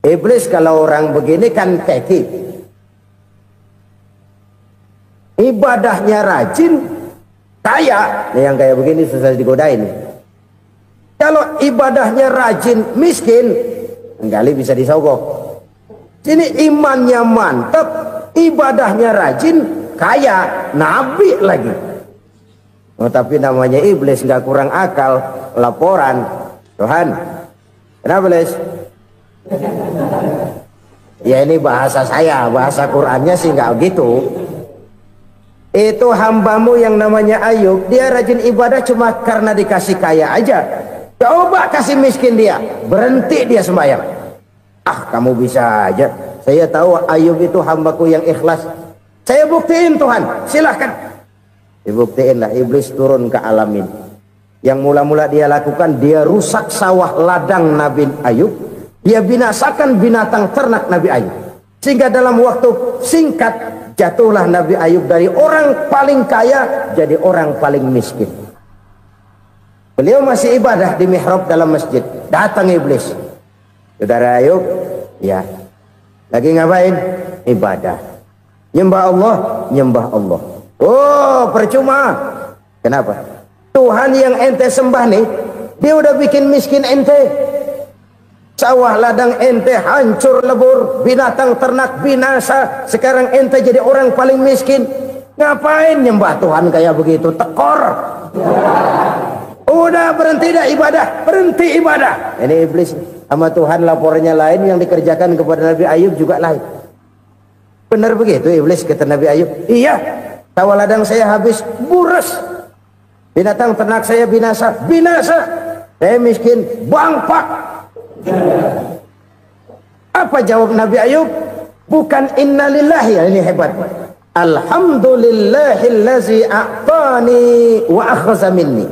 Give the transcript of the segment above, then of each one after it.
Iblis kalau orang begini kan keki, ibadahnya rajin, kaya. Nih yang kayak begini susah digodain. Kalau ibadahnya rajin, miskin, kali bisa disogok. Sini imannya mantap, ibadahnya rajin, kaya, nabi lagi. Oh, tapi namanya iblis nggak kurang akal. Laporan, Tuhan, kenapa Les? Ya ini bahasa saya, bahasa Qurannya sih nggak gitu. Itu hambamu yang namanya Ayub, dia rajin ibadah cuma karena dikasih kaya aja. Coba kasih miskin dia, berhenti dia sembahyang. Ah, kamu bisa aja. Saya tahu Ayub itu hambaku yang ikhlas. Saya buktiin Tuhan, silahkan. Dibuktiin lah, iblis turun ke alamin. Yang mula-mula dia lakukan, dia rusak sawah ladang Nabi Ayub. Dia binasakan binatang ternak Nabi Ayub. Sehingga dalam waktu singkat, jatuhlah Nabi Ayub dari orang paling kaya jadi orang paling miskin. Beliau masih ibadah di mihrab dalam masjid. Datang iblis. Saudara Ayub, ya, lagi ngapain? Ibadah. Nyembah Allah, nyembah Allah. Oh, percuma. Kenapa? Tuhan yang ente sembah nih, dia udah bikin miskin ente. Sawah ladang ente hancur lebur, binatang ternak binasa. Sekarang ente jadi orang paling miskin. Ngapain nyembah Tuhan kayak begitu? Tekor. Udah berhenti dah ibadah, berhenti ibadah. Ini iblis sama Tuhan laporannya lain, yang dikerjakan kepada Nabi Ayub juga lain. Benar begitu iblis kata Nabi Ayub? Iya, sawah ladang saya habis, buras. Binatang ternak saya binasa, binasa. Saya miskin, bangpak. Apa jawab Nabi Ayub? Bukan innalillahi, ini hebat. Alhamdulillahillazi a'tani wa akhza minni.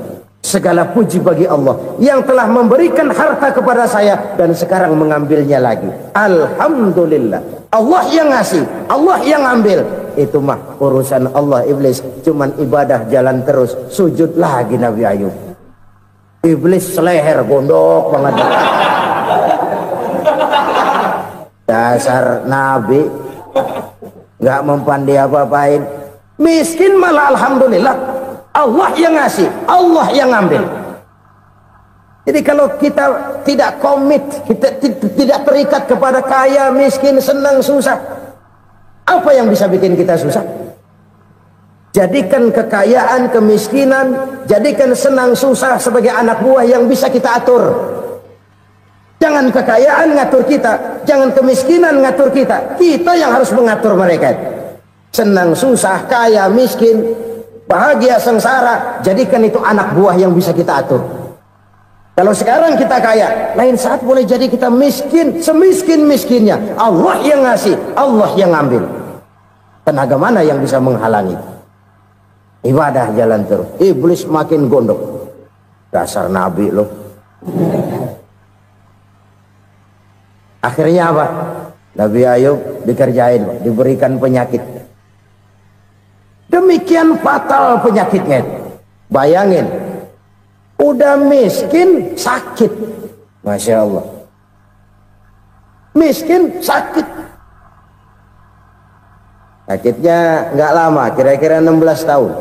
Segala puji bagi Allah yang telah memberikan harta kepada saya dan sekarang mengambilnya lagi. Alhamdulillah. Allah yang ngasih, Allah yang ambil. Itu mah urusan Allah. Iblis cuman ibadah jalan terus, sujud lagi Nabi Ayub. Iblis seleher gondok banget. Dasar Nabi nggak mempan dia apa-apain. Miskin malah alhamdulillah. Allah yang ngasih, Allah yang ambil. Jadi kalau kita tidak komit, kita tidak terikat kepada kaya, miskin, senang, susah, apa yang bisa bikin kita susah? Jadikan kekayaan, kemiskinan, jadikan senang, susah sebagai anak buah yang bisa kita atur. Jangan kekayaan ngatur kita, jangan kemiskinan ngatur kita. Kita yang harus mengatur mereka. Senang, susah, kaya, miskin, bahagia, sengsara, jadikan itu anak buah yang bisa kita atur. Kalau sekarang kita kaya, lain saat boleh jadi kita miskin, semiskin-miskinnya. Allah yang ngasih, Allah yang ngambil. Tenaga mana yang bisa menghalangi? Ibadah jalan terus. Iblis makin gondok. Dasar Nabi loh. Akhirnya apa? Nabi Ayub dikerjain, diberikan penyakit. Demikian fatal penyakitnya. Bayangin, udah miskin sakit. Masya Allah. Miskin sakit. Sakitnya nggak lama, kira-kira 16 tahun.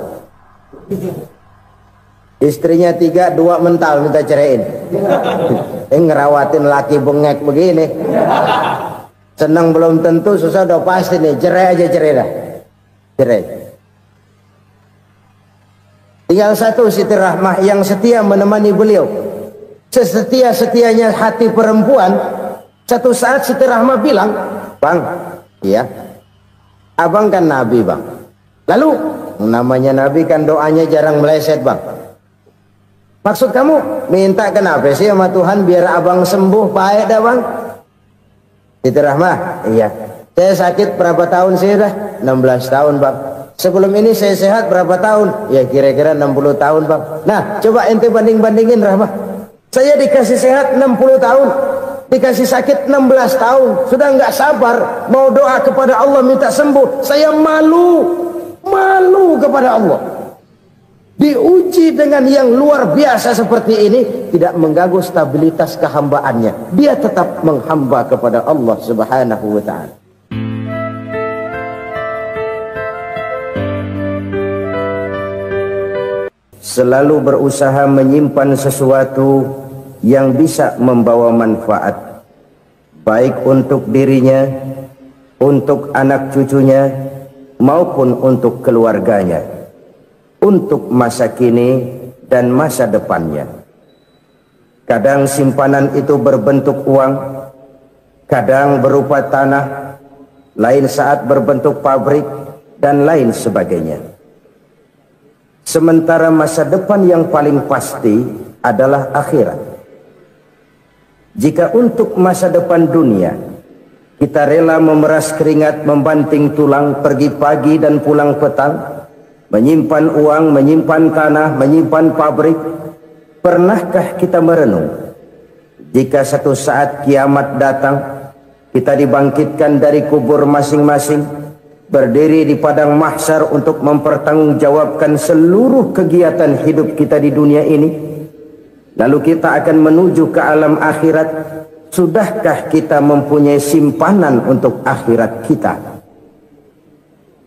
Istrinya 3, 2 mental minta ceraiin. Ngerawatin laki bengek begini. Senang belum tentu, susah udah pasti nih. Cerai aja, cerai dah. Cerai. Tinggal satu Siti Rahmah yang setia menemani beliau. Sesetia-setianya hati perempuan. Satu saat Siti Rahmah bilang, "Bang, iya, abang kan Nabi bang. Lalu namanya Nabi kan doanya jarang meleset bang. Maksud kamu minta kenapa sih sama Tuhan biar abang sembuh baik dah bang?" Siti Rahmah, iya. Saya sakit berapa tahun sih dah? 16 tahun bang. Sebelum ini saya sehat berapa tahun? Ya kira-kira 60 tahun bang. Nah coba ente banding-bandingin Rahmah. Saya dikasih sehat 60 tahun, dikasih sakit 16 tahun. Sudah nggak sabar mau doa kepada Allah minta sembuh. Saya malu kepada Allah. diuji dengan yang luar biasa seperti ini, tidak mengganggu stabilitas kehambaannya. Dia tetap menghamba kepada Allah Subhanahu wa ta'ala. Selalu berusaha menyimpan sesuatu yang bisa membawa manfaat, baik untuk dirinya, untuk anak cucunya, maupun untuk keluarganya, untuk masa kini dan masa depannya. Kadang simpanan itu berbentuk uang, kadang berupa tanah, lain saat berbentuk pabrik, dan lain sebagainya. Sementara masa depan yang paling pasti adalah akhirat. Jika untuk masa depan dunia kita rela memeras keringat, membanting tulang, pergi pagi dan pulang petang, menyimpan uang, menyimpan tanah, menyimpan pabrik, pernahkah kita merenung jika satu saat kiamat datang, kita dibangkitkan dari kubur masing-masing, berdiri di padang mahsyar untuk mempertanggungjawabkan seluruh kegiatan hidup kita di dunia ini, lalu kita akan menuju ke alam akhirat. Sudahkah kita mempunyai simpanan untuk akhirat kita?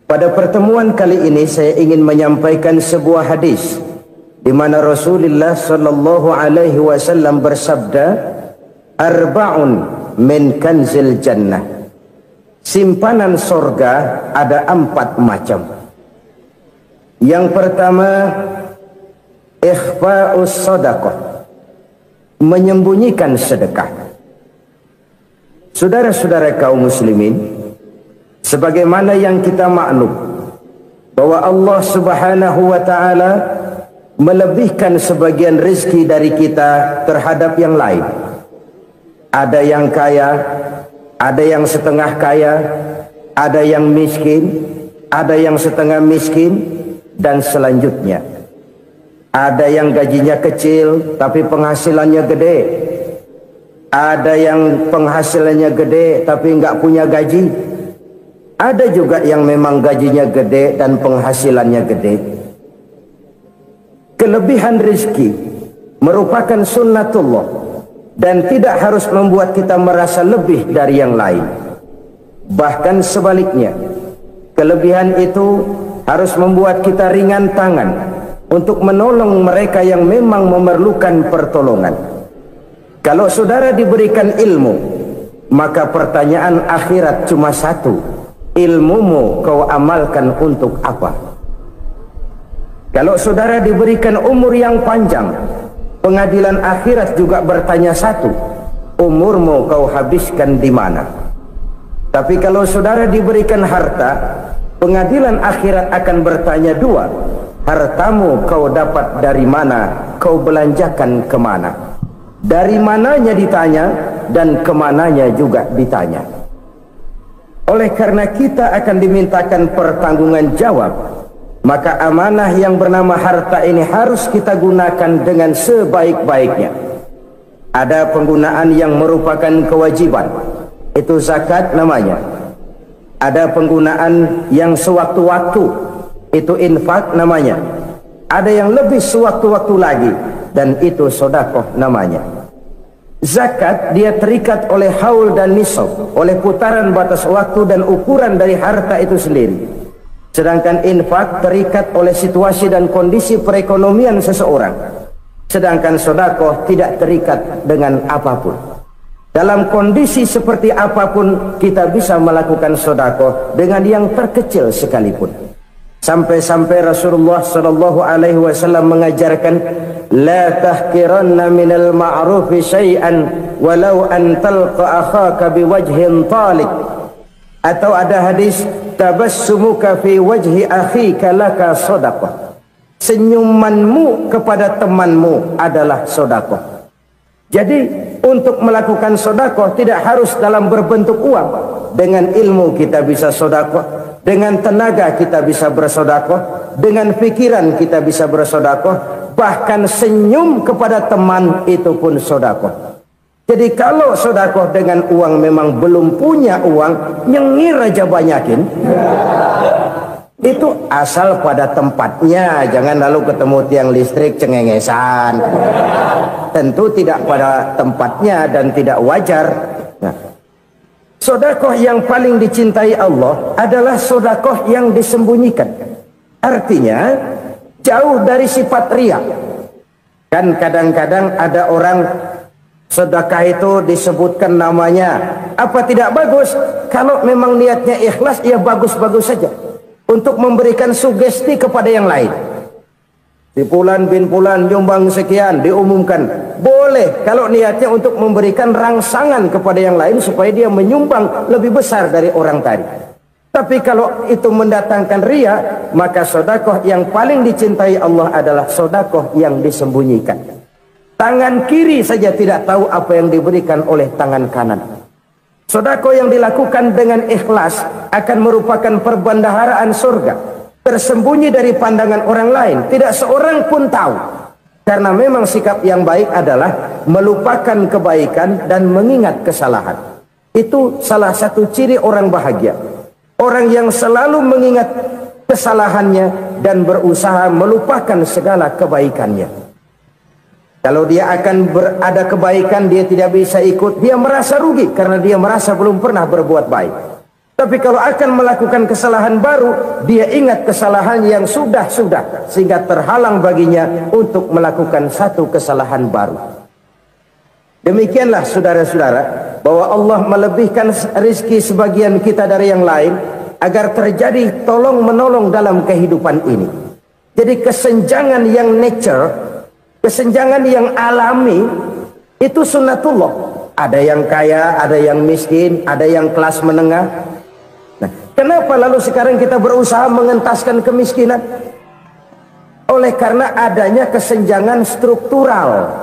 Pada pertemuan kali ini saya ingin menyampaikan sebuah hadis di mana Rasulullah sallallahu alaihi wasallam bersabda, arba'un min kanzil jannah. Simpanan sorga ada 4 macam. Yang pertama, ikhfa'us sadaqah, menyembunyikan sedekah. Saudara-saudara kaum muslimin, sebagaimana yang kita maklum bahwa Allah Subhanahu wa ta'ala melebihkan sebagian rezeki dari kita terhadap yang lain. Ada yang kaya, ada yang setengah kaya, ada yang miskin, ada yang setengah miskin, dan selanjutnya. Ada yang gajinya kecil tapi penghasilannya gede. Ada yang penghasilannya gede tapi nggak punya gaji. Ada juga yang memang gajinya gede dan penghasilannya gede. Kelebihan rezeki merupakan sunnatullah dan tidak harus membuat kita merasa lebih dari yang lain. Bahkan sebaliknya, kelebihan itu harus membuat kita ringan tangan untuk menolong mereka yang memang memerlukan pertolongan. Kalau saudara diberikan ilmu, maka pertanyaan akhirat cuma satu: ilmumu kau amalkan untuk apa? Kalau saudara diberikan umur yang panjang, pengadilan akhirat juga bertanya satu: umurmu kau habiskan di mana? Tapi kalau saudara diberikan harta, pengadilan akhirat akan bertanya dua: hartamu kau dapat dari mana? Kau belanjakan kemana? Dari mananya ditanya dan kemananya juga ditanya. Oleh karena kita akan dimintakan pertanggungan jawab, maka amanah yang bernama harta ini harus kita gunakan dengan sebaik-baiknya. Ada penggunaan yang merupakan kewajiban, itu zakat namanya. Ada penggunaan yang sewaktu-waktu, itu infak namanya. Ada yang lebih sewaktu-waktu lagi, dan itu sedekah namanya. Zakat dia terikat oleh haul dan nisab, oleh putaran batas waktu dan ukuran dari harta itu sendiri. Sedangkan infak terikat oleh situasi dan kondisi perekonomian seseorang. Sedangkan sedekah tidak terikat dengan apapun. Dalam kondisi seperti apapun kita bisa melakukan sedekah dengan yang terkecil sekalipun. Sampai-sampai Rasulullah sallallahu alaihi wasallam mengajarkan, la tahqiranna minal ma'rufi syai'an walau an talqa akhaka biwajhin talik. Atau ada hadis, tabassumuka fi wajhi akhika laka sedekah. Senyumanmu kepada temanmu adalah sedekah. Jadi untuk melakukan sedekah tidak harus dalam berbentuk uang. Dengan ilmu kita bisa sedekah, dengan tenaga kita bisa bersedekah, dengan pikiran kita bisa bersedekah, bahkan senyum kepada teman itu pun sedekah. Jadi kalau sedekah dengan uang memang belum punya uang, nyengir aja banyakin. Itu asal pada tempatnya, jangan lalu ketemu tiang listrik cengengesan. Tentu tidak pada tempatnya dan tidak wajar. Nah, sedekah yang paling dicintai Allah adalah sedekah yang disembunyikan. Artinya jauh dari sifat riya. Kan kadang-kadang ada orang sedekah itu disebutkan namanya. Apa tidak bagus? Kalau memang niatnya ikhlas, ya bagus-bagus saja. Untuk memberikan sugesti kepada yang lain. Si Fulan bin Fulan nyumbang sekian, diumumkan. Boleh kalau niatnya untuk memberikan rangsangan kepada yang lain supaya dia menyumbang lebih besar dari orang tadi. Tapi kalau itu mendatangkan riya, maka sedekah yang paling dicintai Allah adalah sedekah yang disembunyikan. Tangan kiri saja tidak tahu apa yang diberikan oleh tangan kanan. Sedekah yang dilakukan dengan ikhlas akan merupakan perbendaharaan surga, tersembunyi dari pandangan orang lain, tidak seorang pun tahu. Karena memang sikap yang baik adalah melupakan kebaikan dan mengingat kesalahan. Itu salah satu ciri orang bahagia. Orang yang selalu mengingat kesalahannya dan berusaha melupakan segala kebaikannya. Kalau dia akan berada kebaikan, dia tidak bisa ikut, dia merasa rugi karena dia merasa belum pernah berbuat baik. Tapi kalau akan melakukan kesalahan baru, dia ingat kesalahan yang sudah-sudah, sehingga terhalang baginya untuk melakukan satu kesalahan baru. Demikianlah saudara-saudara, bahwa Allah melebihkan rizki sebagian kita dari yang lain, agar terjadi tolong-menolong dalam kehidupan ini. Jadi kesenjangan yang nature, kesenjangan yang alami, itu sunnatullah. Ada yang kaya, ada yang miskin, ada yang kelas menengah. Nah, kenapa lalu sekarang kita berusaha mengentaskan kemiskinan? Oleh karena adanya kesenjangan struktural.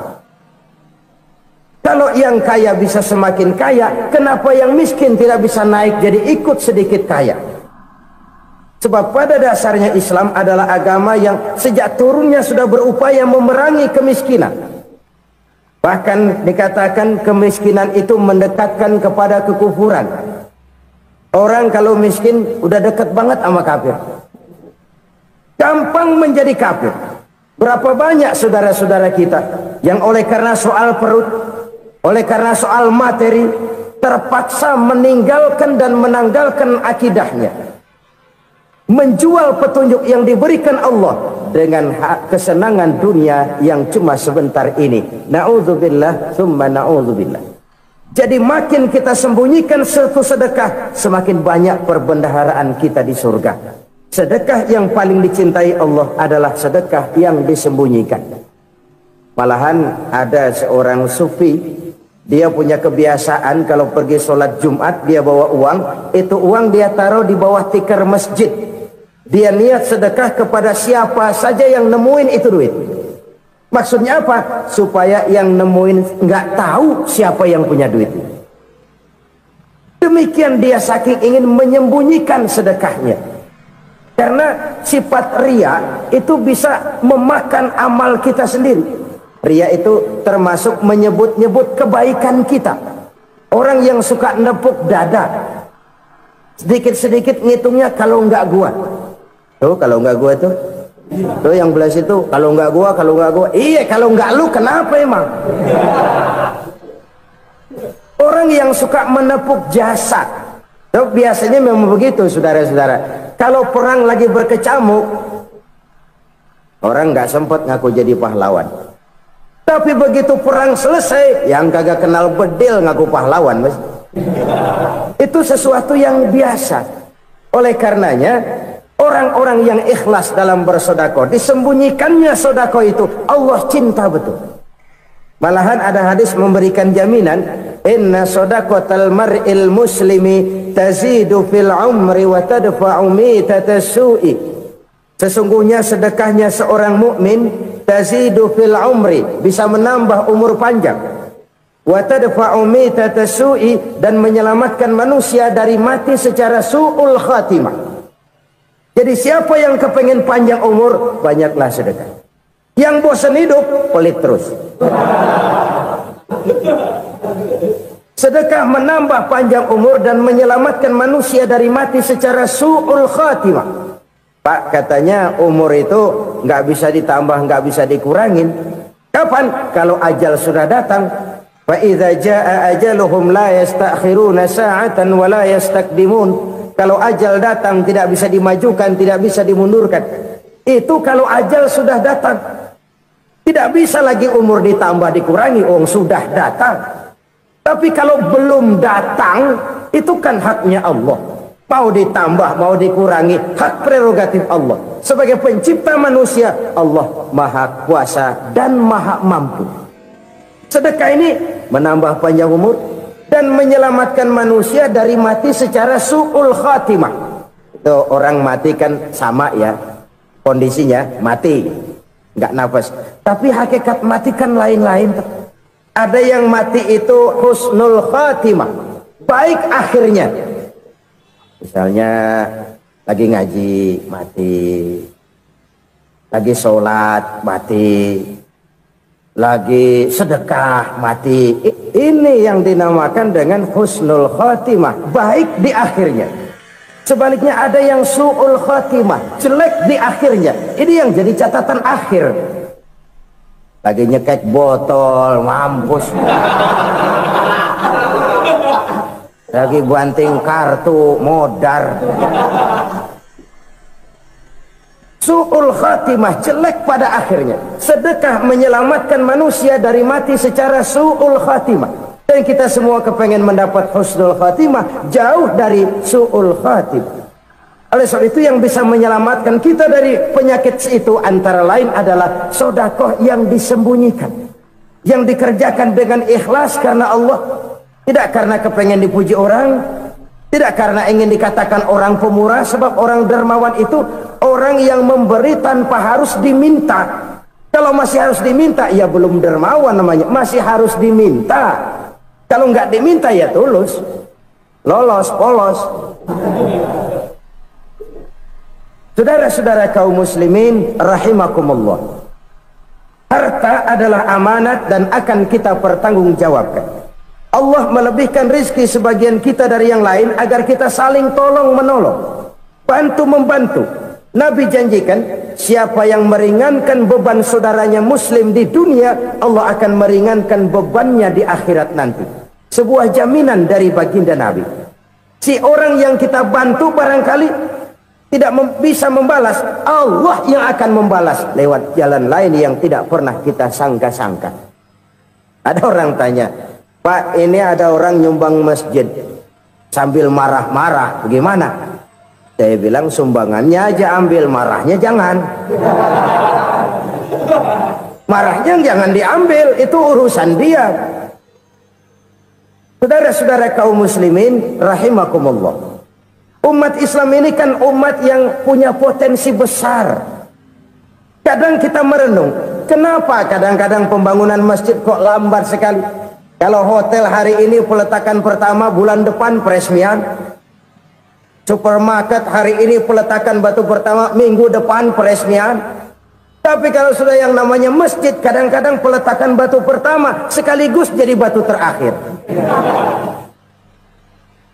Kalau yang kaya bisa semakin kaya, kenapa yang miskin tidak bisa naik jadi ikut sedikit kaya? Sebab pada dasarnya Islam adalah agama yang sejak turunnya sudah berupaya memerangi kemiskinan. Bahkan dikatakan kemiskinan itu mendekatkan kepada kekufuran. Orang kalau miskin udah dekat banget sama kafir. Gampang menjadi kafir. Berapa banyak saudara-saudara kita yang oleh karena soal perut, oleh karena soal materi, terpaksa meninggalkan dan menanggalkan akidahnya, menjual petunjuk yang diberikan Allah dengan kesenangan dunia yang cuma sebentar ini. Na'udzubillah, summa na'udzubillah. Jadi makin kita sembunyikan satu sedekah, semakin banyak perbendaharaan kita di surga. Sedekah yang paling dicintai Allah adalah sedekah yang disembunyikan. Malahan ada seorang sufi, dia punya kebiasaan kalau pergi sholat Jumat dia bawa uang, itu uang dia taruh di bawah tikar masjid. Dia niat sedekah kepada siapa saja yang nemuin itu duit. Maksudnya apa? Supaya yang nemuin nggak tahu siapa yang punya duit. Demikian dia saking ingin menyembunyikan sedekahnya. Karena sifat riya itu bisa memakan amal kita sendiri. Riya itu termasuk menyebut-nyebut kebaikan kita. Orang yang suka nepuk dada, sedikit-sedikit ngitungnya kalau nggak gua. Tuh kalau nggak gua tuh yang belah situ, kalau nggak gua, kalau nggak gua. Iya, kalau nggak lu kenapa emang? Orang yang suka menepuk jasad, tuh biasanya memang begitu, saudara-saudara. Kalau perang lagi berkecamuk, orang nggak sempat ngaku jadi pahlawan. Tapi begitu perang selesai, yang kagak kenal bedil ngaku pahlawan, mas. Itu sesuatu yang biasa. Oleh karenanya, orang-orang yang ikhlas dalam bersedekah, disembunyikannya sedekah itu, Allah cinta betul. Malahan ada hadis memberikan jaminan, inna sedaqatal mar'il muslimi tazidu fil umri wa tadfa'u mitatas su'i. Sesungguhnya sedekahnya seorang mukmin tazidu fil umri, bisa menambah umur panjang, wa tadfa'u mitatas su'i, dan menyelamatkan manusia dari mati secara su'ul khatimah. Jadi siapa yang kepengen panjang umur, banyaklah sedekah. Yang bosan hidup, pelit terus. Sedekah menambah panjang umur dan menyelamatkan manusia dari mati secara su'ul khatimah. Pak, katanya umur itu nggak bisa ditambah, nggak bisa dikurangin. Kapan? Kalau ajal sudah datang. Fa idza jaa ajaluhum la yastakhiruna sa'atan wa la yastakdimun. Kalau ajal datang tidak bisa dimajukan, tidak bisa dimundurkan. Itu kalau ajal sudah datang. Tidak bisa lagi umur ditambah dikurangi, sudah datang. Tapi kalau belum datang, itu kan haknya Allah. Mau ditambah, mau dikurangi, hak prerogatif Allah. Sebagai pencipta manusia, Allah Maha Kuasa dan Maha Mampu. Sedekah ini menambah panjang umur dan menyelamatkan manusia dari mati secara su'ul khatimah. Itu orang mati kan sama ya, kondisinya mati, nggak nafas. Tapi hakikat mati kan lain-lain. Ada yang mati itu husnul khatimah, baik akhirnya. Misalnya lagi ngaji mati, lagi sholat mati, lagi sedekah mati. Ini yang dinamakan dengan husnul khatimah, baik di akhirnya. Sebaliknya ada yang su'ul khatimah, jelek di akhirnya. Ini yang jadi catatan akhir. Lagi nyekek botol, mampus. Lagi banting kartu, modar. Su'ul khatimah, jelek pada akhirnya. Sedekah menyelamatkan manusia dari mati secara su'ul khatimah. Dan kita semua kepengen mendapat husnul khatimah, jauh dari su'ul khatimah. Oleh sebab itu yang bisa menyelamatkan kita dari penyakit itu antara lain adalah sedekah yang disembunyikan, yang dikerjakan dengan ikhlas karena Allah. Tidak karena kepengen dipuji orang, tidak karena ingin dikatakan orang pemurah. Sebab orang dermawan itu orang yang memberi tanpa harus diminta. Kalau masih harus diminta, ya belum dermawan namanya, masih harus diminta. Kalau nggak diminta ya tulus, lolos, polos. Saudara-saudara kaum muslimin rahimakumullah, harta adalah amanat dan akan kita pertanggungjawabkan. Allah melebihkan rizki sebagian kita dari yang lain agar kita saling tolong menolong, bantu membantu. Nabi janjikan siapa yang meringankan beban saudaranya muslim di dunia, Allah akan meringankan bebannya di akhirat nanti. Sebuah jaminan dari baginda Nabi. Si orang yang kita bantu barangkali tidak bisa membalas, Allah yang akan membalas lewat jalan lain yang tidak pernah kita sangka-sangka. Ada orang tanya, Pak, ini ada orang nyumbang masjid sambil marah-marah, bagaimana? Saya bilang sumbangannya aja ambil, marahnya jangan. Marahnya jangan diambil, itu urusan dia. Saudara-saudara kaum muslimin rahimakumullah, umat Islam ini kan umat yang punya potensi besar. Kadang kita merenung, kenapa kadang-kadang pembangunan masjid kok lambat sekali? Kalau hotel hari ini peletakan pertama, bulan depan peresmian. Supermarket hari ini peletakan batu pertama, minggu depan peresmian. Tapi kalau sudah yang namanya masjid, kadang-kadang peletakan batu pertama sekaligus jadi batu terakhir.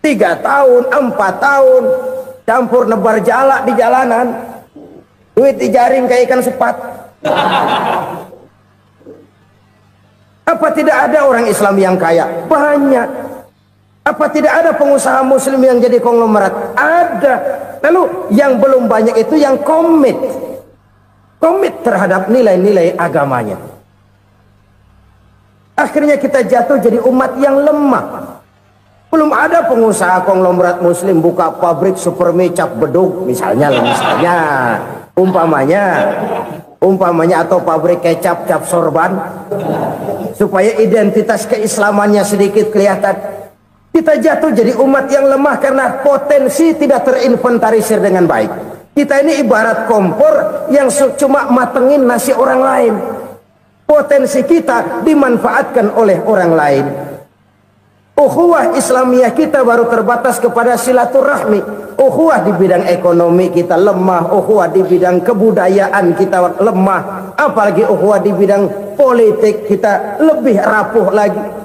3 tahun, 4 tahun, campur nebar jalak di jalanan, duit dijaring kayak ikan sepat. Apa tidak ada orang Islam yang kaya? Banyak. Apa tidak ada pengusaha muslim yang jadi konglomerat? Ada. Lalu yang belum banyak itu yang komit terhadap nilai-nilai agamanya. Akhirnya kita jatuh jadi umat yang lemah. Belum ada pengusaha konglomerat muslim buka pabrik supermi cap beduk misalnya umpamanya atau pabrik kecap cap sorban supaya identitas keislamannya sedikit kelihatan. Kita jatuh jadi umat yang lemah karena potensi tidak terinventarisir dengan baik. Kita ini ibarat kompor yang cuma matengin nasi orang lain. Potensi kita dimanfaatkan oleh orang lain. Ukhuwah Islamiyah kita baru terbatas kepada silaturahmi. Ukhuwah di bidang ekonomi kita lemah, ukhuwah di bidang kebudayaan kita lemah, apalagi ukhuwah di bidang politik kita lebih rapuh lagi.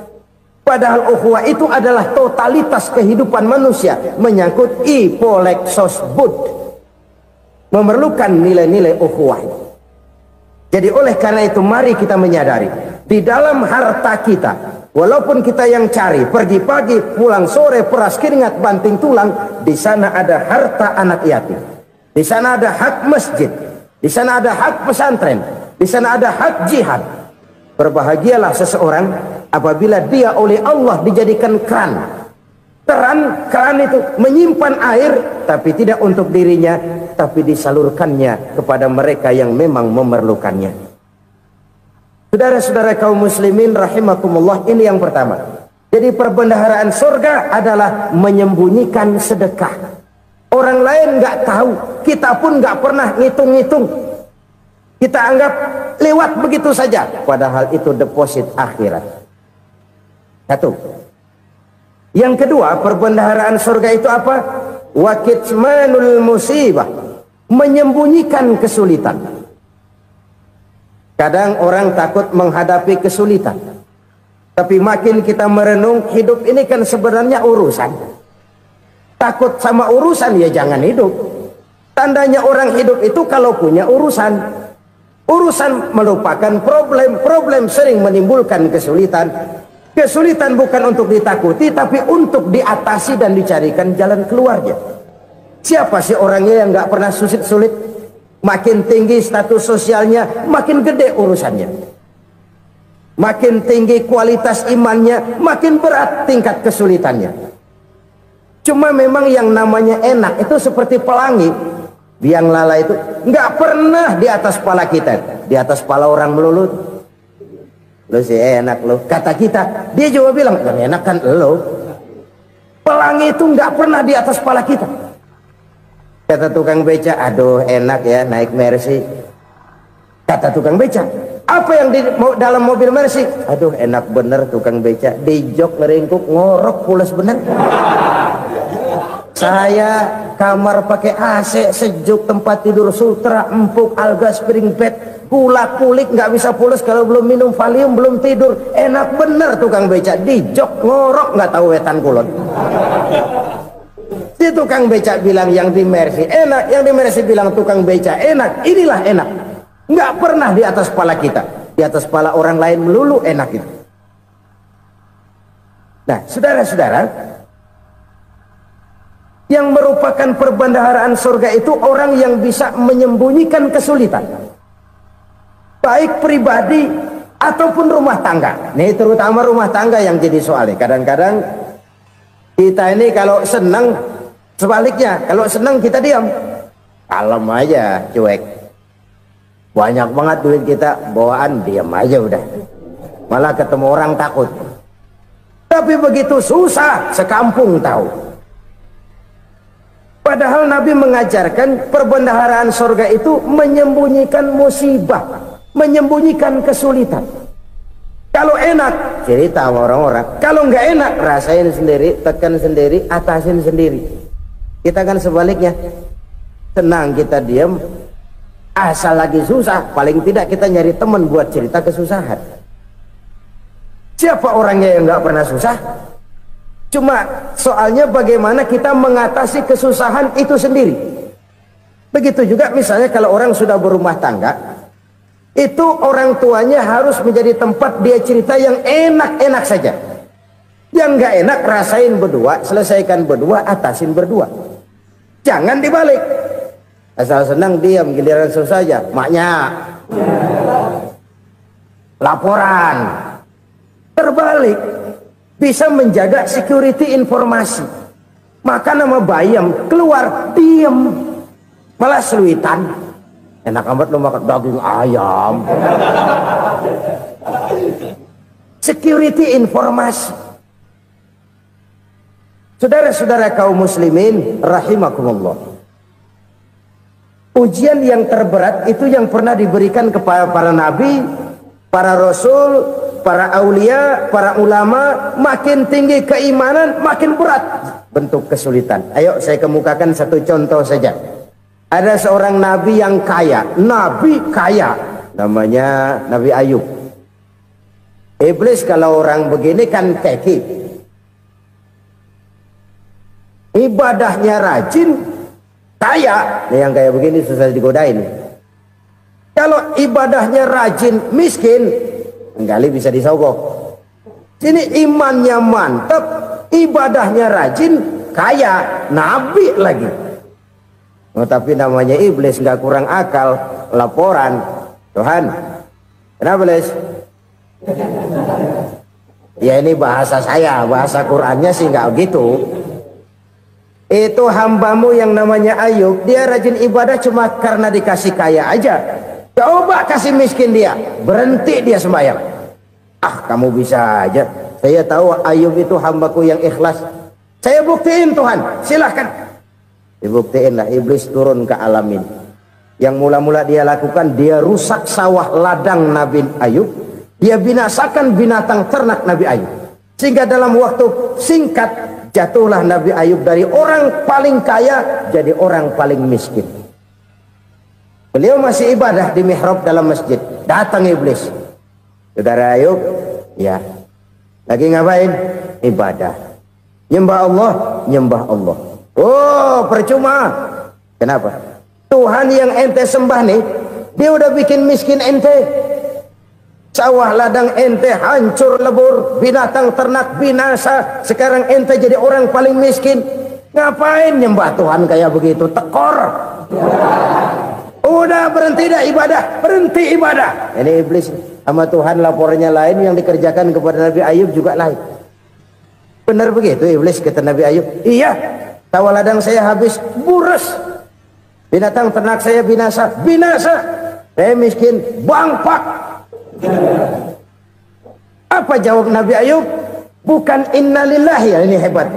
Padahal ukhuwah itu adalah totalitas kehidupan manusia, menyangkut ipolek sosbud. memerlukan nilai-nilai ukhuwah. Jadi oleh karena itu mari kita menyadari di dalam harta kita, walaupun kita yang cari pergi pagi pulang sore peras keringat banting tulang, di sana ada harta anak yatim, di sana ada hak masjid, di sana ada hak pesantren, di sana ada hak jihad. Berbahagialah seseorang apabila dia oleh Allah dijadikan keran itu menyimpan air, tapi tidak untuk dirinya, tapi disalurkannya kepada mereka yang memang memerlukannya. Saudara-saudara kaum muslimin rahimakumullah, ini yang pertama. Jadi perbendaharaan surga adalah menyembunyikan sedekah. Orang lain nggak tahu, kita pun nggak pernah ngitung-ngitung. Kita anggap lewat begitu saja, padahal itu deposit akhirat. Satu. Yang kedua, perbendaharaan surga itu apa? Wa kitmanul musibah, menyembunyikan kesulitan. Kadang orang takut menghadapi kesulitan, tapi makin kita merenung, hidup ini kan sebenarnya urusan. Takut sama urusan ya jangan hidup. Tandanya orang hidup itu kalau punya urusan. Urusan melupakan problem, problem sering menimbulkan kesulitan. Kesulitan bukan untuk ditakuti, tapi untuk diatasi dan dicarikan jalan keluarnya. Siapa sih orangnya yang nggak pernah sulit-sulit? Makin tinggi status sosialnya, makin gede urusannya. Makin tinggi kualitas imannya, makin berat tingkat kesulitannya. Cuma memang yang namanya enak itu seperti pelangi. Biang lala itu nggak pernah di atas kepala kita, di atas kepala orang melulu. Lo sih enak lo, kata kita. Dia juga bilang yang enak kan lo. Pelangi itu nggak pernah di atas kepala kita. Kata tukang beca, aduh enak ya naik Mercy. Kata tukang beca, apa yang di dalam mobil Mercy? Aduh enak bener tukang beca, di jok ngeringkuk ngorok pulas bener. Saya kamar pakai AC sejuk, tempat tidur sutra empuk, alga spring bed, kulak kulik nggak bisa pulas kalau belum minum Valium, belum tidur. Enak bener tukang beca, di jok ngorok nggak tahu wetan kulon. Si tukang beca bilang yang di Mercy enak, yang di Mercy bilang tukang beca enak. Inilah enak, nggak pernah di atas kepala kita, di atas kepala orang lain melulu enak itu. Nah saudara-saudara, yang merupakan perbendaharaan surga itu orang yang bisa menyembunyikan kesulitan, baik pribadi ataupun rumah tangga. Nih terutama rumah tangga yang jadi soalnya. Kadang-kadang kita ini kalau senang, sebaliknya kalau senang kita diam, kalem aja, cuek. Banyak banget duit kita bawaan, diam aja udah. Malah ketemu orang takut. Tapi begitu susah, sekampung tahu. Padahal Nabi mengajarkan perbendaharaan surga itu menyembunyikan musibah, menyembunyikan kesulitan. Kalau enak, cerita sama orang-orang. Kalau nggak enak, rasain sendiri, tekan sendiri, atasin sendiri. Kita kan sebaliknya, tenang kita diam, asal lagi susah, paling tidak kita nyari teman buat cerita kesusahan. Siapa orangnya yang nggak pernah susah? Cuma soalnya bagaimana kita mengatasi kesusahan itu sendiri. Begitu juga misalnya kalau orang sudah berumah tangga, itu orang tuanya harus menjadi tempat dia cerita yang enak-enak saja. Yang nggak enak rasain berdua, selesaikan berdua, atasin berdua. Jangan dibalik. Asal senang diam, giliran susah aja. Maknya laporan. Terbalik. Bisa menjaga security informasi. Maka nama bayam keluar diem, malah seluitan. Enak amat lo makan daging ayam. Security informasi. Saudara-saudara kaum muslimin rahimakumullah, ujian yang terberat itu yang pernah diberikan kepada para nabi, para rasul, para aulia, para ulama. Makin tinggi keimanan, makin berat bentuk kesulitan. Ayo saya kemukakan satu contoh saja. Ada seorang nabi yang kaya, nabi kaya, namanya Nabi Ayub. Iblis kalau orang begini kan keki, ibadahnya rajin, kaya, yang kayak begini susah digodain. Kalau ibadahnya rajin, miskin, kali bisa disogok. Sini imannya mantap, ibadahnya rajin, kaya, nabi lagi. Oh, tapi namanya iblis nggak kurang akal. Laporan, Tuhan, kenapa Les? Ya ini bahasa saya, bahasa Qurannya sih nggak gitu. Itu hambamu yang namanya Ayub, dia rajin ibadah cuma karena dikasih kaya aja. Coba kasih miskin dia, berhenti dia sembahyang. Ah, kamu bisa aja. Saya tahu Ayub itu hambaku yang ikhlas. Saya buktiin Tuhan, silahkan. Dibuktiin lah, iblis turun ke alam ini. Yang mula-mula dia lakukan, dia rusak sawah ladang Nabi Ayub. Dia binasakan binatang ternak Nabi Ayub. Sehingga dalam waktu singkat, jatuhlah Nabi Ayub dari orang paling kaya jadi orang paling miskin. Beliau masih ibadah di mihrab dalam masjid. Datang iblis. Saudara Ayub, ya, lagi ngapain? Ibadah. Nyembah Allah, nyembah Allah. Oh, percuma. Kenapa? Tuhan yang ente sembah nih, dia udah bikin miskin ente. Sawah ladang ente hancur lebur, binatang ternak binasa. Sekarang ente jadi orang paling miskin. Ngapain nyembah Tuhan kayak begitu? Tekor. Udah berhenti dah ibadah, berhenti ibadah. Ini iblis sama Tuhan laporannya lain, yang dikerjakan kepada Nabi Ayub juga lain. Benar begitu iblis, kata Nabi Ayub. Iya, sawah ladang saya habis, buras. Binatang ternak saya binasa, binasa. Saya miskin, bangpak. Apa jawab Nabi Ayub? Bukan innalillahi, ya, ini hebat.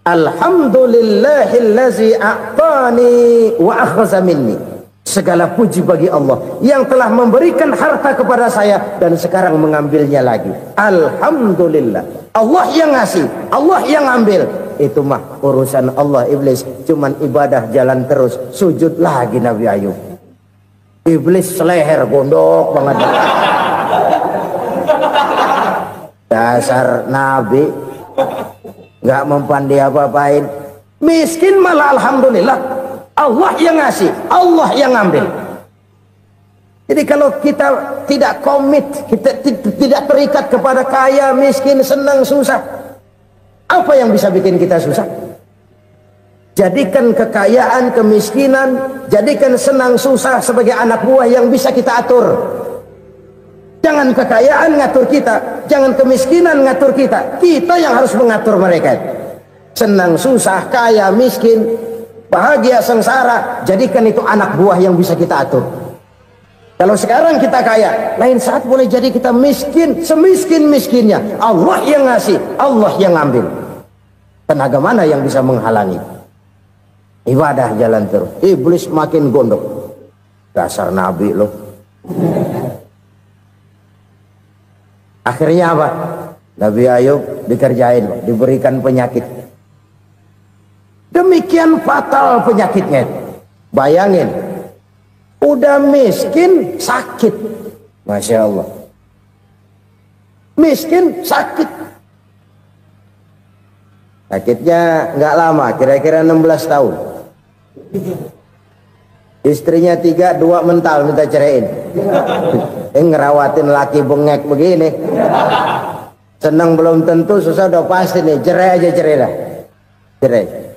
Alhamdulillahillazi a'tani wa akhza minni. Segala puji bagi Allah yang telah memberikan harta kepada saya dan sekarang mengambilnya lagi. Alhamdulillah. Allah yang ngasih, Allah yang ambil. Itu mah urusan Allah. Iblis cuman ibadah jalan terus, sujud lagi Nabi Ayub. Iblis seleher gondok banget. Dasar Nabi nggak mempan dia apa-apain. Miskin malah alhamdulillah. Allah yang ngasih, Allah yang ambil. Jadi kalau kita tidak komit, kita tidak terikat kepada kaya, miskin, senang, susah, apa yang bisa bikin kita susah? Jadikan kekayaan, kemiskinan, jadikan senang susah sebagai anak buah yang bisa kita atur. Jangan kekayaan ngatur kita, jangan kemiskinan ngatur kita. Kita yang harus mengatur mereka. Senang susah, kaya, miskin, bahagia, sengsara, jadikan itu anak buah yang bisa kita atur. Kalau sekarang kita kaya, lain saat boleh jadi kita miskin, semiskin-miskinnya. Allah yang ngasih, Allah yang ambil. Tenaga mana yang bisa menghalangi? Ibadah jalan terus. Iblis makin gondok. Dasar Nabi loh. Akhirnya apa? Nabi Ayub dikerjain, diberikan penyakit. Demikian fatal penyakitnya. Bayangin, udah miskin sakit. Masya Allah. Miskin sakit. Sakitnya nggak lama, kira-kira 16 tahun. Istrinya 3, 2 mental minta ceraiin. Ngerawatin laki bengek begini. Senang belum tentu, susah udah pasti nih. Cerai aja, cerai lah. Cerai.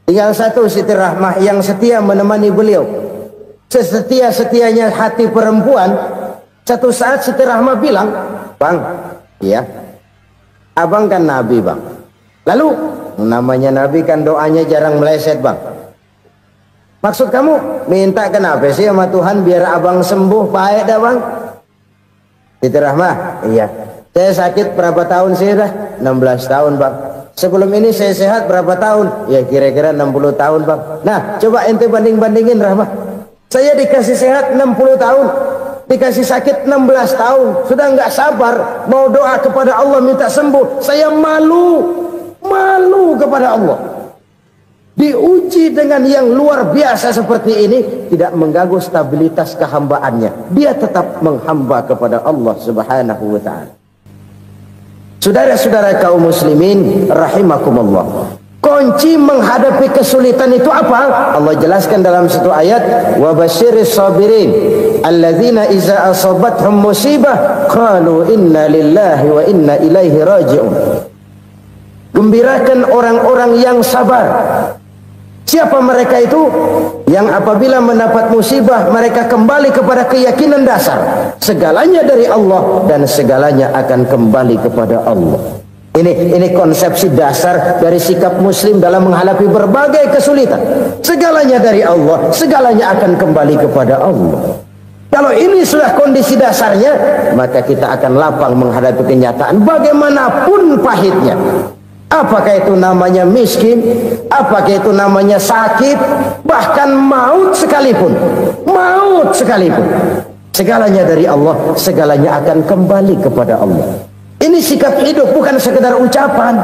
Tinggal satu Siti Rahmah yang setia menemani beliau. Sesetia-setianya hati perempuan. Satu saat Siti Rahmah bilang, "Bang, iya, abang kan Nabi, Bang. Lalu, namanya Nabi kan doanya jarang meleset, Bang. Maksud kamu minta kenapa sih sama Tuhan biar abang sembuh, baik dah, Bang?" Siti Rahmah, iya. Saya sakit berapa tahun sih dah? 16 tahun, Bang. Sebelum ini saya sehat berapa tahun? Ya kira-kira 60 tahun, Bang. Nah, coba ente banding-bandingin, Rahmah. Saya dikasih sehat 60 tahun, dikasih sakit 16 tahun. Sudah nggak sabar mau doa kepada Allah minta sembuh. Saya malu kepada Allah. Diuji dengan yang luar biasa seperti ini, tidak mengganggu stabilitas kehambaannya. Dia tetap menghamba kepada Allah Subhanahu wa ta'ala. Saudara-saudara kaum muslimin rahimakumullah, Kunci menghadapi kesulitan itu apa? Allah jelaskan dalam satu ayat, wa basyiris sabirin alladzina iza asabathum musibah qalu inna lillahi wa inna ilaihi raji'un. Gembirakan orang-orang yang sabar. Siapa mereka itu? Yang apabila mendapat musibah mereka kembali kepada keyakinan dasar, segalanya dari Allah dan segalanya akan kembali kepada Allah. Ini konsepsi dasar dari sikap muslim dalam menghadapi berbagai kesulitan. Segalanya dari Allah, segalanya akan kembali kepada Allah. Kalau ini sudah kondisi dasarnya, maka kita akan lapang menghadapi kenyataan bagaimanapun pahitnya. Apakah itu namanya miskin, apakah itu namanya sakit, bahkan maut sekalipun. Maut sekalipun. Segalanya dari Allah, segalanya akan kembali kepada Allah. Ini sikap hidup, bukan sekedar ucapan.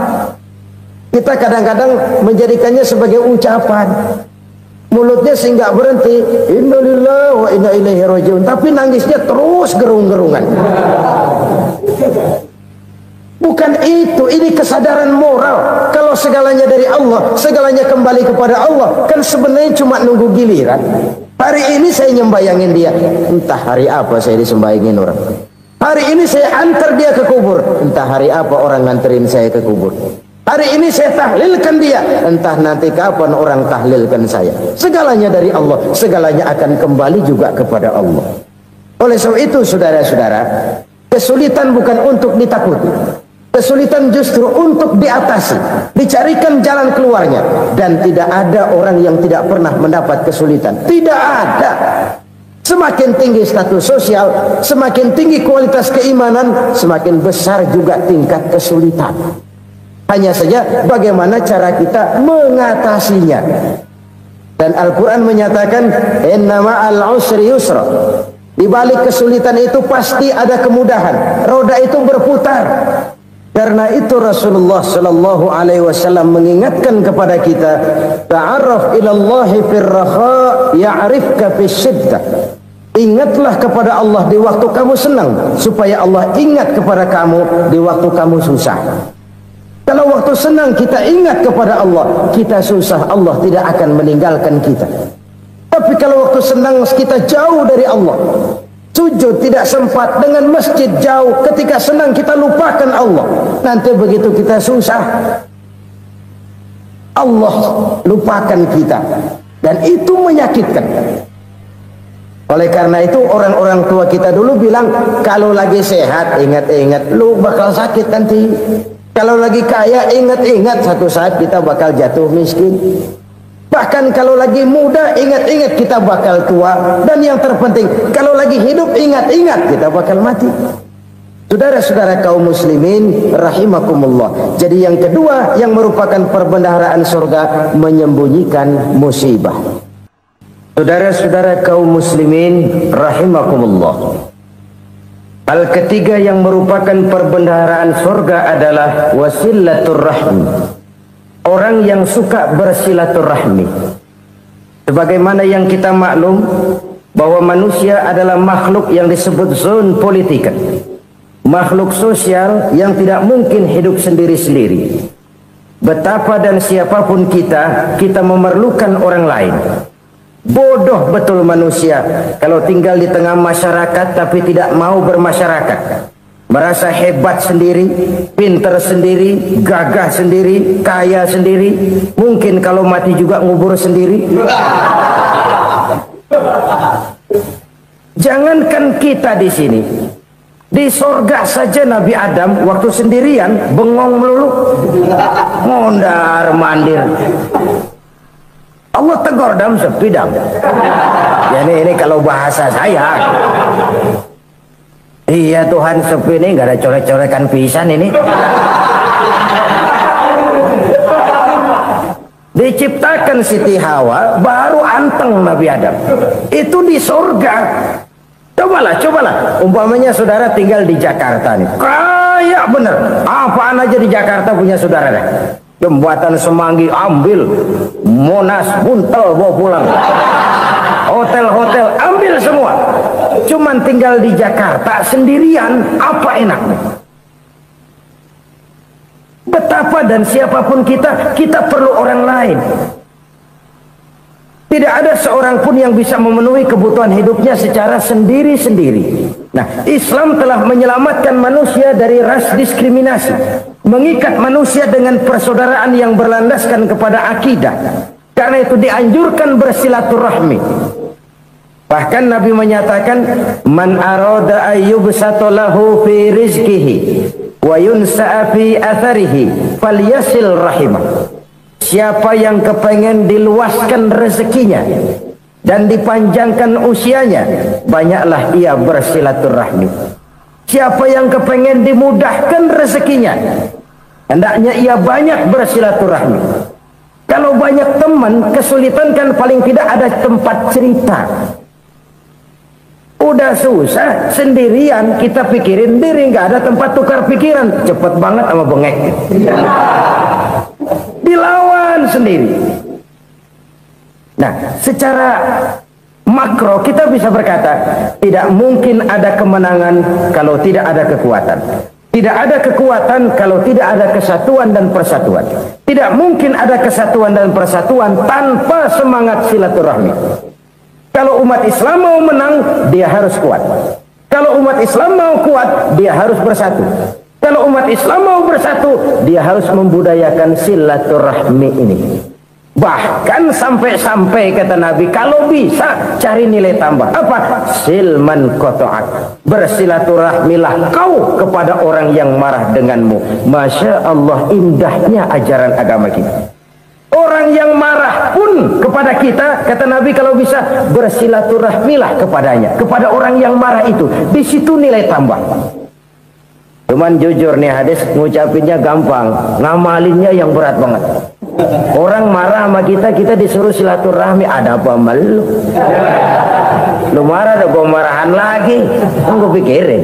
Kita kadang-kadang menjadikannya sebagai ucapan. Mulutnya sehingga berhenti, innalillahi wa inna ilaihi raji'un, tapi nangisnya terus gerung-gerungan. Bukan itu, ini kesadaran moral. Kalau segalanya dari Allah, segalanya kembali kepada Allah, kan sebenarnya cuma nunggu giliran. Hari ini saya nyembayangin dia, entah hari apa saya disembayangin orang. Hari ini saya antar dia ke kubur, entah hari apa orang nganterin saya ke kubur. Hari ini saya tahlilkan dia, entah nanti kapan orang tahlilkan saya. Segalanya dari Allah, segalanya akan kembali juga kepada Allah. Oleh sebab itu saudara-saudara, kesulitan bukan untuk ditakuti. Kesulitan justru untuk diatasi, dicarikan jalan keluarnya. Dan tidak ada orang yang tidak pernah mendapat kesulitan. Tidak ada. Semakin tinggi status sosial, semakin tinggi kualitas keimanan, semakin besar juga tingkat kesulitan. Hanya saja bagaimana cara kita mengatasinya. Dan Al-Quran menyatakan, inna ma'al usri yusra. Di balik kesulitan itu pasti ada kemudahan. Roda itu berputar. Karena itu Rasulullah sallallahu alaihi wasallam mengingatkan kepada kita, ta'arraf ilallahi fir raha ya'rifka fis syiddah. Ingatlah kepada Allah di waktu kamu senang, supaya Allah ingat kepada kamu di waktu kamu susah. Kalau waktu senang kita ingat kepada Allah, kita susah, Allah tidak akan meninggalkan kita. Tapi kalau waktu senang kita jauh dari Allah, sujud tidak sempat, dengan masjid jauh, ketika senang kita lupakan Allah. Nanti begitu kita susah, Allah lupakan kita. Dan itu menyakitkan. Oleh karena itu orang-orang tua kita dulu bilang, kalau lagi sehat ingat-ingat lu bakal sakit nanti. Kalau lagi kaya ingat-ingat satu saat kita bakal jatuh miskin. Bahkan kalau lagi muda ingat-ingat kita bakal tua. Dan yang terpenting kalau lagi hidup ingat-ingat kita bakal mati. Saudara-saudara kaum muslimin rahimakumullah. Jadi yang kedua yang merupakan perbendaharaan surga, menyembunyikan musibah. Saudara-saudara kaum muslimin rahimakumullah. Hal ketiga yang merupakan perbendaharaan surga adalah wasilatur rahmi. Orang yang suka bersilaturahmi. Sebagaimana yang kita maklum bahwa manusia adalah makhluk yang disebut zon politika. Makhluk sosial yang tidak mungkin hidup sendiri-sendiri. Betapa dan siapapun kita memerlukan orang lain. Bodoh betul manusia kalau tinggal di tengah masyarakat tapi tidak mau bermasyarakat. Merasa hebat sendiri, pintar sendiri, gagah sendiri, kaya sendiri. Mungkin kalau mati juga ngubur sendiri. Jangankan kita di sini, di sorga saja Nabi Adam waktu sendirian bengong melulu, mondar mandir. Allah tegur dam sepi dam. Ya ini kalau bahasa saya. Iya Tuhan sepi ini nggak ada coret-corekan pisan ini. Diciptakan Siti Hawa baru anteng Nabi Adam. Itu di surga. Cobalah. Umpamanya saudara tinggal di Jakarta nih. Kaya bener. Apaan aja di Jakarta punya saudara deh. Jembatan Semanggi ambil, Monas buntel bawa pulang, hotel-hotel ambil semua. Cuman tinggal di Jakarta sendirian, apa enaknya? Betapa dan siapapun kita perlu orang lain. Tidak ada seorang pun yang bisa memenuhi kebutuhan hidupnya secara sendiri-sendiri. Nah, Islam telah menyelamatkan manusia dari ras diskriminasi, mengikat manusia dengan persaudaraan yang berlandaskan kepada akidah. Karena itu dianjurkan bersilaturahmi. Bahkan Nabi menyatakan, man arada ayyubsata lahu fi rizqihi wa yunsa'a fi atharihi falyasil rahimah. Siapa yang kepengen diluaskan rezekinya dan dipanjangkan usianya, banyaklah ia bersilaturahmi. Siapa yang kepengen dimudahkan rezekinya, hendaknya ia banyak bersilaturahmi. Kalau banyak teman, kesulitan kan paling tidak ada tempat cerita. Udah susah sendirian, kita pikirin diri, nggak ada tempat tukar pikiran. Cepet banget sama bengek. Dilawan sendiri. Nah, secara makro kita bisa berkata, tidak mungkin ada kemenangan kalau tidak ada kekuatan. Tidak ada kekuatan kalau tidak ada kesatuan dan persatuan. Tidak mungkin ada kesatuan dan persatuan tanpa semangat silaturahmi. Kalau umat Islam mau menang, dia harus kuat. Kalau umat Islam mau kuat, dia harus bersatu. Kalau umat Islam mau bersatu, dia harus membudayakan silaturahmi ini. Bahkan sampai-sampai kata Nabi, kalau bisa cari nilai tambah. Apa? Silman qata'ak. Bersilaturahmilah kau kepada orang yang marah denganmu. Masya Allah, indahnya ajaran agama kita. Orang yang marah pun kepada kita, kata Nabi, kalau bisa bersilaturahmilah kepadanya, kepada orang yang marah itu. Di situ nilai tambah. Cuman jujur nih, hadis ngucapinnya gampang, ngamalinnya yang berat banget. Orang marah sama kita disuruh silaturahmi, ada apa malu? Lu marah, ada gua marahan lagi, gue pikirin.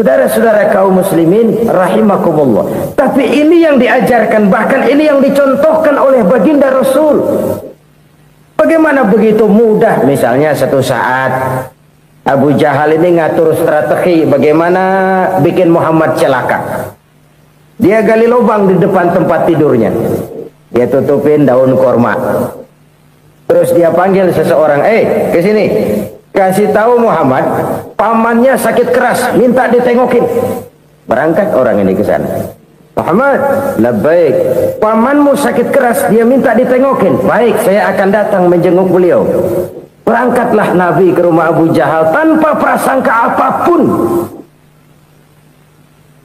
Saudara-saudara kaum muslimin rahimakumullah. Tapi ini yang diajarkan, bahkan ini yang dicontohkan oleh baginda Rasul. Bagaimana begitu mudah, misalnya satu saat Abu Jahal ini ngatur strategi bagaimana bikin Muhammad celaka. Dia gali lubang di depan tempat tidurnya. Dia tutupin daun korma. Terus dia panggil seseorang, ke sini. Kasih tahu Muhammad, pamannya sakit keras, minta ditengokin. Berangkat orang ini ke sana. Muhammad, labbaik. Pamanmu sakit keras, dia minta ditengokin. Baik, saya akan datang menjenguk beliau. Berangkatlah Nabi ke rumah Abu Jahal tanpa prasangka apapun.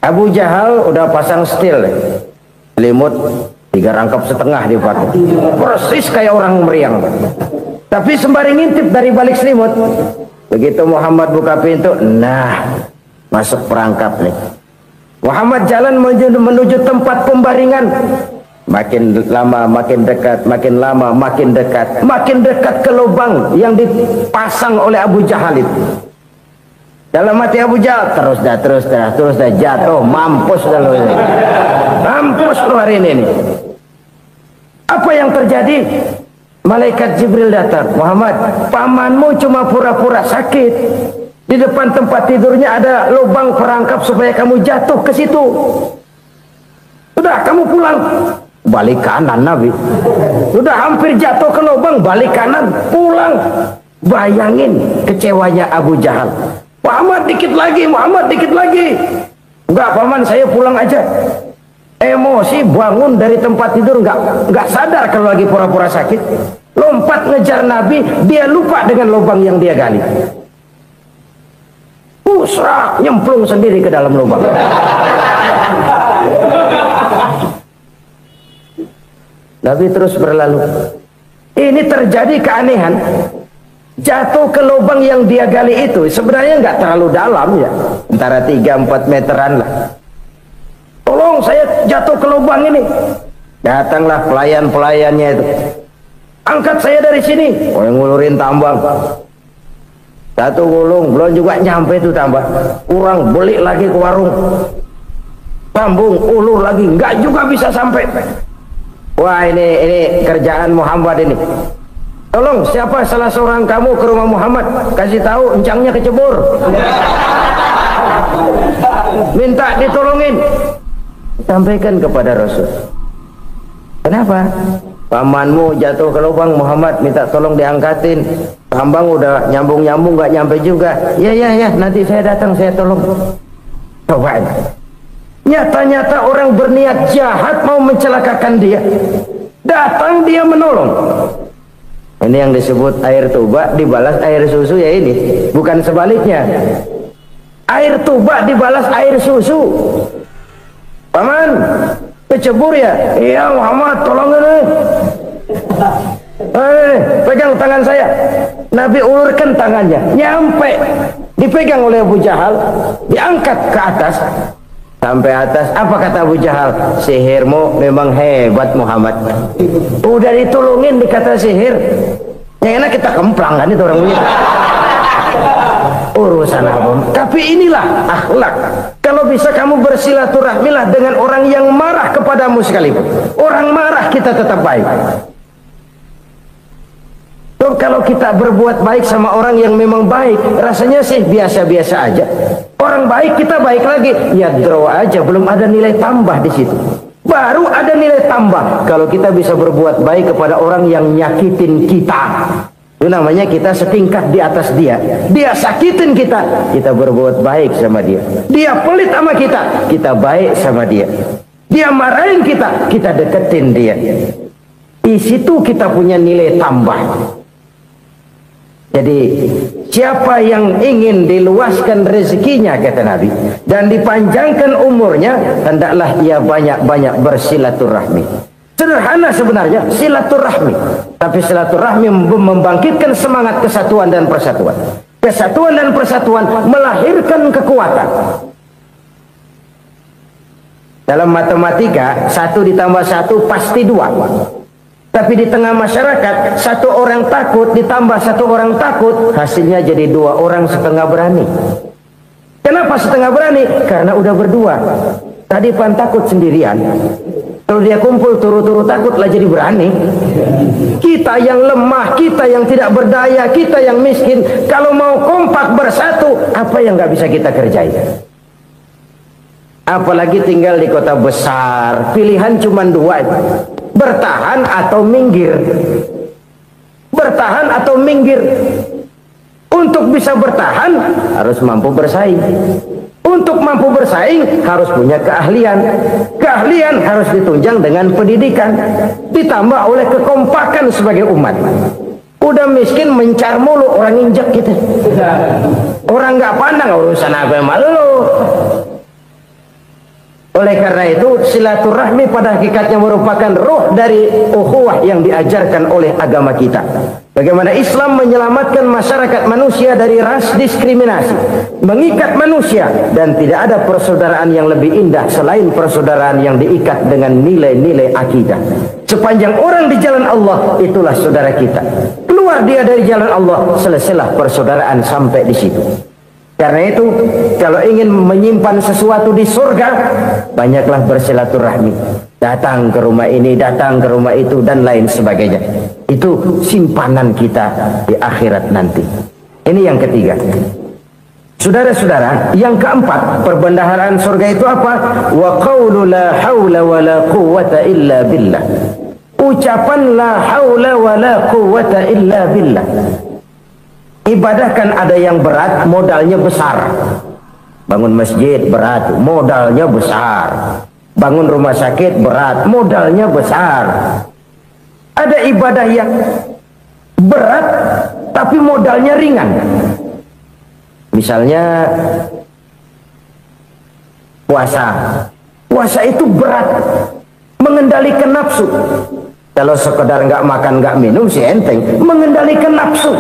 Abu Jahal udah pasang stil, selimut 3 rangkap setengah dipakai, persis kayak orang meriang. Tapi sembari ngintip dari balik selimut. Begitu Muhammad buka pintu, nah masuk perangkap nih. Muhammad jalan menuju tempat pembaringan. Makin lama makin dekat, makin lama makin dekat, makin dekat ke lubang yang dipasang oleh Abu Jahal itu. Dalam hati Abu Jahal, terus dah jatuh, mampus dah lo ini. Mampus lo hari ini nih. Apa yang terjadi? Malaikat Jibril datang. Muhammad, pamanmu cuma pura-pura sakit. Di depan tempat tidurnya ada lubang perangkap supaya kamu jatuh ke situ. Sudah, kamu pulang. Balik kanan Nabi. Sudah hampir jatuh ke lubang, balik kanan, pulang. Bayangin kecewanya Abu Jahal. Muhammad dikit lagi, Muhammad dikit lagi. Enggak, paman, saya pulang aja. Emosi, bangun dari tempat tidur, enggak sadar kalau lagi pura-pura sakit. Lompat ngejar Nabi, dia lupa dengan lubang yang dia gali. Pusrah, nyemplung sendiri ke dalam lubang. Nabi terus berlalu. Ini terjadi keanehan. Jatuh ke lubang yang dia gali itu sebenarnya nggak terlalu dalam ya, antara 3-4 meteran lah. Tolong, saya jatuh ke lubang ini. Datanglah pelayan-pelayannya itu. Angkat saya dari sini. Oh, yang ngulurin tambang. Satu gulung, belum juga nyampe itu tambang. Kurang, beli lagi ke warung. Sambung, ulur lagi, nggak juga bisa sampai. Wah, ini kerjaan Muhammad ini. Tolong, siapa salah seorang kamu ke rumah Muhammad, kasih tahu encangnya kecebur. minta ditolongin. Sampaikan kepada Rasul. Kenapa? Pamanmu jatuh ke lubang, Muhammad minta tolong diangkatin. Hambang udah nyambung-nyambung gak nyampe juga. Ya, nanti saya datang, saya tolong. Coba. Nyata-nyata orang berniat jahat mau mencelakakan dia. Datang dia menolong. Ini yang disebut air tuba dibalas air susu ya ini. Bukan sebaliknya. Air tuba dibalas air susu. Paman, kecebur ya? Iya Muhammad, tolong ini. Pegang tangan saya. Nabi ulurkan tangannya, nyampe. Dipegang oleh Abu Jahal, diangkat ke atas. Sampai atas, apa kata Abu Jahal? Sihirmu memang hebat Muhammad. Udah ditolongin dikata sihir. Yang enak kita kemplang kan itu orang begitu. Urusan apa? Tapi inilah akhlak. Kalau bisa kamu bersilaturahmilah dengan orang yang marah kepadamu sekalipun. Orang marah kita tetap baik. Kalau kita berbuat baik sama orang yang memang baik, rasanya sih biasa-biasa aja. Orang baik kita baik lagi, ya draw aja, belum ada nilai tambah di situ. Baru ada nilai tambah kalau kita bisa berbuat baik kepada orang yang nyakitin kita. Itu namanya kita setingkat di atas dia. Dia sakitin kita, kita berbuat baik sama dia. Dia pelit sama kita, kita baik sama dia. Dia marahin kita, kita deketin dia. Di situ kita punya nilai tambah. Jadi siapa yang ingin diluaskan rezekinya kata Nabi dan dipanjangkan umurnya, hendaklah ia banyak-banyak bersilaturahmi. Sederhana sebenarnya silaturahmi, tapi silaturahmi membangkitkan semangat kesatuan dan persatuan. Kesatuan dan persatuan melahirkan kekuatan. Dalam matematika 1 ditambah 1 pasti 2. Tapi di tengah masyarakat, 1 orang takut ditambah 1 orang takut, hasilnya jadi 2 orang setengah berani. Kenapa setengah berani? Karena udah berdua. Tadi pan takut sendirian. Kalau dia kumpul turu-turu takutlah jadi berani. Kita yang lemah, kita yang tidak berdaya, kita yang miskin, kalau mau kompak bersatu, apa yang nggak bisa kita kerjain? Apalagi tinggal di kota besar, pilihan cuma 2. Bertahan atau minggir. Bertahan atau minggir. Untuk bisa bertahan harus mampu bersaing. Untuk mampu bersaing harus punya keahlian. Keahlian harus ditunjang dengan pendidikan, ditambah oleh kekompakan sebagai umat. Udah miskin mencar mulu, orang injak kita. Orang nggak pandang urusan apa malu. Oleh karena itu silaturahmi pada hakikatnya merupakan roh dari ukhuwah yang diajarkan oleh agama kita. Bagaimana Islam menyelamatkan masyarakat manusia dari ras diskriminasi, mengikat manusia, dan tidak ada persaudaraan yang lebih indah selain persaudaraan yang diikat dengan nilai-nilai akidah. Sepanjang orang di jalan Allah, itulah saudara kita. Keluar dia dari jalan Allah, selesailah persaudaraan sampai di situ. Karena itu, kalau ingin menyimpan sesuatu di surga, banyaklah bersilaturahmi. Datang ke rumah ini, datang ke rumah itu, dan lain sebagainya. Itu simpanan kita di akhirat nanti. Ini yang ketiga. Saudara-saudara, yang keempat, perbendaharaan surga itu apa? Wa qawlu la hawla wa la quwwata illa billah. Ucapan la hawla wa la quwwata illa billah. Ibadah kan ada yang berat, modalnya besar. Bangun masjid berat, modalnya besar. Bangun rumah sakit berat, modalnya besar. Ada ibadah yang berat, tapi modalnya ringan. Misalnya puasa. Puasa itu berat, mengendalikan nafsu. Kalau sekedar nggak makan nggak minum sih enteng, mengendalikan nafsu.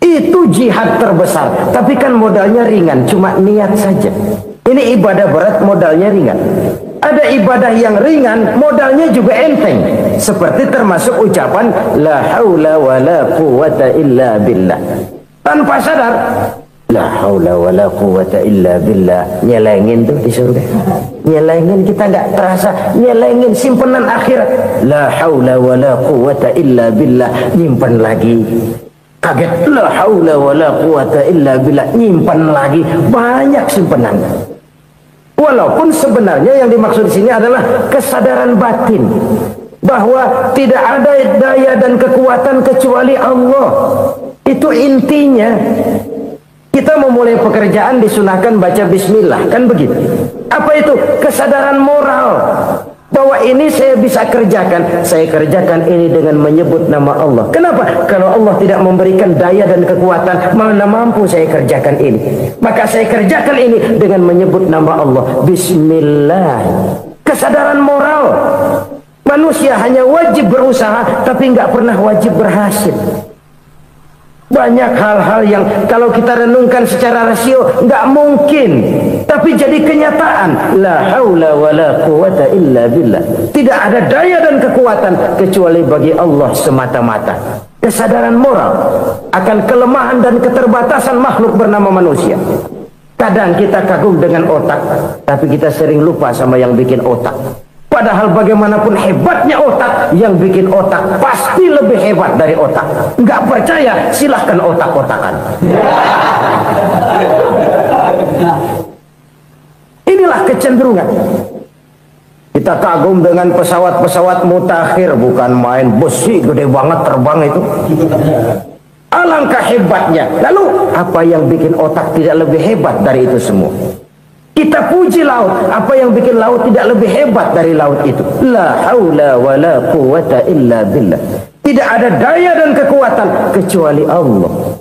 Itu jihad terbesar, tapi kan modalnya ringan, cuma niat saja. Ini ibadah berat, modalnya ringan. Ada ibadah yang ringan, modalnya juga enteng. Seperti termasuk ucapan la haula wa la quwwata illa billah. Tanpa sadar, la haula wa la quwwata illa billah. Nyelengin tuh di surga. Nyelengin, kita nggak terasa, nyelengin simpenan akhirat. La haula wa la quwwata illa billah, nyimpan lagi. Kaget, la haula wala quwata illa billah, nyimpan lagi, banyak simpanan. Walaupun sebenarnya yang dimaksud di sini adalah kesadaran batin bahwa tidak ada daya dan kekuatan kecuali Allah. Itu intinya. Kita memulai pekerjaan disunahkan baca bismillah, kan begitu? Apa itu? Kesadaran moral bahwa ini saya bisa kerjakan. Saya kerjakan ini dengan menyebut nama Allah. Kenapa? Kalau Allah tidak memberikan daya dan kekuatan, mana mampu saya kerjakan ini. Maka saya kerjakan ini dengan menyebut nama Allah. Bismillah. Kesadaran moral. Manusia hanya wajib berusaha, tapi nggak pernah wajib berhasil. Banyak hal-hal yang kalau kita renungkan secara rasio nggak mungkin, tapi jadi kenyataan. La haula wala quwata illa billah. Tidak ada daya dan kekuatan kecuali bagi Allah semata-mata. Kesadaran moral akan kelemahan dan keterbatasan makhluk bernama manusia. Kadang kita kagum dengan otak, tapi kita sering lupa sama yang bikin otak. Padahal bagaimanapun hebatnya otak, yang bikin otak pasti lebih hebat dari otak. Nggak percaya, silahkan otak-otakan. Inilah kecenderungan. Kita kagum dengan pesawat-pesawat mutakhir, bukan main, besi gede banget terbang itu. Alangkah hebatnya. Lalu apa yang bikin otak tidak lebih hebat dari itu semua? Kita puji laut, apa yang bikin laut tidak lebih hebat dari laut itu? La haula wala quwata illa billah. Tidak ada daya dan kekuatan kecuali Allah.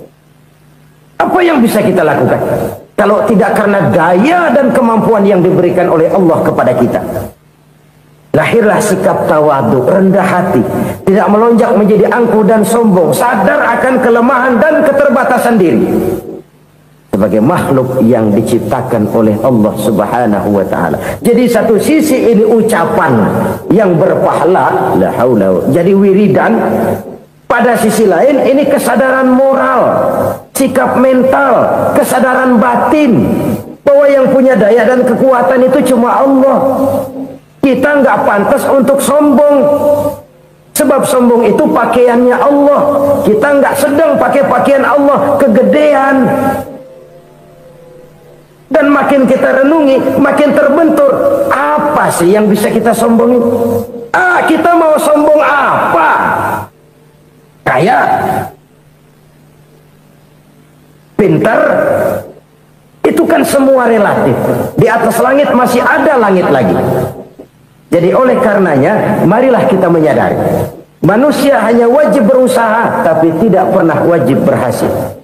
Apa yang bisa kita lakukan kalau tidak karena daya dan kemampuan yang diberikan oleh Allah kepada kita? Lahirlah sikap tawadu, rendah hati, tidak melonjak menjadi angkuh dan sombong, sadar akan kelemahan dan keterbatasan diri sebagai makhluk yang diciptakan oleh Allah Subhanahu wa taala. Jadi satu sisi ini ucapan yang berpahala, la haula, jadi wiridan. Pada sisi lain ini kesadaran moral, sikap mental, kesadaran batin bahwa yang punya daya dan kekuatan itu cuma Allah. Kita nggak pantas untuk sombong. Sebab sombong itu pakaiannya Allah. Kita nggak sedang pakai pakaian Allah, kegedean. Dan makin kita renungi, makin terbentur. Apa sih yang bisa kita sombongin? Kita mau sombong apa? Kaya? Pintar? Itu kan semua relatif. Di atas langit masih ada langit lagi. Jadi oleh karenanya, marilah kita menyadari. Manusia hanya wajib berusaha, tapi tidak pernah wajib berhasil.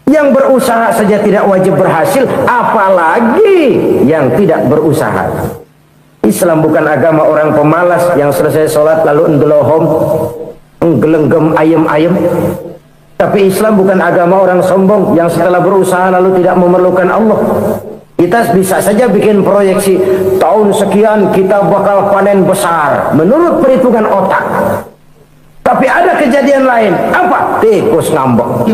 Yang berusaha saja tidak wajib berhasil, apalagi yang tidak berusaha. Islam bukan agama orang pemalas yang selesai sholat lalu ngelohom, nggelenggem ayem-ayem. Tapi Islam bukan agama orang sombong yang setelah berusaha lalu tidak memerlukan Allah. Kita bisa saja bikin proyeksi, tahun sekian kita bakal panen besar menurut perhitungan otak. Tapi ada kejadian lain. Apa? Tikus ngambek.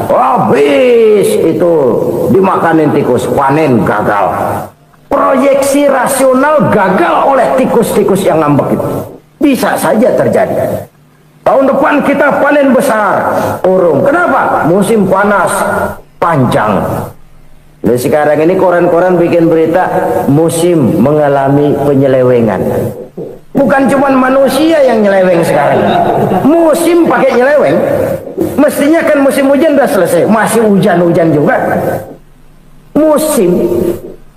Habis itu dimakanin tikus, panen gagal. Proyeksi rasional gagal oleh tikus-tikus yang ngambek itu. Bisa saja terjadi. Tahun depan kita panen besar, urung. Kenapa? Musim panas panjang. Nah, sekarang ini koran-koran bikin berita musim mengalami penyelewengan. Bukan cuma manusia yang nyeleweng sekarang. Musim pakai nyeleweng. Mestinya kan musim hujan udah selesai, masih hujan-hujan juga. Musim.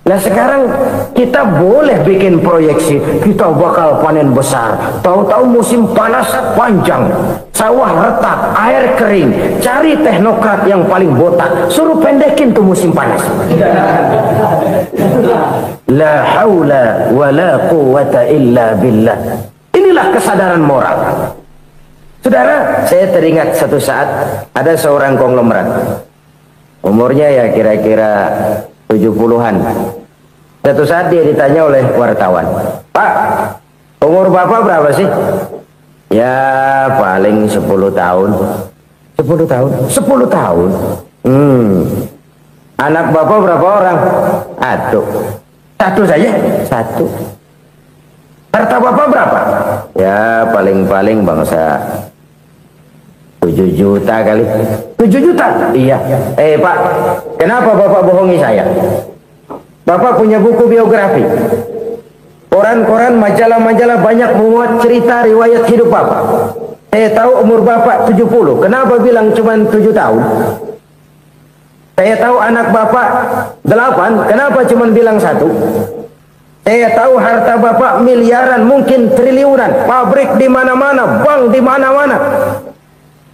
Nah sekarang kita boleh bikin proyeksi, kita bakal panen besar. Tahu-tahu musim panas panjang, sawah retak, air kering. Cari teknokrat yang paling botak, suruh pendekin tuh musim panas. La haula wala quwata illa billah. Inilah kesadaran moral. Saudara, saya teringat satu saat ada seorang konglomerat. Umurnya ya kira-kira 70-an. Satu saat dia ditanya oleh wartawan, "Pak, umur Bapak berapa sih?" "Ya paling 10 tahun." 10 tahun? 10 tahun? Anak Bapak berapa orang? Aduh. Satu saja? Satu. Harta Bapak berapa? Ya paling-paling bangsa 7 7 juta kali. 7 juta? Iya. Pak, kenapa Bapak bohongi saya? Bapak punya buku biografi. Koran-koran, majalah-majalah banyak memuat cerita riwayat hidup Bapak. Saya tahu umur Bapak 70. Kenapa bilang cuma 7 tahun? Saya tahu anak Bapak 8. Kenapa cuma bilang 1? Saya tahu harta Bapak miliaran, mungkin triliunan, pabrik di mana-mana, bank di mana-mana.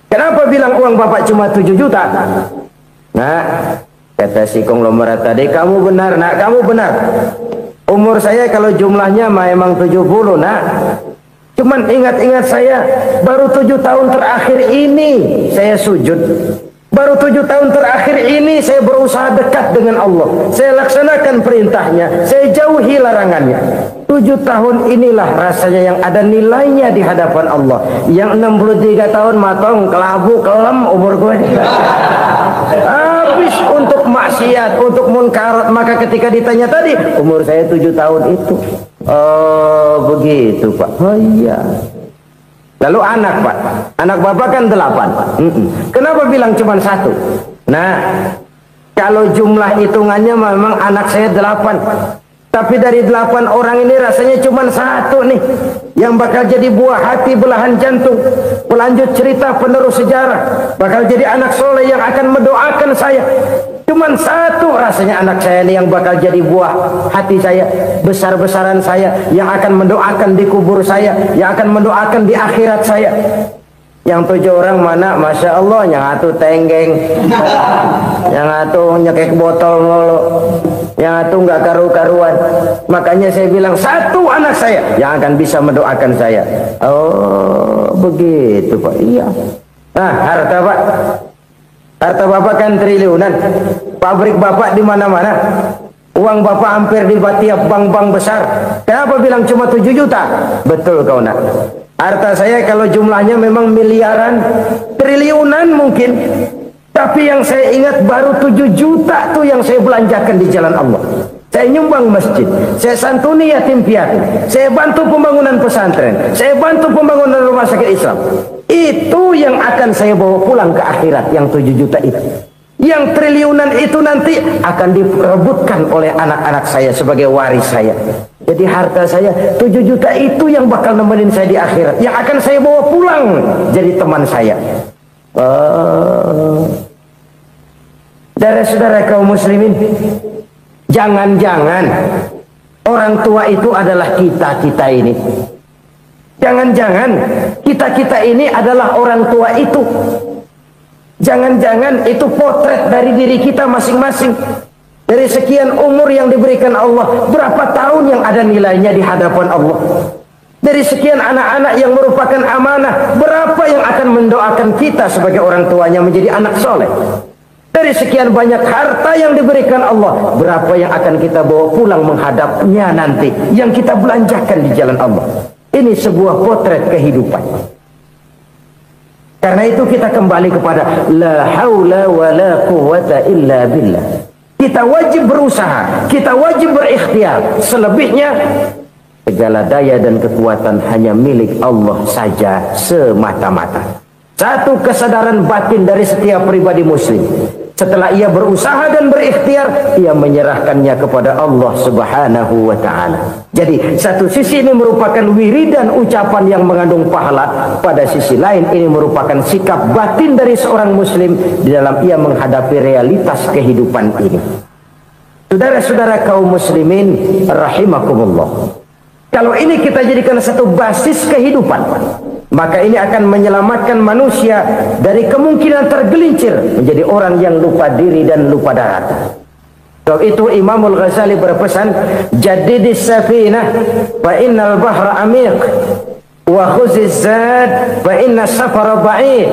Kenapa bilang uang Bapak cuma 7 juta? Nah, kata si konglomerat tadi, kamu benar nak, kamu benar. Umur saya kalau jumlahnya memang 70 nak. Cuman ingat-ingat saya, baru 7 tahun terakhir ini saya sujud. Baru 7 tahun terakhir ini saya berusaha dekat dengan Allah. Saya laksanakan perintahnya, saya jauhi larangannya. 7 tahun inilah rasanya yang ada nilainya di hadapan Allah. Yang 63 tahun matong, kelabu, kelem umur gue. Habis untuk maksiat, untuk munkarat. Maka ketika ditanya tadi, umur saya 7 tahun itu. Oh begitu Pak. Oh iya. Lalu anak Pak, anak Bapak kan 8. Kenapa bilang cuma 1? Nah, kalau jumlah hitungannya memang anak saya 8. Tapi dari 8 orang ini rasanya cuma 1 nih yang bakal jadi buah hati, belahan jantung, pelanjut cerita, penerus sejarah, bakal jadi anak soleh yang akan mendoakan saya. Cuman 1 rasanya anak saya ini yang bakal jadi buah hati saya, besar-besaran saya, yang akan mendoakan di kubur saya, yang akan mendoakan di akhirat saya. Yang 7 orang mana? Masya Allah, yang 1 tenggeng, yang 1 nyekek botol mulu, yang 1 nggak karu-karuan. Makanya saya bilang 1 anak saya yang akan bisa mendoakan saya. Oh begitu Pak. Iya. Nah, harta Pak, harta Bapak kan triliunan, pabrik Bapak di mana-mana, uang Bapak hampir di tiap bank-bank besar. Kenapa bilang cuma 7 juta? Betul kau nak. Harta saya kalau jumlahnya memang miliaran, triliunan mungkin. Tapi yang saya ingat baru 7 juta tuh yang saya belanjakan di jalan Allah. Saya nyumbang masjid, saya santuni yatim piatu, saya bantu pembangunan pesantren, saya bantu pembangunan rumah sakit Islam. Itu yang akan saya bawa pulang ke akhirat, yang 7 juta itu. Yang triliunan itu nanti akan diperebutkan oleh anak-anak saya sebagai waris saya. Jadi harta saya 7 juta itu yang bakal nemenin saya di akhirat, yang akan saya bawa pulang jadi teman saya. Saudara-saudara kaum muslimin, jangan-jangan orang tua itu adalah kita-kita ini. Jangan-jangan kita-kita ini adalah orang tua itu. Jangan-jangan itu potret dari diri kita masing-masing. Dari sekian umur yang diberikan Allah, berapa tahun yang ada nilainya di hadapan Allah? Dari sekian anak-anak yang merupakan amanah, berapa yang akan mendoakan kita sebagai orang tuanya menjadi anak soleh? Dari sekian banyak harta yang diberikan Allah, berapa yang akan kita bawa pulang menghadapnya nanti, yang kita belanjakan di jalan Allah? Ini sebuah potret kehidupan. Karena itu kita kembali kepada la haula wa la quwwata illa billah. Kita wajib berusaha, kita wajib berikhtiar. Selebihnya segala daya dan kekuatan hanya milik Allah saja semata-mata. Satu kesadaran batin dari setiap pribadi muslim. Setelah ia berusaha dan berikhtiar, ia menyerahkannya kepada Allah Subhanahu wa ta'ala. Jadi satu sisi ini merupakan wiridan ucapan yang mengandung pahala, pada sisi lain ini merupakan sikap batin dari seorang muslim di dalam ia menghadapi realitas kehidupan ini. Saudara-saudara kaum muslimin rahimakumullah, kalau ini kita jadikan satu basis kehidupan, maka ini akan menyelamatkan manusia dari kemungkinan tergelincir menjadi orang yang lupa diri dan lupa darat. Sebab itu Imamul Ghazali berpesan, jadidis safinah fa innal bahra amiq wa khuziz zad fa inna safara ba'id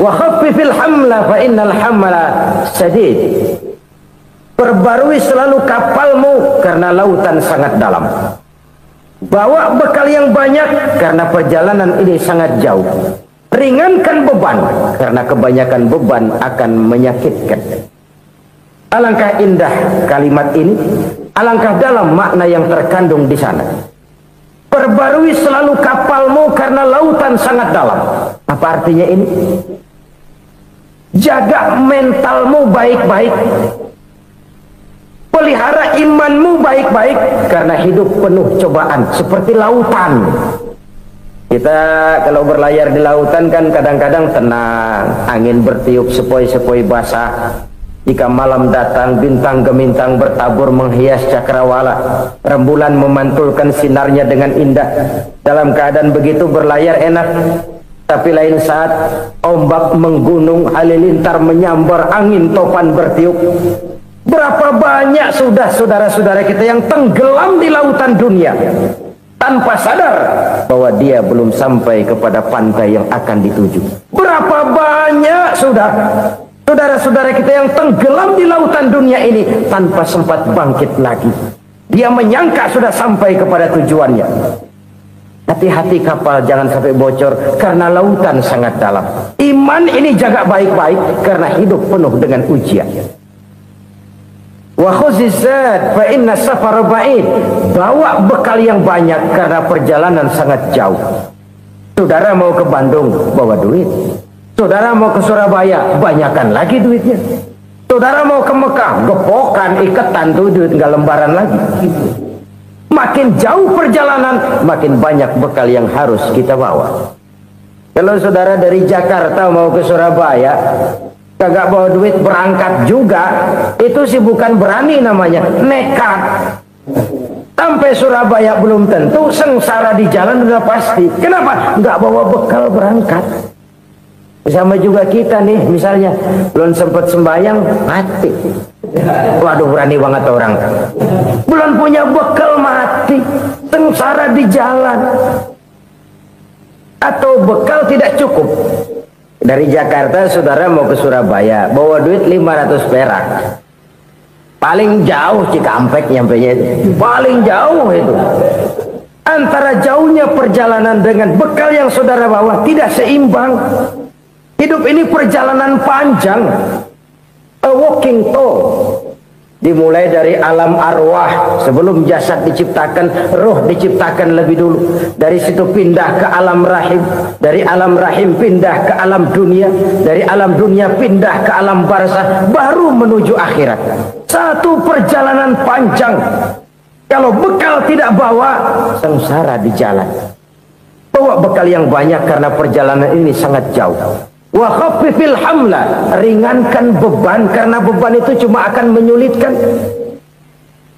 wa khaffifil hamla fa innal hamla sadid. Perbarui selalu kapalmu karena lautan sangat dalam. Bawa bekal yang banyak karena perjalanan ini sangat jauh. Ringankan beban karena kebanyakan beban akan menyakitkan. Alangkah indah kalimat ini, alangkah dalam makna yang terkandung di sana. Perbarui selalu kapalmu karena lautan sangat dalam. Apa artinya ini? Jaga mentalmu baik-baik. Pelihara imanmu baik-baik, karena hidup penuh cobaan seperti lautan. Kita kalau berlayar di lautan kan kadang-kadang tenang, angin bertiup sepoi-sepoi basah. Jika malam datang, bintang gemintang bertabur menghias cakrawala, rembulan memantulkan sinarnya dengan indah. Dalam keadaan begitu berlayar enak. Tapi lain saat ombak menggunung, halilintar menyambar, angin topan bertiup. Berapa banyak sudah saudara-saudara kita yang tenggelam di lautan dunia tanpa sadar bahwa dia belum sampai kepada pantai yang akan dituju. Berapa banyak sudah saudara-saudara kita yang tenggelam di lautan dunia ini tanpa sempat bangkit lagi. Dia menyangka sudah sampai kepada tujuannya. Hati-hati kapal jangan sampai bocor karena lautan sangat dalam. Iman ini jaga baik-baik karena hidup penuh dengan ujian. Wa khuzizat fa inna safara ba'id. Bawa bekal yang banyak karena perjalanan sangat jauh. Saudara mau ke Bandung, bawa duit. Saudara mau ke Surabaya, banyakkan lagi duitnya. Saudara mau ke Mekah, gepokan, iketan tuh duit nggak lembaran lagi. Makin jauh perjalanan, makin banyak bekal yang harus kita bawa. Kalau saudara dari Jakarta mau ke Surabaya, kagak bawa duit berangkat juga, itu sih bukan berani namanya, nekat. Sampai Surabaya belum tentu, sengsara di jalan udah pasti. Kenapa? Nggak bawa bekal berangkat. Sama juga kita nih, misalnya belum sempat sembahyang, mati. Waduh, berani banget orang. Belum punya bekal, mati. Sengsara di jalan. Atau bekal tidak cukup. Dari Jakarta saudara mau ke Surabaya, bawa duit 500 perak. Paling jauh Cikampek nyampenya itu. Paling jauh itu. Antara jauhnya perjalanan dengan bekal yang saudara bawa tidak seimbang. Hidup ini perjalanan panjang, a walking tour. Dimulai dari alam arwah, sebelum jasad diciptakan, roh diciptakan lebih dulu. Dari situ pindah ke alam rahim, dari alam rahim pindah ke alam dunia, dari alam dunia pindah ke alam barzah, baru menuju akhirat. Satu perjalanan panjang. Kalau bekal tidak bawa, sengsara di jalan. Bawa bekal yang banyak karena perjalanan ini sangat jauh. Wa khaffifil hamla, ringankan beban karena beban itu cuma akan menyulitkan.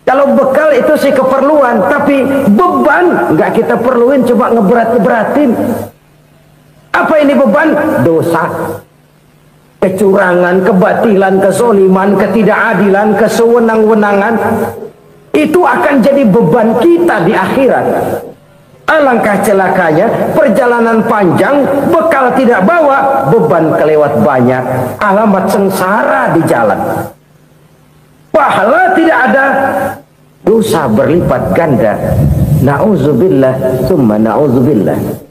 Kalau bekal itu sih keperluan, tapi beban nggak kita perluin, coba ngeberat-beratin. Apa ini beban? Dosa, kecurangan, kebatilan, kezoliman, ketidakadilan, kesewenang-wenangan. Itu akan jadi beban kita di akhirat. Alangkah celakanya, perjalanan panjang, bekal tidak bawa, beban kelewat banyak, alamat sengsara di jalan. Pahala tidak ada, dosa berlipat ganda. Na'udzubillah, summa na'udzubillah.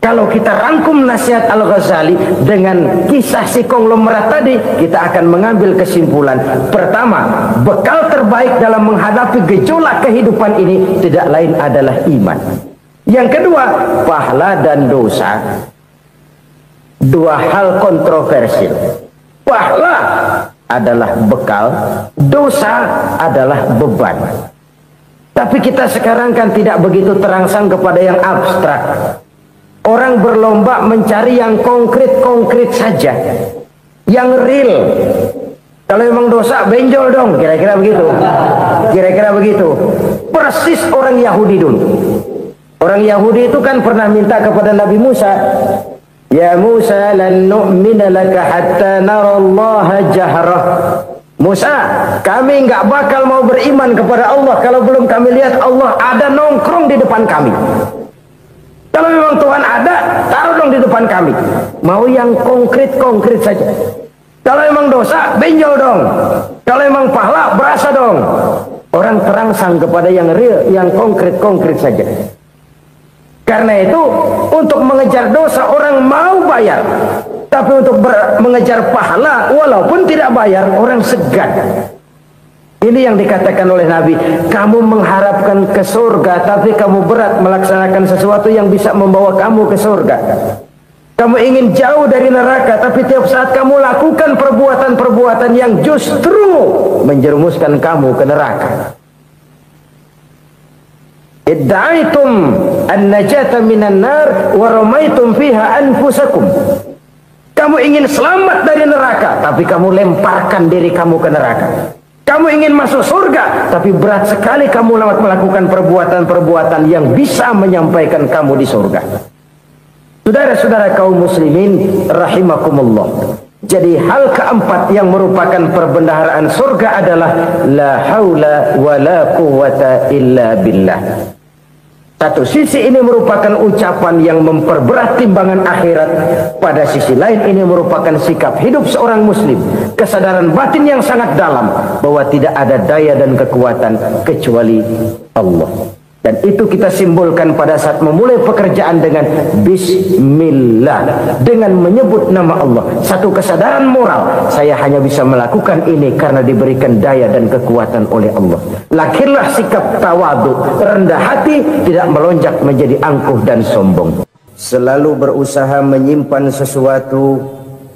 Kalau kita rangkum nasihat Al-Ghazali dengan kisah si konglomerat tadi, kita akan mengambil kesimpulan. Pertama, bekal terbaik dalam menghadapi gejolak kehidupan ini tidak lain adalah iman. Yang kedua, pahala dan dosa. Dua hal kontroversial. Pahala adalah bekal, dosa adalah beban. Tapi kita sekarang kan tidak begitu terangsang kepada yang abstrak. Orang berlomba mencari yang konkret-konkret saja, yang real. Kalau memang dosa, benjol dong, kira-kira begitu. Kira-kira begitu. Persis orang Yahudi dulu. Orang Yahudi itu kan pernah minta kepada Nabi Musa, ya Musa, lan nu'mina laka hatta narallaha jahrah. Musa, kami nggak bakal mau beriman kepada Allah kalau belum kami lihat Allah ada nongkrong di depan kami. Kalau memang Tuhan ada, taruh dong di depan kami. Mau yang konkret-konkret saja. Kalau memang dosa, benjol dong. Kalau memang pahala, berasa dong. Orang terangsang kepada yang real, yang konkret-konkret saja. Karena itu, untuk mengejar dosa, orang mau bayar. Tapi untuk mengejar pahala, walaupun tidak bayar, orang segan. Ini yang dikatakan oleh Nabi, kamu mengharapkan ke surga, tapi kamu berat melaksanakan sesuatu yang bisa membawa kamu ke surga. Kamu ingin jauh dari neraka, tapi tiap saat kamu lakukan perbuatan-perbuatan yang justru menjerumuskan kamu ke neraka. Idda'aitum an-najata minan nar wa ramaitum fiha anfusakum. Kamu ingin selamat dari neraka, tapi kamu lemparkan diri kamu ke neraka. Kamu ingin masuk surga, tapi berat sekali kamu melakukan perbuatan-perbuatan yang bisa menyampaikan kamu di surga. Saudara-saudara kaum muslimin rahimakumullah. Jadi hal keempat yang merupakan perbendaharaan surga adalah la haula wa la quwwata illa billah. Satu sisi ini merupakan ucapan yang memperberat timbangan akhirat. Pada sisi lain ini merupakan sikap hidup seorang muslim. Kesadaran batin yang sangat dalam bahwa tidak ada daya dan kekuatan kecuali Allah. Dan itu kita simbolkan pada saat memulai pekerjaan dengan bismillah, dengan menyebut nama Allah. Satu kesadaran moral, saya hanya bisa melakukan ini karena diberikan daya dan kekuatan oleh Allah. Lahirlah sikap tawadu, rendah hati, tidak melonjak menjadi angkuh dan sombong. Selalu berusaha menyimpan sesuatu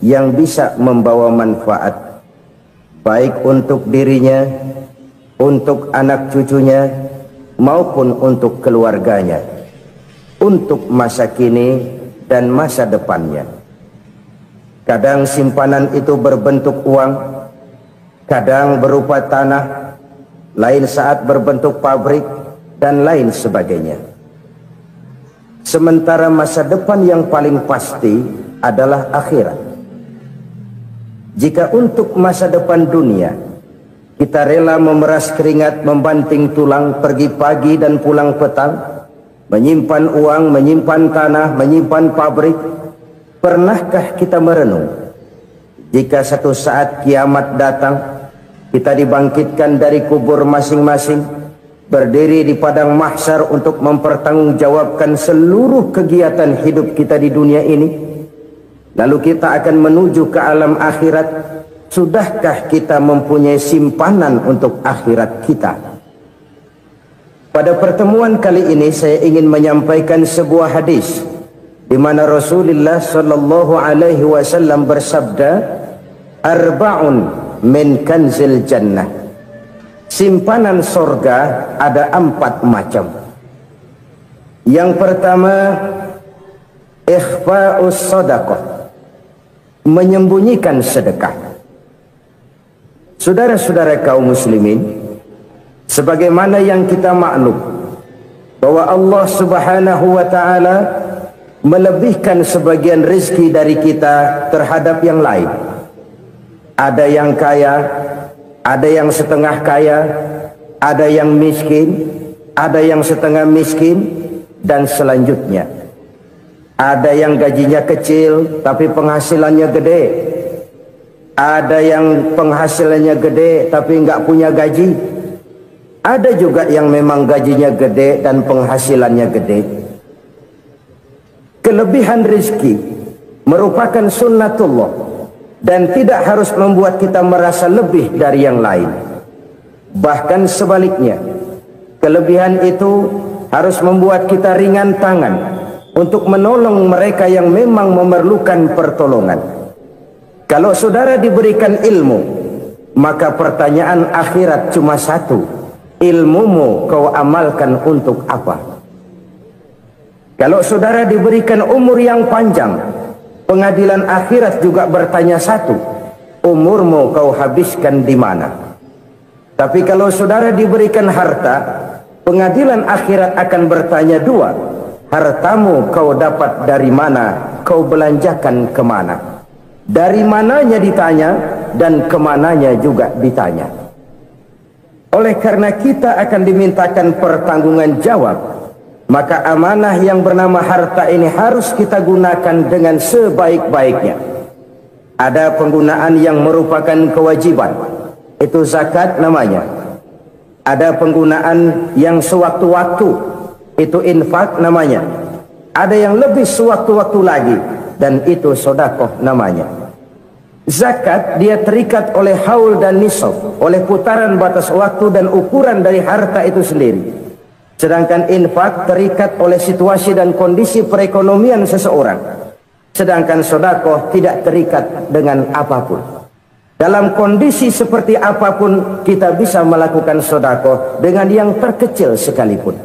yang bisa membawa manfaat, baik untuk dirinya, untuk anak cucunya, maupun untuk keluarganya, untuk masa kini dan masa depannya. Kadang simpanan itu berbentuk uang, kadang berupa tanah, lain saat berbentuk pabrik, dan lain sebagainya. Sementara masa depan yang paling pasti adalah akhirat. Jika untuk masa depan dunia kita rela memeras keringat, membanting tulang, pergi pagi dan pulang petang, menyimpan uang, menyimpan tanah, menyimpan pabrik, pernahkah kita merenung jika satu saat kiamat datang, kita dibangkitkan dari kubur masing-masing, berdiri di padang mahsyar untuk mempertanggungjawabkan seluruh kegiatan hidup kita di dunia ini, lalu kita akan menuju ke alam akhirat. Sudahkah kita mempunyai simpanan untuk akhirat kita? Pada pertemuan kali ini saya ingin menyampaikan sebuah hadis di mana Rasulullah sallallahu alaihi wasallam bersabda, arba'un min kanzil jannah. Simpanan sorga ada 4 macam. Yang pertama, ikhfa'us sadaqah, menyembunyikan sedekah. Saudara-saudara kaum muslimin, sebagaimana yang kita maklum bahwa Allah Subhanahu wa taala melebihkan sebagian rezeki dari kita terhadap yang lain. Ada yang kaya, ada yang setengah kaya, ada yang miskin, ada yang setengah miskin, dan selanjutnya. Ada yang gajinya kecil tapi penghasilannya gede. Ada yang penghasilannya gede tapi nggak punya gaji. Ada juga yang memang gajinya gede dan penghasilannya gede. Kelebihan rezeki merupakan sunnatullah dan tidak harus membuat kita merasa lebih dari yang lain. Bahkan sebaliknya, kelebihan itu harus membuat kita ringan tangan untuk menolong mereka yang memang memerlukan pertolongan. Kalau saudara diberikan ilmu, maka pertanyaan akhirat cuma satu, ilmumu kau amalkan untuk apa? Kalau saudara diberikan umur yang panjang, pengadilan akhirat juga bertanya satu, umurmu kau habiskan di mana? Tapi kalau saudara diberikan harta, pengadilan akhirat akan bertanya 2, hartamu kau dapat dari mana, kau belanjakan kemana? Dari mananya ditanya dan kemananya juga ditanya. Oleh karena kita akan dimintakan pertanggungan jawab, maka amanah yang bernama harta ini harus kita gunakan dengan sebaik-baiknya. Ada penggunaan yang merupakan kewajiban, itu zakat namanya. Ada penggunaan yang sewaktu-waktu, itu infak namanya. Ada yang lebih sewaktu-waktu lagi, dan itu sedekah namanya. Zakat dia terikat oleh haul dan nisab, oleh putaran batas waktu dan ukuran dari harta itu sendiri. Sedangkan infak terikat oleh situasi dan kondisi perekonomian seseorang. Sedangkan sedekah tidak terikat dengan apapun. Dalam kondisi seperti apapun kita bisa melakukan sedekah dengan yang terkecil sekalipun.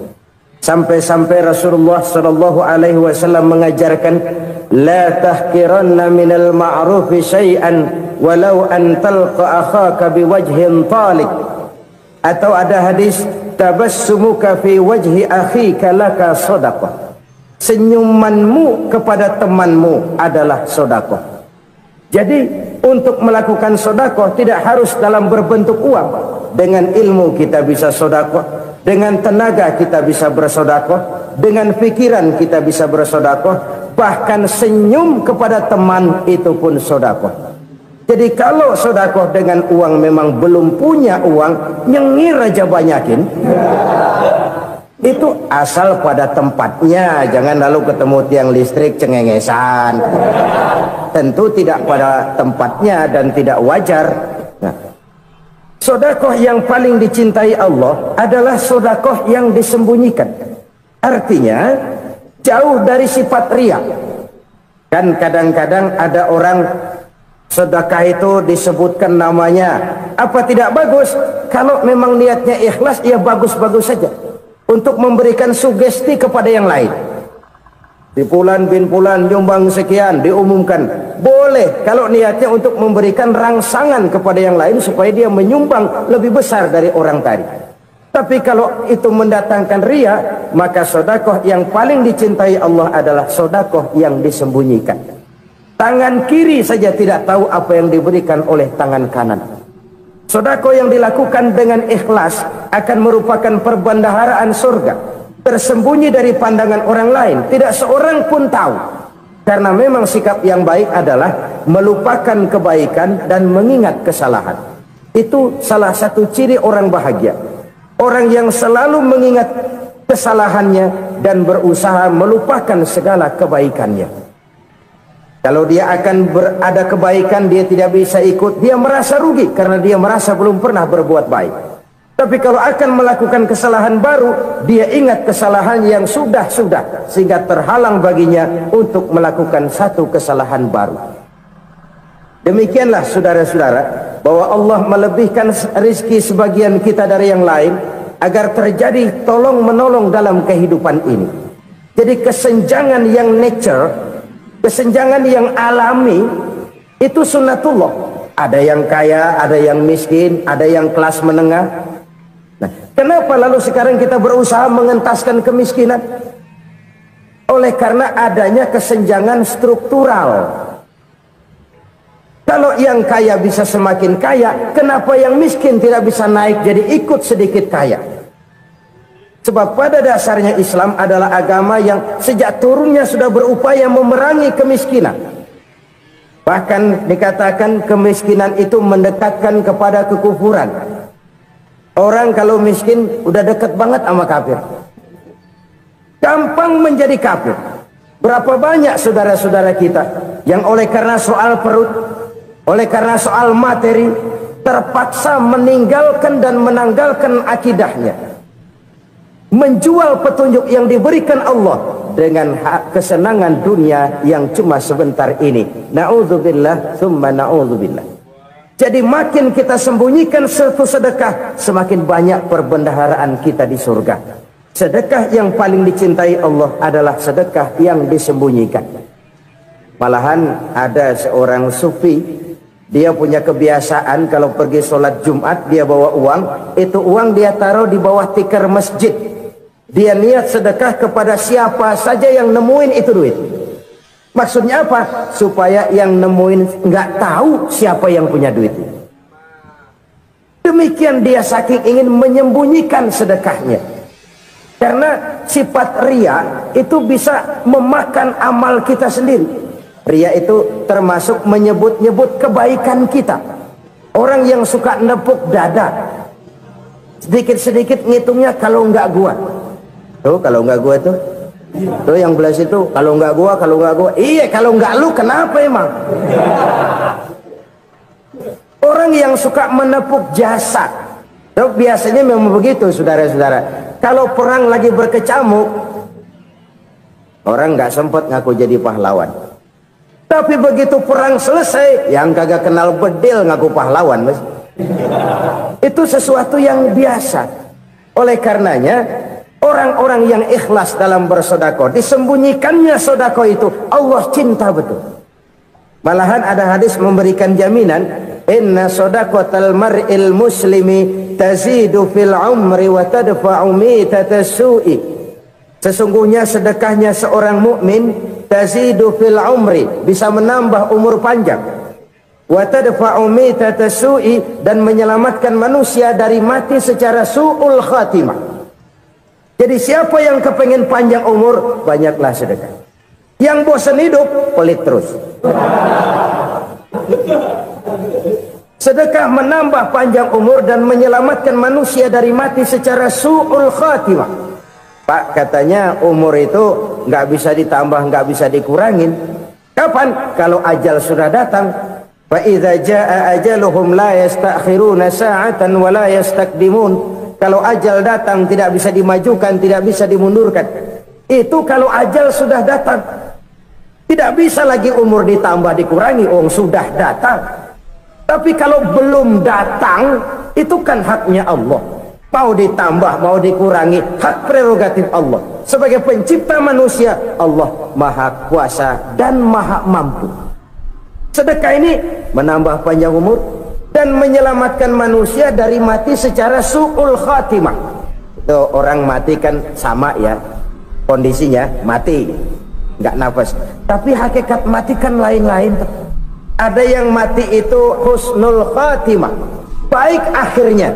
Sampai-sampai Rasulullah sallallahu alaihi wasallam mengajarkan, la tahqiranna minal ma'rufi syai'an walau an talqa akhaka biwajhin talik. Atau ada hadis, tabassumuka fi wajhi akhika laka sedekah. Senyumanmu kepada temanmu adalah sedekah. Jadi untuk melakukan sedekah tidak harus dalam berbentuk uang. Dengan ilmu kita bisa sedekah, dengan tenaga kita bisa bersedekah, dengan pikiran kita bisa bersedekah, bahkan senyum kepada teman itu pun sedekah. Jadi kalau sedekah dengan uang memang belum punya uang, nyengir aja banyakin. Itu asal pada tempatnya, jangan lalu ketemu tiang listrik cengengesan. Tentu tidak pada tempatnya dan tidak wajar. Nah, sedekah yang paling dicintai Allah adalah sedekah yang disembunyikan. Artinya jauh dari sifat riya. Kan kadang-kadang ada orang sedekah itu disebutkan namanya. Apa tidak bagus? Kalau memang niatnya ikhlas, ya bagus-bagus saja. Untuk memberikan sugesti kepada yang lain. Di Fulan bin Fulan nyumbang sekian, diumumkan. Boleh kalau niatnya untuk memberikan rangsangan kepada yang lain supaya dia menyumbang lebih besar dari orang tadi. Tapi kalau itu mendatangkan riya, maka sedekah yang paling dicintai Allah adalah sedekah yang disembunyikan. Tangan kiri saja tidak tahu apa yang diberikan oleh tangan kanan. Sedekah yang dilakukan dengan ikhlas akan merupakan perbendaharaan surga, tersembunyi dari pandangan orang lain, tidak seorang pun tahu. Karena memang sikap yang baik adalah melupakan kebaikan dan mengingat kesalahan. Itu salah satu ciri orang bahagia. Orang yang selalu mengingat kesalahannya dan berusaha melupakan segala kebaikannya. Kalau dia akan ada kebaikan, dia tidak bisa ikut, dia merasa rugi karena dia merasa belum pernah berbuat baik. Tapi kalau akan melakukan kesalahan baru, dia ingat kesalahan yang sudah-sudah, sehingga terhalang baginya untuk melakukan satu kesalahan baru. Demikianlah saudara-saudara, bahwa Allah melebihkan rizki sebagian kita dari yang lain, agar terjadi tolong-menolong dalam kehidupan ini. Jadi kesenjangan yang nature, kesenjangan yang alami, itu sunnatullah. Ada yang kaya, ada yang miskin, ada yang kelas menengah. Nah, kenapa lalu sekarang kita berusaha mengentaskan kemiskinan? Oleh karena adanya kesenjangan struktural. Kalau yang kaya bisa semakin kaya, kenapa yang miskin tidak bisa naik jadi ikut sedikit kaya? Sebab pada dasarnya Islam adalah agama yang sejak turunnya sudah berupaya memerangi kemiskinan. Bahkan dikatakan kemiskinan itu mendekatkan kepada kekufuran. Orang kalau miskin udah dekat banget sama kafir. Gampang menjadi kafir. Berapa banyak saudara-saudara kita yang oleh karena soal perut, oleh karena soal materi, terpaksa meninggalkan dan menanggalkan akidahnya, menjual petunjuk yang diberikan Allah dengan kesenangan dunia yang cuma sebentar ini. Na'udzubillah thumma na'udzubillah. Jadi makin kita sembunyikan satu sedekah, semakin banyak perbendaharaan kita di surga. Sedekah yang paling dicintai Allah adalah sedekah yang disembunyikan. Malahan ada seorang sufi, dia punya kebiasaan kalau pergi sholat Jumat dia bawa uang, itu uang dia taruh di bawah tikar masjid. Dia niat sedekah kepada siapa saja yang nemuin itu duit. Maksudnya apa? Supaya yang nemuin nggak tahu siapa yang punya duit. Demikian dia saking ingin menyembunyikan sedekahnya. Karena sifat riya itu bisa memakan amal kita sendiri. Riya itu termasuk menyebut-nyebut kebaikan kita. Orang yang suka nepuk dada, sedikit-sedikit ngitungnya kalau nggak gua. Tuh kalau nggak gua tuh yang belas itu kalau nggak gua, iya kalau nggak lu kenapa emang? Orang yang suka menepuk jasa, tuh biasanya memang begitu saudara-saudara. Kalau perang lagi berkecamuk, orang nggak sempat ngaku jadi pahlawan. Tapi begitu perang selesai, yang kagak kenal bedil ngaku pahlawan, Mas. Itu sesuatu yang biasa. Oleh karenanya, orang-orang yang ikhlas dalam bersedekah, disembunyikannya sedekah itu Allah cinta betul. Malahan ada hadis memberikan jaminan, inna sadaqatal mar'il muslimi tazidu fil umri wa tadfa'u mitatas su'i. Sesungguhnya sedekahnya seorang mukmin tazidu fil umri, bisa menambah umur panjang, wa tadfa'u mitatas su'i, dan menyelamatkan manusia dari mati secara su'ul khatimah. Jadi siapa yang kepengen panjang umur, banyaklah sedekah. Yang bosan hidup, pelit terus. Sedekah menambah panjang umur dan menyelamatkan manusia dari mati secara su'ul khatimah. Pak, katanya umur itu nggak bisa ditambah, nggak bisa dikurangin. Kapan? Kalau ajal sudah datang. Fa idza jaa ajaluhum la yastakhiruna sa'atan wa la yastaqdimun. Kalau ajal datang tidak bisa dimajukan, tidak bisa dimundurkan. Itu kalau ajal sudah datang. Tidak bisa lagi umur ditambah dikurangi, sudah datang. Tapi kalau belum datang, itu kan haknya Allah. Mau ditambah, mau dikurangi, hak prerogatif Allah. Sebagai pencipta manusia, Allah maha kuasa dan maha mampu. Sedekah ini menambah panjang umur dan menyelamatkan manusia dari mati secara su'ul khatimah. Itu orang mati kan sama ya, kondisinya mati, nggak nafas. Tapi hakikat mati kan lain-lain. Ada yang mati itu husnul khatimah, baik akhirnya.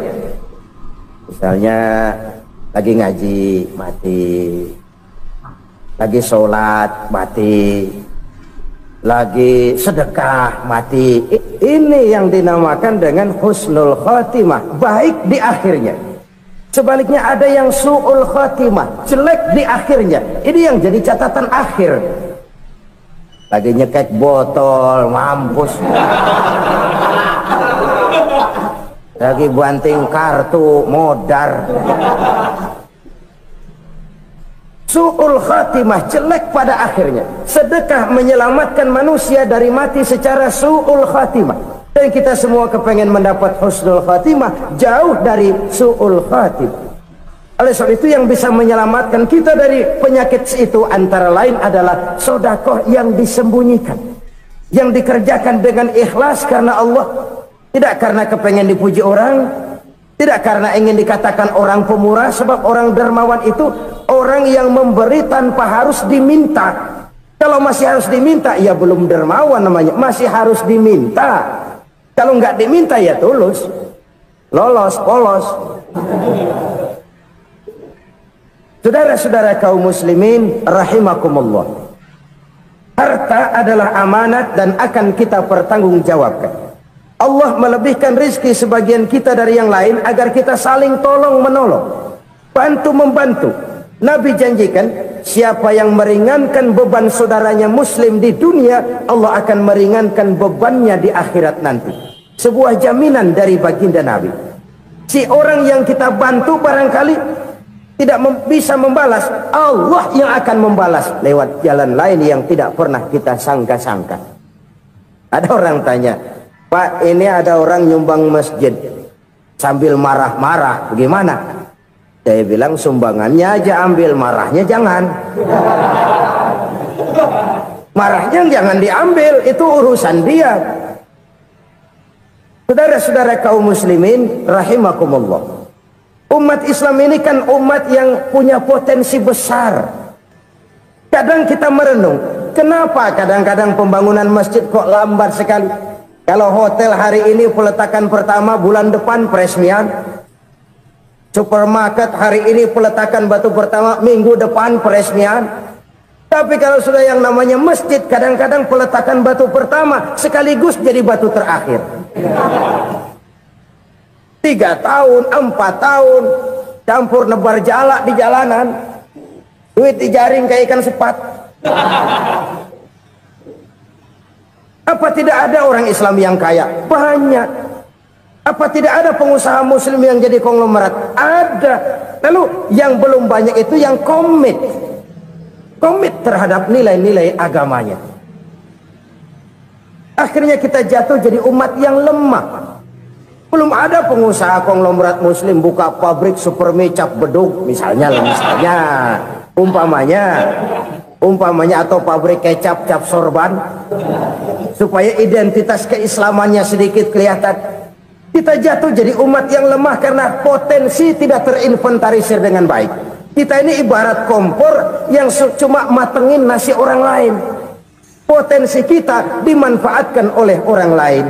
Misalnya lagi ngaji mati, lagi sholat mati, lagi sedekah mati. Ini yang dinamakan dengan husnul khatimah, baik di akhirnya. Sebaliknya ada yang su'ul khatimah, jelek di akhirnya. Ini yang jadi catatan akhir. Lagi nyekek botol, mampus. Lagi banting kartu, modar. Su'ul khatimah, jelek pada akhirnya. Sedekah menyelamatkan manusia dari mati secara su'ul khatimah. Dan kita semua kepengen mendapat husnul khatimah, jauh dari su'ul khatimah. Oleh sebab itu yang bisa menyelamatkan kita dari penyakit itu antara lain adalah sedekah yang disembunyikan, yang dikerjakan dengan ikhlas karena Allah. Tidak karena kepengen dipuji orang, tidak karena ingin dikatakan orang pemurah, sebab orang dermawan itu orang yang memberi tanpa harus diminta. Kalau masih harus diminta, ya belum dermawan namanya, masih harus diminta. Kalau nggak diminta ya tulus, lolos, polos. Saudara-saudara kaum muslimin rahimakumullah, harta adalah amanat dan akan kita pertanggungjawabkan. Allah melebihkan rizki sebagian kita dari yang lain agar kita saling tolong menolong, bantu membantu. Nabi janjikan, siapa yang meringankan beban saudaranya muslim di dunia, Allah akan meringankan bebannya di akhirat nanti. Sebuah jaminan dari baginda Nabi. Si orang yang kita bantu barangkali tidak bisa membalas, Allah yang akan membalas lewat jalan lain yang tidak pernah kita sangka-sangka. Ada orang tanya, Pak, ini ada orang nyumbang masjid sambil marah-marah, bagaimana? Saya bilang sumbangannya aja ambil, marahnya jangan. Marahnya jangan diambil, itu urusan dia. Saudara-saudara kaum muslimin rahimakumullah, umat Islam ini kan umat yang punya potensi besar. Kadang kita merenung, kenapa kadang-kadang pembangunan masjid kok lambat sekali? Kalau hotel hari ini peletakan pertama, bulan depan peresmian. Supermarket hari ini peletakan batu pertama, minggu depan peresmian. Tapi kalau sudah yang namanya masjid, kadang-kadang peletakan batu pertama sekaligus jadi batu terakhir. 3 tahun, 4 tahun, campur nebar jalak di jalanan, duit dijaring kayak ikan sepat. Apa tidak ada orang Islam yang kaya? Banyak. Apa tidak ada pengusaha muslim yang jadi konglomerat? Ada. Lalu yang belum banyak itu yang komit terhadap nilai-nilai agamanya. Akhirnya kita jatuh jadi umat yang lemah. Belum ada pengusaha konglomerat muslim buka pabrik supermi cap beduk misalnya umpamanya atau pabrik kecap cap sorban supaya identitas keislamannya sedikit kelihatan. Kita jatuh jadi umat yang lemah karena potensi tidak terinventarisir dengan baik. Kita ini ibarat kompor yang cuma matengin nasi orang lain. Potensi kita dimanfaatkan oleh orang lain.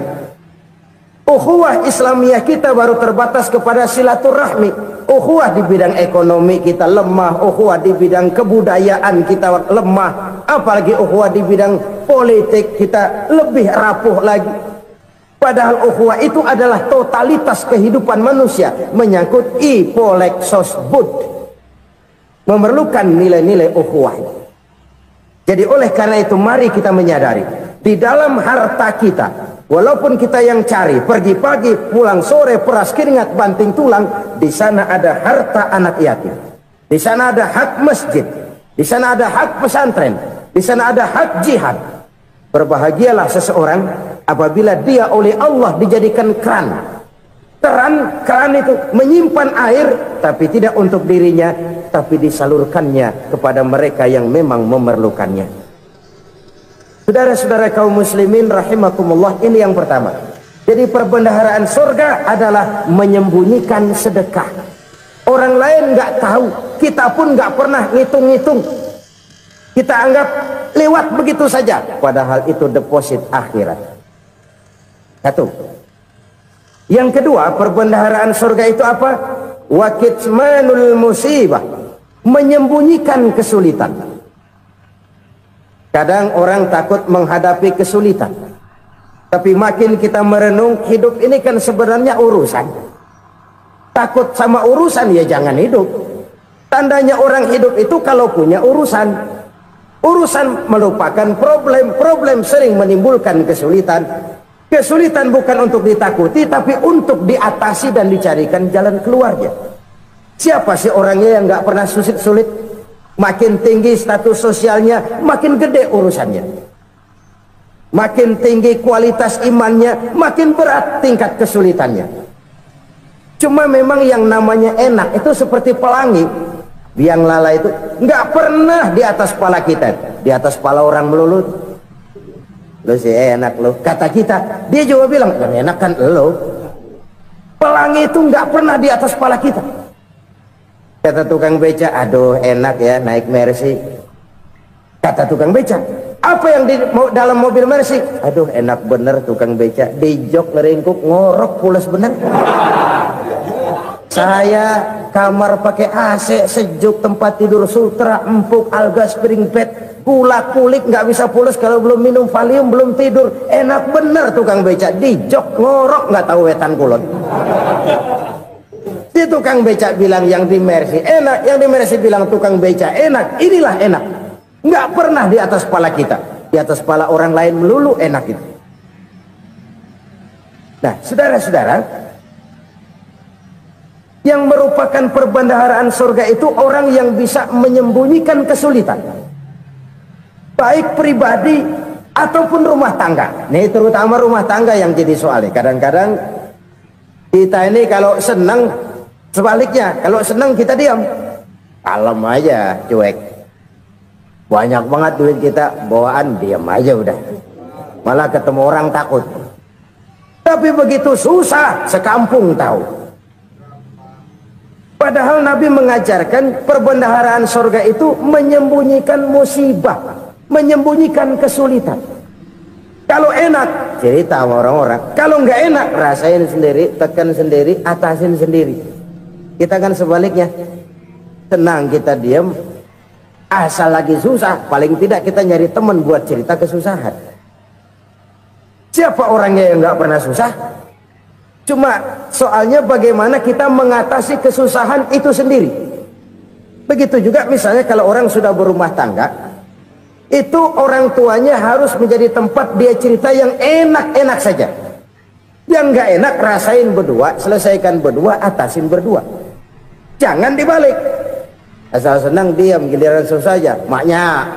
Ukhuwah Islamiyah kita baru terbatas kepada silaturahmi. Ukhuwah di bidang ekonomi kita lemah, ukhuwah di bidang kebudayaan kita lemah, apalagi ukhuwah di bidang politik kita lebih rapuh lagi. Padahal ukhuwah itu adalah totalitas kehidupan manusia, menyangkut ipolek sosbud, memerlukan nilai-nilai ukhuwah. Jadi oleh karena itu mari kita menyadari di dalam harta kita, walaupun kita yang cari pergi pagi pulang sore peras keringat banting tulang, di sana ada harta anak yatim, di sana ada hak masjid, di sana ada hak pesantren, di sana ada hak jihad. Berbahagialah seseorang apabila dia oleh Allah dijadikan keran. Keran itu menyimpan air, tapi tidak untuk dirinya, tapi disalurkannya kepada mereka yang memang memerlukannya. Saudara-saudara kaum muslimin rahimakumullah, ini yang pertama. Jadi perbendaharaan surga adalah menyembunyikan sedekah. Orang lain nggak tahu, kita pun nggak pernah ngitung-ngitung. Kita anggap lewat begitu saja, padahal itu deposit akhirat. Satu. Yang kedua, perbendaharaan surga itu apa? Wa kitmanul musibah, menyembunyikan kesulitan. Kadang orang takut menghadapi kesulitan, tapi makin kita merenung, hidup ini kan sebenarnya urusan. Takut sama urusan ya jangan hidup. Tandanya orang hidup itu kalau punya urusan. Urusan melupakan problem, problem sering menimbulkan kesulitan. Kesulitan bukan untuk ditakuti, tapi untuk diatasi dan dicarikan jalan keluarnya. Siapa sih orangnya yang nggak pernah sulit-sulit? Makin tinggi status sosialnya, makin gede urusannya. Makin tinggi kualitas imannya, makin berat tingkat kesulitannya. Cuma memang yang namanya enak itu seperti pelangi. Biang lala itu nggak pernah di atas kepala kita, di atas kepala orang melulu. Lo sih enak lo, kata kita. Dia juga bilang yang enak kan lo. Pelangi itu nggak pernah di atas kepala kita. Kata tukang beca, aduh enak ya naik Mercy. Kata tukang beca, apa yang di dalam mobil Mercy? Aduh enak bener tukang beca, di jok ngeringkuk ngorok pules bener. Saya kamar pakai AC sejuk, tempat tidur sutra empuk, alga spring bed, gula kulik nggak bisa pules kalau belum minum Valium, belum tidur. Enak bener tukang beca, di jok ngorok nggak tahu wetan kulon. Si tukang beca bilang yang di Mercy enak, yang di Mercy bilang tukang beca enak. Inilah enak, nggak pernah di atas kepala kita, di atas kepala orang lain melulu enak itu. Nah saudara-saudara, yang merupakan perbendaharaan surga itu orang yang bisa menyembunyikan kesulitan, baik pribadi ataupun rumah tangga. Nih terutama rumah tangga yang jadi soalnya. Kadang-kadang kita ini kalau senang, sebaliknya kalau senang kita diam, kalem aja, cuek. Banyak banget duit kita bawaan, diam aja udah. Malah ketemu orang takut. Tapi begitu susah, sekampung tahu. Padahal Nabi mengajarkan perbendaharaan surga itu menyembunyikan musibah, menyembunyikan kesulitan. Kalau enak, cerita sama orang-orang. Kalau nggak enak, rasain sendiri, tekan sendiri, atasin sendiri. Kita kan sebaliknya, tenang kita diam, asal lagi susah, paling tidak kita nyari teman buat cerita kesusahan. Siapa orangnya yang nggak pernah susah? Cuma soalnya bagaimana kita mengatasi kesusahan itu sendiri. Begitu juga misalnya kalau orang sudah berumah tangga, itu orang tuanya harus menjadi tempat dia cerita yang enak-enak saja. Yang nggak enak rasain berdua, selesaikan berdua, atasin berdua. Jangan dibalik. Asal senang diam, giliran susah saja. Maknya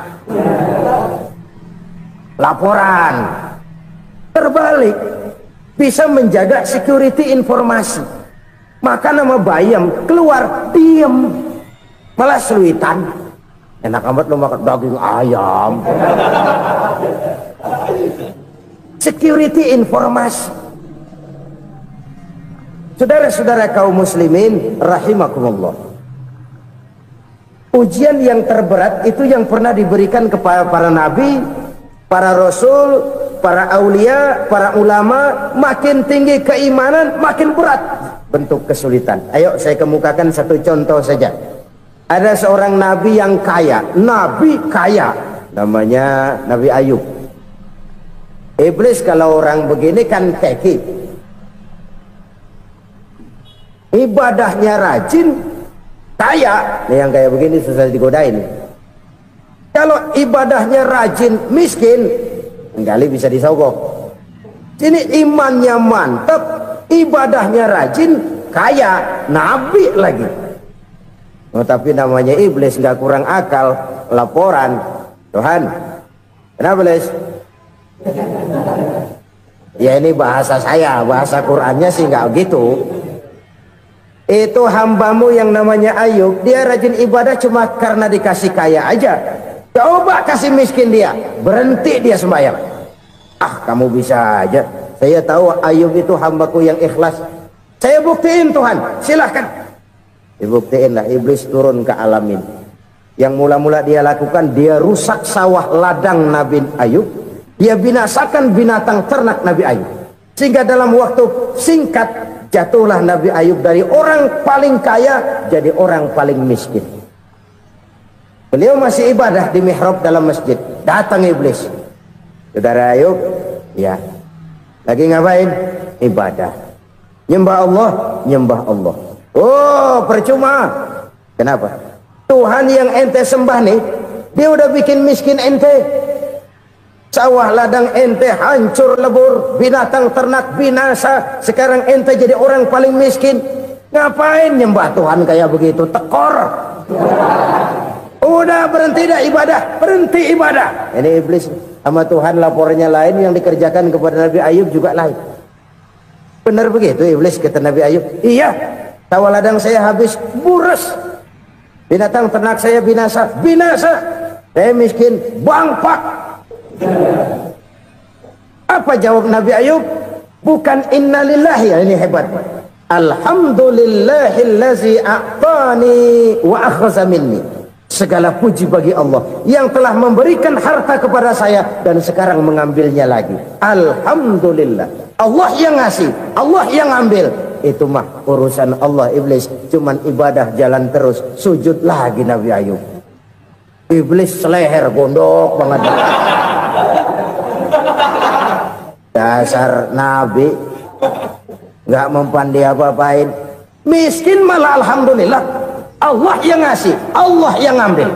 laporan. Terbalik, bisa menjaga security informasi. Maka nama bayam keluar diem, malah seluitan. Enak amat lo makan daging ayam. Security informasi. Saudara-saudara kaum muslimin rahimakumullah, ujian yang terberat itu yang pernah diberikan kepada para nabi, para rasul, para aulia, para ulama. Makin tinggi keimanan, makin berat bentuk kesulitan. Ayo saya kemukakan satu contoh saja. Ada seorang nabi yang kaya, nabi kaya, namanya Nabi Ayub. Iblis kalau orang begini kan keki, ibadahnya rajin, kaya. Nih yang kayak begini susah digodain. Kalau ibadahnya rajin, miskin, kali bisa disogok. Ini imannya mantap, ibadahnya rajin, kaya, nabi lagi. Oh, tapi namanya iblis nggak kurang akal. Laporan, Tuhan, kenapa iblis? Ya ini bahasa saya, bahasa Qurannya sih nggak gitu. Itu hambamu yang namanya Ayub, dia rajin ibadah cuma karena dikasih kaya aja. Coba kasih miskin dia, berhenti dia sembahyang. Ah, kamu bisa aja. Saya tahu Ayub itu hambaku yang ikhlas. Saya buktiin Tuhan, silahkan. Dibuktiin lah, iblis turun ke alamin. Yang mula-mula dia lakukan, dia rusak sawah ladang Nabi Ayub. Dia binasakan binatang ternak Nabi Ayub. Sehingga dalam waktu singkat, jatuhlah Nabi Ayub dari orang paling kaya jadi orang paling miskin. Beliau masih ibadah di mihrab dalam masjid. Datang iblis. Saudara Ayub, ya, lagi ngapain? Ibadah. Nyembah Allah, nyembah Allah. Oh, percuma. Kenapa? Tuhan yang ente sembah nih, dia udah bikin miskin ente. Sawah ladang ente hancur lebur, binatang ternak binasa. Sekarang ente jadi orang paling miskin. Ngapain nyembah Tuhan kayak begitu? Tekor. Udah berhenti dah ibadah, berhenti ibadah. Ini iblis sama Tuhan laporannya lain, yang dikerjakan kepada Nabi Ayub juga lain. Benar begitu iblis kata Nabi Ayub? Iya, sawah ladang saya habis buras, binatang ternak saya binasa, binasa. Saya miskin, bangpak. Apa jawab Nabi Ayub? Bukan innalillahi, ya ini hebat. Alhamdulillahillazi a'tani wa akhza minni. Segala puji bagi Allah yang telah memberikan harta kepada saya dan sekarang mengambilnya lagi. Alhamdulillah. Allah yang ngasih, Allah yang ambil. Itu mah urusan Allah. Iblis cuman ibadah jalan terus, sujud lagi Nabi Ayub. Iblis seleher gondok banget. Dasar Nabi nggak mempan dia apa-apain. Miskin malah alhamdulillah. Allah yang ngasih, Allah yang ngambil.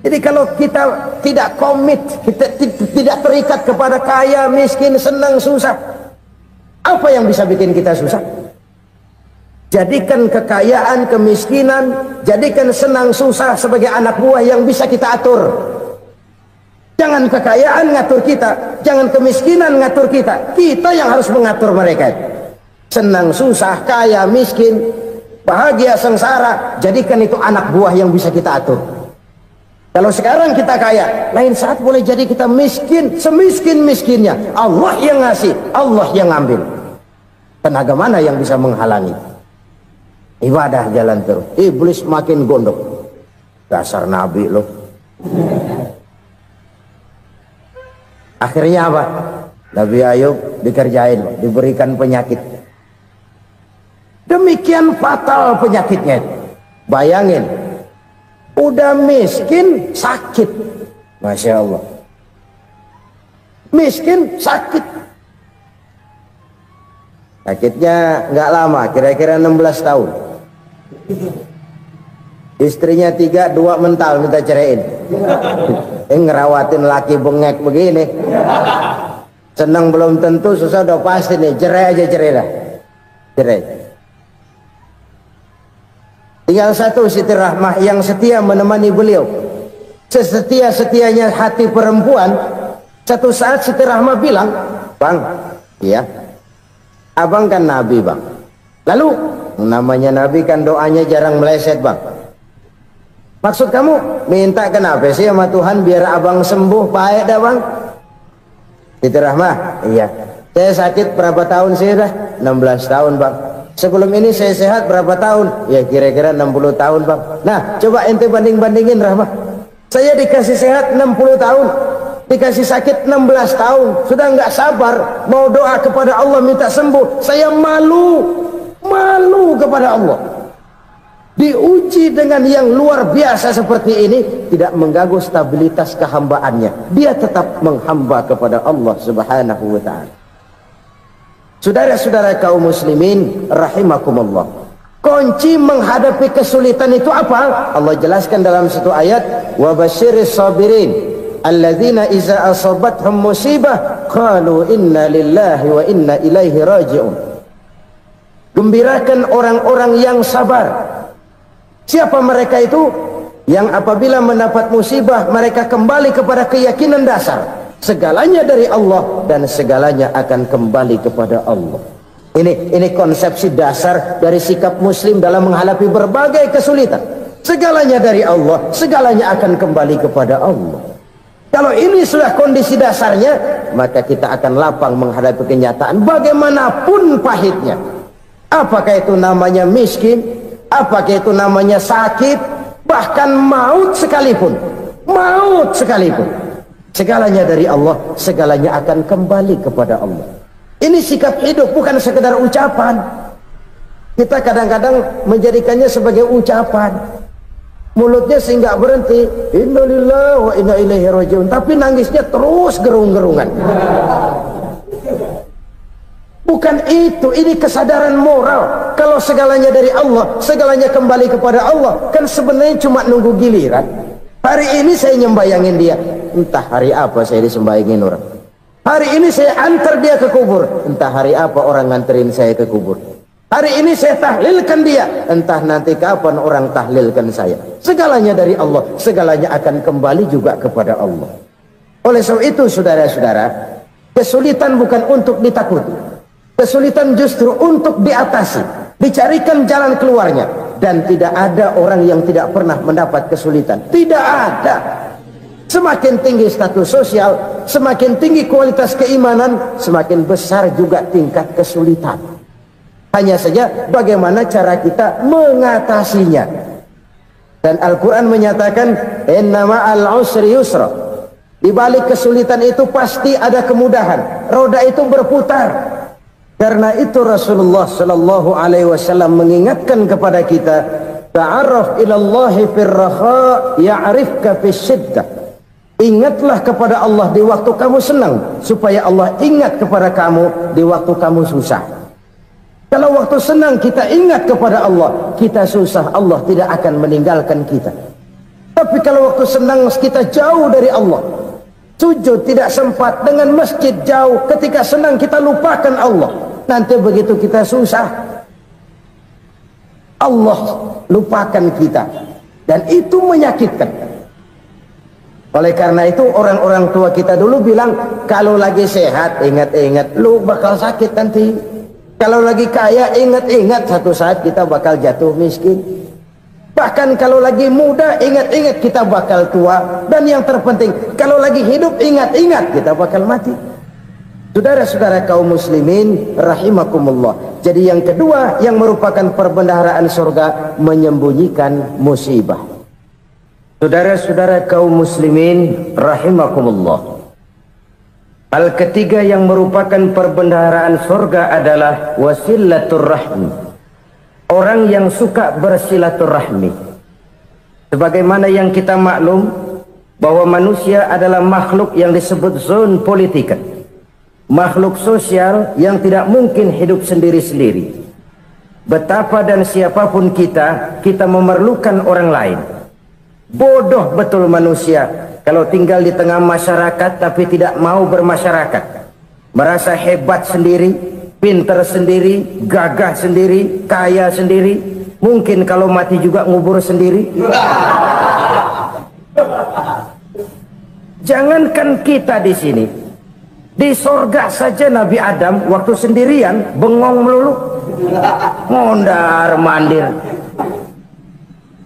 Jadi kalau kita tidak komit, kita tidak terikat kepada kaya, miskin, senang, susah, apa yang bisa bikin kita susah? Jadikan kekayaan, kemiskinan, jadikan senang, susah sebagai anak buah yang bisa kita atur. Jangan kekayaan ngatur kita, jangan kemiskinan ngatur kita. Kita yang harus mengatur mereka. Senang, susah, kaya, miskin, bahagia, sengsara, jadikan itu anak buah yang bisa kita atur. Kalau sekarang kita kaya, lain saat boleh jadi kita miskin, semiskin-miskinnya. Allah yang ngasih, Allah yang ngambil. Tenaga mana yang bisa menghalangi? Ibadah jalan terus. Iblis makin gondok. Dasar Nabi loh. Akhirnya apa? Nabi Ayub dikerjain, diberikan penyakit. Demikian fatal penyakitnya. Bayangin, udah miskin sakit. Masya Allah. Miskin sakit. Sakitnya nggak lama, kira-kira 16 tahun. Istrinya 3, 2 mental minta ceraiin. Ngerawatin laki bengek begini. Senang belum tentu, susah udah pasti nih. Cerai aja, cerai dah. Cerai. Tinggal satu Siti Rahmah yang setia menemani beliau. Sesetia-setianya hati perempuan Satu saat Siti Rahmah bilang, "Bang, iya, abang kan Nabi, Bang. Lalu namanya Nabi kan doanya jarang meleset, Bang. Maksud kamu minta kenapa sih sama Tuhan biar abang sembuh baik dah, Bang?" Siti Rahmah, "Iya, saya sakit berapa tahun sih dah? 16 tahun, Bang. Sebelum ini saya sehat berapa tahun? Ya kira-kira 60 tahun, Bang. Nah, coba ente banding-bandingin, Rahmah. Saya dikasih sehat 60 tahun, dikasih sakit 16 tahun. Sudah nggak sabar mau doa kepada Allah minta sembuh. Saya malu kepada Allah. Diuji dengan yang luar biasa seperti ini, tidak mengganggu stabilitas kehambaannya. Dia tetap menghamba kepada Allah Subhanahu wa ta'ala. Saudara-saudara kaum muslimin rahimakumullah, kunci menghadapi kesulitan itu apa? Allah jelaskan dalam satu ayat, wa basyiris sabirin alladzina iza asabathum musibah qalu inna lillahi wa inna ilaihi raji'un. Gembirakan orang-orang yang sabar. Siapa mereka itu? Yang apabila mendapat musibah mereka kembali kepada keyakinan dasar, segalanya dari Allah dan segalanya akan kembali kepada Allah. Ini konsepsi dasar dari sikap muslim dalam menghadapi berbagai kesulitan. Segalanya dari Allah, segalanya akan kembali kepada Allah. Kalau ini sudah kondisi dasarnya, maka kita akan lapang menghadapi kenyataan bagaimanapun pahitnya. Apakah itu namanya miskin, apakah itu namanya sakit, bahkan maut sekalipun. Segalanya dari Allah, segalanya akan kembali kepada Allah. Ini sikap hidup, bukan sekedar ucapan. Kita kadang-kadang menjadikannya sebagai ucapan. Mulutnya sehingga berhenti, innalillahi wa inna ilaihi raji'un, tapi nangisnya terus gerung-gerungan. Bukan itu, ini kesadaran moral. Kalau segalanya dari Allah, segalanya kembali kepada Allah, kan sebenarnya cuma nunggu giliran. Hari ini saya nyembayangin dia, entah hari apa saya disembayangin orang. Hari ini saya antar dia ke kubur, entah hari apa orang nganterin saya ke kubur. Hari ini saya tahlilkan dia, entah nanti kapan orang tahlilkan saya. Segalanya dari Allah, segalanya akan kembali juga kepada Allah. Oleh sebab itu saudara-saudara, kesulitan bukan untuk ditakuti, kesulitan justru untuk diatasi, dicarikan jalan keluarnya. Dan tidak ada orang yang tidak pernah mendapat kesulitan, tidak ada. Semakin tinggi status sosial, semakin tinggi kualitas keimanan, semakin besar juga tingkat kesulitan. Hanya saja bagaimana cara kita mengatasinya. Dan Al-Quran menyatakan, innama al-usri yusra. Di balik kesulitan itu pasti ada kemudahan. Roda itu berputar. Karena itu Rasulullah sallallahu alaihi wasallam mengingatkan kepada kita, ta'arraf ilallahi firraha ya'rifka fisyiddah. Ingatlah kepada Allah di waktu kamu senang, supaya Allah ingat kepada kamu di waktu kamu susah. Kalau waktu senang kita ingat kepada Allah, kita susah, Allah tidak akan meninggalkan kita. Tapi kalau waktu senang kita jauh dari Allah, sujud tidak sempat, dengan masjid jauh, ketika senang kita lupakan Allah. Nanti begitu kita susah, Allah lupakan kita, dan itu menyakitkan. Oleh karena itu orang-orang tua kita dulu bilang, kalau lagi sehat ingat-ingat lu bakal sakit nanti. Kalau lagi kaya ingat-ingat satu saat kita bakal jatuh miskin. Bahkan kalau lagi muda ingat-ingat kita bakal tua. Dan yang terpenting, kalau lagi hidup ingat-ingat kita bakal mati. Saudara-saudara kaum muslimin rahimakumullah. Jadi yang kedua yang merupakan perbendaharaan surga, menyembunyikan musibah. Saudara-saudara kaum muslimin rahimakumullah. Hal ketiga yang merupakan perbendaharaan surga adalah wasilatur rahmi. Orang yang suka bersilaturahmi. Sebagaimana yang kita maklum bahwa manusia adalah makhluk yang disebut zon politika. Makhluk sosial yang tidak mungkin hidup sendiri-sendiri. Betapa dan siapapun kita memerlukan orang lain. Bodoh betul manusia kalau tinggal di tengah masyarakat tapi tidak mau bermasyarakat. Merasa hebat sendiri, pinter sendiri, gagah sendiri, kaya sendiri. Mungkin kalau mati juga ngubur sendiri. Jangankan kita di sini, di sorga saja Nabi Adam waktu sendirian bengong melulu, mondar mandir.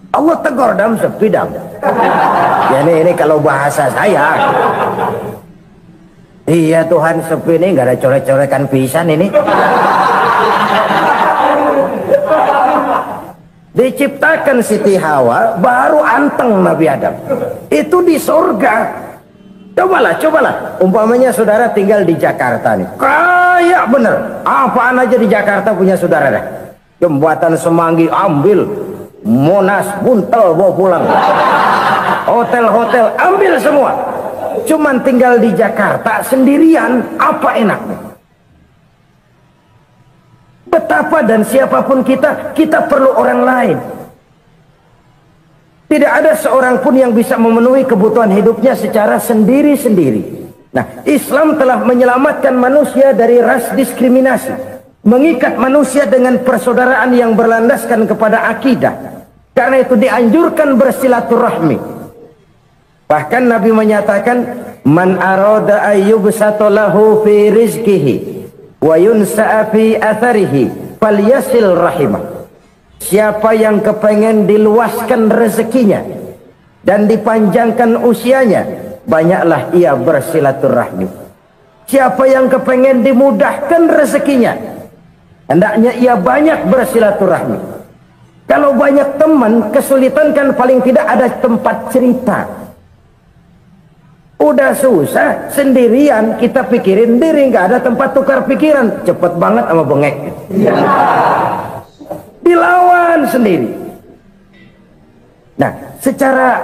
Allah tegur dam sepi dam. Ya ini kalau bahasa saya. Iya Tuhan, sepi ini nggak ada coret-corekan pisan ini. Diciptakan Siti Hawa baru anteng Nabi Adam. Itu di sorga. Cobalah. Umpamanya saudara tinggal di Jakarta nih. Kayak bener. Apaan aja di Jakarta punya saudara dah. Jembatan Semanggi ambil. Monas, Buntel bawa pulang. Hotel-hotel ambil semua. Cuman tinggal di Jakarta sendirian. Apa enaknya? Betapa dan siapapun kita perlu orang lain. Tidak ada seorang pun yang bisa memenuhi kebutuhan hidupnya secara sendiri-sendiri. Nah, Islam telah menyelamatkan manusia dari ras diskriminasi, mengikat manusia dengan persaudaraan yang berlandaskan kepada akidah. Karena itu dianjurkan bersilaturahmi. Bahkan Nabi menyatakan, man arada ayyubsata lahu fi rizqihi wa yunsa'a fi atharihi falyasil rahimah. Siapa yang kepengen diluaskan rezekinya dan dipanjangkan usianya, banyaklah ia bersilaturahmi. Siapa yang kepengen dimudahkan rezekinya, hendaknya ia banyak bersilaturahmi. Kalau banyak teman, kesulitan kan paling tidak ada tempat cerita. Udah susah sendirian, kita pikirin diri, nggak ada tempat tukar pikiran. Cepet banget sama bengek. Dilawan sendiri. Nah, secara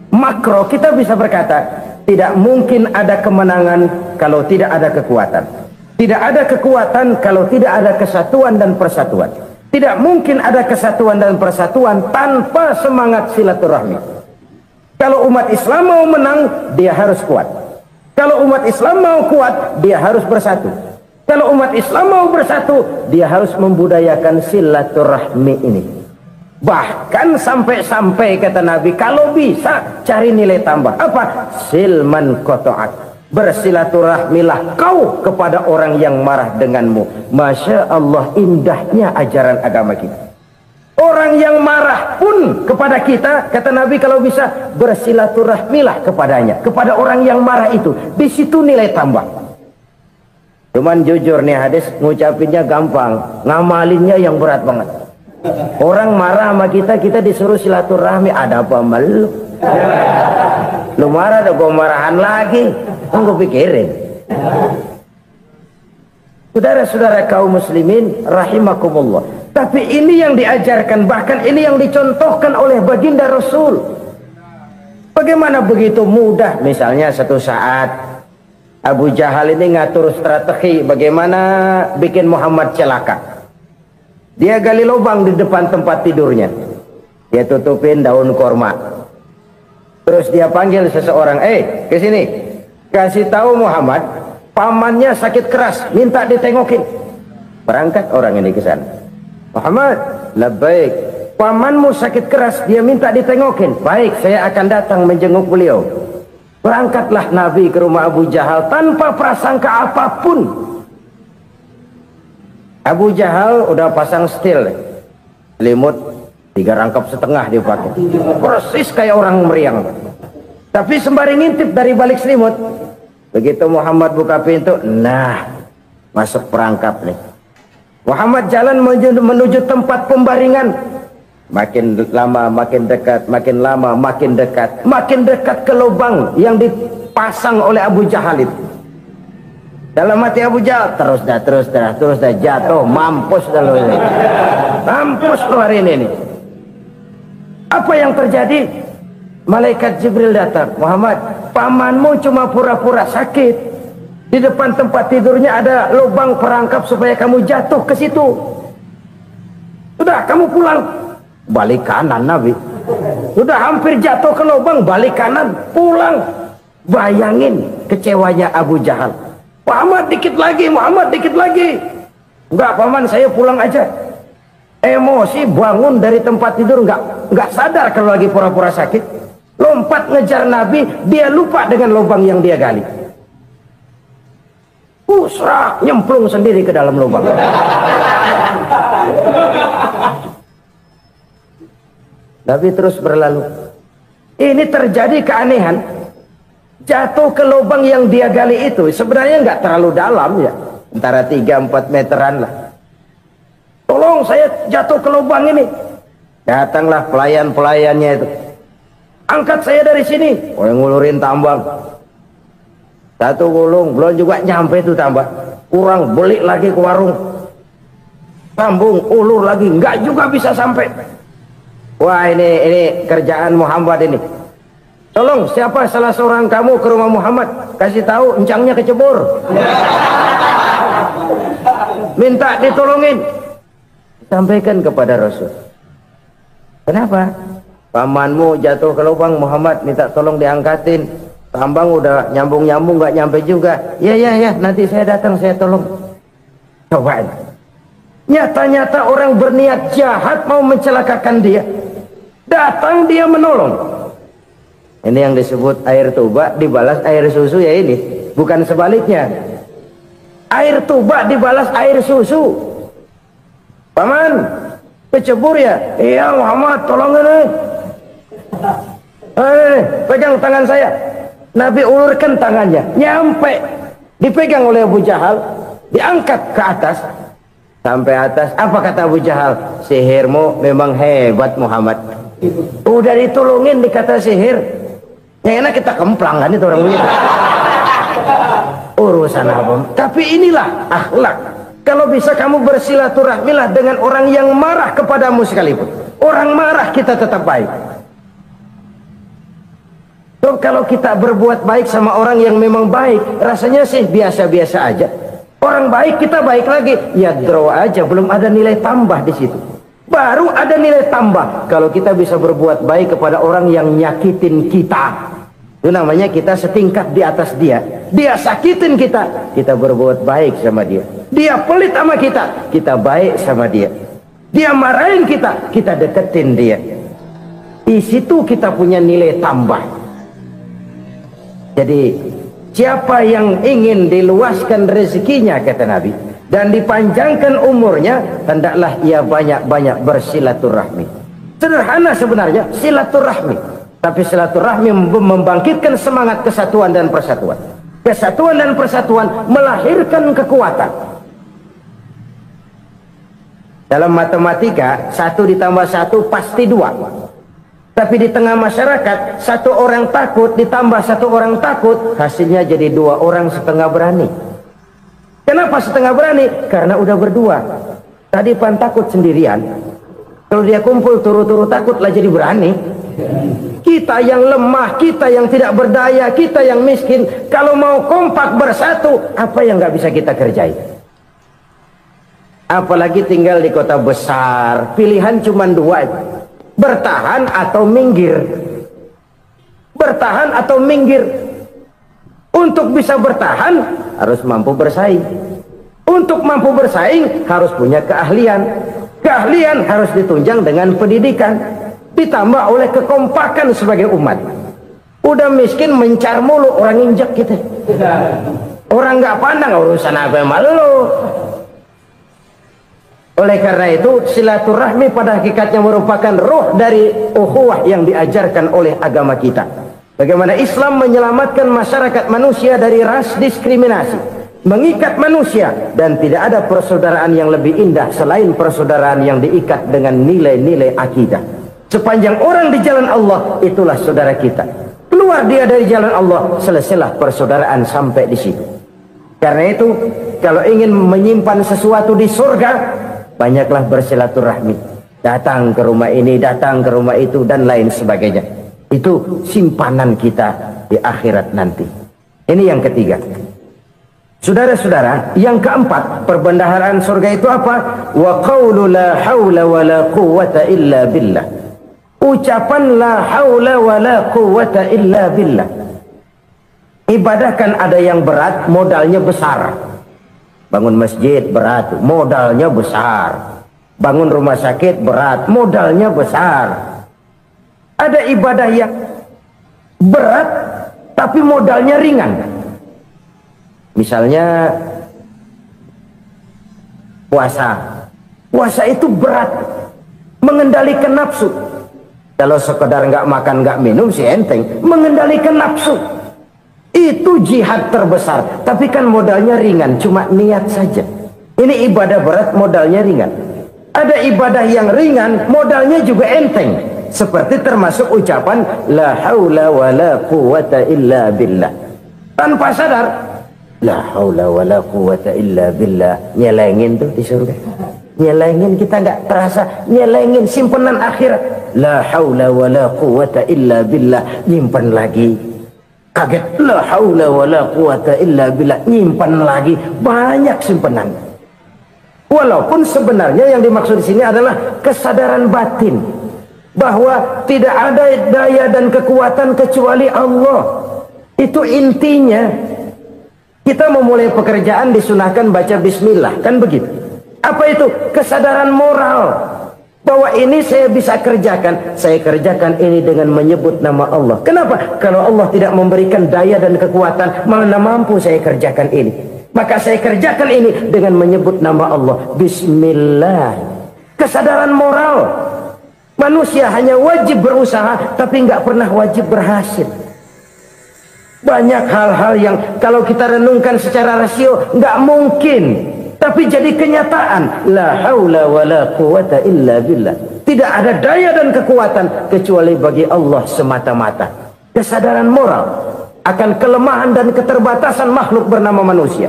makro kita bisa berkata, tidak mungkin ada kemenangan kalau tidak ada kekuatan. Tidak ada kekuatan kalau tidak ada kesatuan dan persatuan. Tidak mungkin ada kesatuan dan persatuan tanpa semangat silaturahmi. Kalau umat Islam mau menang, dia harus kuat. Kalau umat Islam mau kuat, dia harus bersatu. Kalau umat Islam mau bersatu, dia harus membudayakan silaturahmi ini. Bahkan sampai-sampai kata Nabi, kalau bisa cari nilai tambah. Apa? Silman koto'at. Bersilaturahmilah kau kepada orang yang marah denganmu. Masya Allah, indahnya ajaran agama kita. Orang yang marah pun kepada kita, kata Nabi, kalau bisa bersilaturahmilah kepadanya, kepada orang yang marah itu. Di situ nilai tambah. Cuman jujur nih hadis, ngucapinnya gampang, ngamalinnya yang berat banget. Orang marah sama kita disuruh silaturahmi, ada apa malu? Lu marah, ada gua marahan lagi. Tunggu pikirin. Saudara-saudara kaum muslimin rahimakumullah. Tapi ini yang diajarkan, bahkan ini yang dicontohkan oleh baginda Rasul. Bagaimana begitu mudah, misalnya satu saat Abu Jahal ini ngatur strategi bagaimana bikin Muhammad celaka. Dia gali lubang di depan tempat tidurnya. Dia tutupin daun korma. Terus dia panggil seseorang, ke sini. Kasih tahu Muhammad, pamannya sakit keras, minta ditengokin. Berangkat orang ini ke sana. Muhammad, labbaik. Pamanmu sakit keras, dia minta ditengokin. Baik, saya akan datang menjenguk beliau. Berangkatlah Nabi ke rumah Abu Jahal tanpa prasangka apapun. Abu Jahal udah pasang setil, selimut 3 rangkap setengah dipakai, persis kayak orang meriang. Tapi sembari ngintip dari balik selimut, begitu Muhammad buka pintu, nah masuk perangkap nih. Muhammad jalan menuju tempat pembaringan. Makin lama makin dekat, makin lama makin dekat, makin dekat ke lubang yang dipasang oleh Abu Jahal itu. Dalam hati Abu Jahal, terus dah jatuh, mampus dah lo ini. Mampus lo hari ini. Apa yang terjadi? Malaikat Jibril datang. Muhammad, pamanmu cuma pura-pura sakit. Di depan tempat tidurnya ada lubang perangkap supaya kamu jatuh ke situ. Sudah, kamu pulang. Balik kanan Nabi. Sudah hampir jatuh ke lubang, balik kanan, pulang. Bayangin kecewanya Abu Jahal. Muhammad dikit lagi, Muhammad dikit lagi. Enggak paman, saya pulang aja. Emosi bangun dari tempat tidur, enggak sadar kalau lagi pura-pura sakit. lompat ngejar Nabi, dia lupa dengan lubang yang dia gali. Serak, nyemplung sendiri ke dalam lubang. Nabi terus berlalu. Ini terjadi keanehan. Jatuh ke lubang yang dia gali itu sebenarnya nggak terlalu dalam ya, antara 3-4 meteran lah. Tolong, saya jatuh ke lubang ini. Datanglah pelayan-pelayannya itu. Angkat saya dari sini. Oleh ngulurin tambang. Satu gulung, belum juga nyampe itu tambah. Kurang, beli lagi ke warung. Sambung, ulur lagi, nggak juga bisa sampai. Wah, ini kerjaan Muhammad ini. Tolong, siapa salah seorang kamu ke rumah Muhammad, kasih tahu encangnya kecebur. Minta ditolongin. Sampaikan kepada Rasul. Kenapa? Pamanmu jatuh ke lubang, Muhammad minta tolong diangkatin. Tambang udah nyambung-nyambung nggak nyampe juga. Ya, nanti saya datang, saya tolong. Coba. Nyata-nyata orang berniat jahat mau mencelakakan dia. Datang dia menolong. Ini yang disebut air tuba dibalas air susu ya ini. Bukan sebaliknya. Air tuba dibalas air susu. Paman, kecebur ya? Iya Muhammad, tolongin. Pegang tangan saya. Nabi ulurkan tangannya, nyampe, dipegang oleh Abu Jahal, diangkat ke atas, sampai atas. Apa kata Abu Jahal? Sihirmu memang hebat Muhammad. Udah ditolongin dikata sihir. Yang enak kita kemplang kan itu orang begitu. Urusan apa? Tapi inilah akhlak. Kalau bisa kamu bersilaturahmilah dengan orang yang marah kepadamu sekalipun. Orang marah kita tetap baik. So, kalau kita berbuat baik sama orang yang memang baik, rasanya sih biasa-biasa aja. Orang baik kita baik lagi, ya draw aja, belum ada nilai tambah di situ. Baru ada nilai tambah kalau kita bisa berbuat baik kepada orang yang nyakitin kita. Itu namanya kita setingkat di atas dia. Dia sakitin kita, kita berbuat baik sama dia. Dia pelit sama kita, kita baik sama dia. Dia marahin kita, kita deketin dia. Di situ kita punya nilai tambah. Jadi siapa yang ingin diluaskan rezekinya, kata Nabi, dan dipanjangkan umurnya, hendaklah ia banyak-banyak bersilaturahmi. Sederhana sebenarnya silaturahmi, tapi silaturahmi membangkitkan semangat kesatuan dan persatuan. Kesatuan dan persatuan melahirkan kekuatan. Dalam matematika 1 ditambah 1 pasti 2. Tapi di tengah masyarakat, 1 orang takut ditambah 1 orang takut, hasilnya jadi 2 orang setengah berani. Kenapa setengah berani? Karena udah berdua. Tadi pan takut sendirian. Kalau dia kumpul turu-turu takut lah jadi berani. Kita yang lemah, kita yang tidak berdaya, kita yang miskin, kalau mau kompak bersatu, apa yang nggak bisa kita kerjain? Apalagi tinggal di kota besar, pilihan cuma 2. Bertahan atau minggir. Bertahan atau minggir. Untuk bisa bertahan harus mampu bersaing. Untuk mampu bersaing harus punya keahlian. Keahlian harus ditunjang dengan pendidikan, ditambah oleh kekompakan sebagai umat. Udah miskin mencar mulu, orang injek kita. Orang nggak pandang urusan apa yang malu. Oleh karena itu silaturahmi pada hakikatnya merupakan roh dari ukhuwah yang diajarkan oleh agama kita. Bagaimana Islam menyelamatkan masyarakat manusia dari ras diskriminasi, mengikat manusia, dan tidak ada persaudaraan yang lebih indah selain persaudaraan yang diikat dengan nilai-nilai akidah. Sepanjang orang di jalan Allah, itulah saudara kita. Keluar dia dari jalan Allah, selesailah persaudaraan sampai di situ. Karena itu, kalau ingin menyimpan sesuatu di surga, banyaklah bersilaturahmi. Datang ke rumah ini, datang ke rumah itu, dan lain sebagainya. Itu simpanan kita di akhirat nanti. Ini yang ketiga. Saudara-saudara, yang keempat, perbendaharaan surga itu apa? Wa qawlu la hawla wa la quwwata illa billah. Ucapan la hawla wa la quwwata illa billah. Ibadah kan ada yang berat, modalnya besar. Bangun masjid berat, modalnya besar. Bangun rumah sakit berat, modalnya besar. Ada ibadah yang berat tapi modalnya ringan. Misalnya puasa itu berat, mengendalikan nafsu. Kalau sekedar nggak makan nggak minum sih enteng, mengendalikan nafsu itu jihad terbesar, tapi kan modalnya ringan, cuma niat saja. Ini ibadah berat, modalnya ringan. Ada ibadah yang ringan, modalnya juga enteng, seperti termasuk ucapan la haula wala quwata illa billah. Tanpa sadar, la haula wala quwata illa billah, nyelengin tuh di surga. Nyelengin, kita nggak terasa, nyelengin simpenan akhirat. La haula wala quwata illa billah, nyimpan lagi. Kaget, la haula wala quwata illa billah, nyimpan lagi, banyak simpenan. Walaupun sebenarnya yang dimaksud di sini adalah kesadaran batin bahwa tidak ada daya dan kekuatan kecuali Allah. Itu intinya. Kita memulai pekerjaan disunahkan baca bismillah, kan begitu? Apa itu? Kesadaran moral bahwa ini saya bisa kerjakan. Saya kerjakan ini dengan menyebut nama Allah. Kenapa? Kalau Allah tidak memberikan daya dan kekuatan, mana mampu saya kerjakan ini. Maka saya kerjakan ini dengan menyebut nama Allah. Bismillah. Kesadaran moral. Manusia hanya wajib berusaha, tapi nggak pernah wajib berhasil. Banyak hal-hal yang kalau kita renungkan secara rasio nggak mungkin, tapi jadi kenyataan. La haula wala quwata illa billah. Tidak ada daya dan kekuatan kecuali bagi Allah semata-mata. Kesadaran moral akan kelemahan dan keterbatasan makhluk bernama manusia.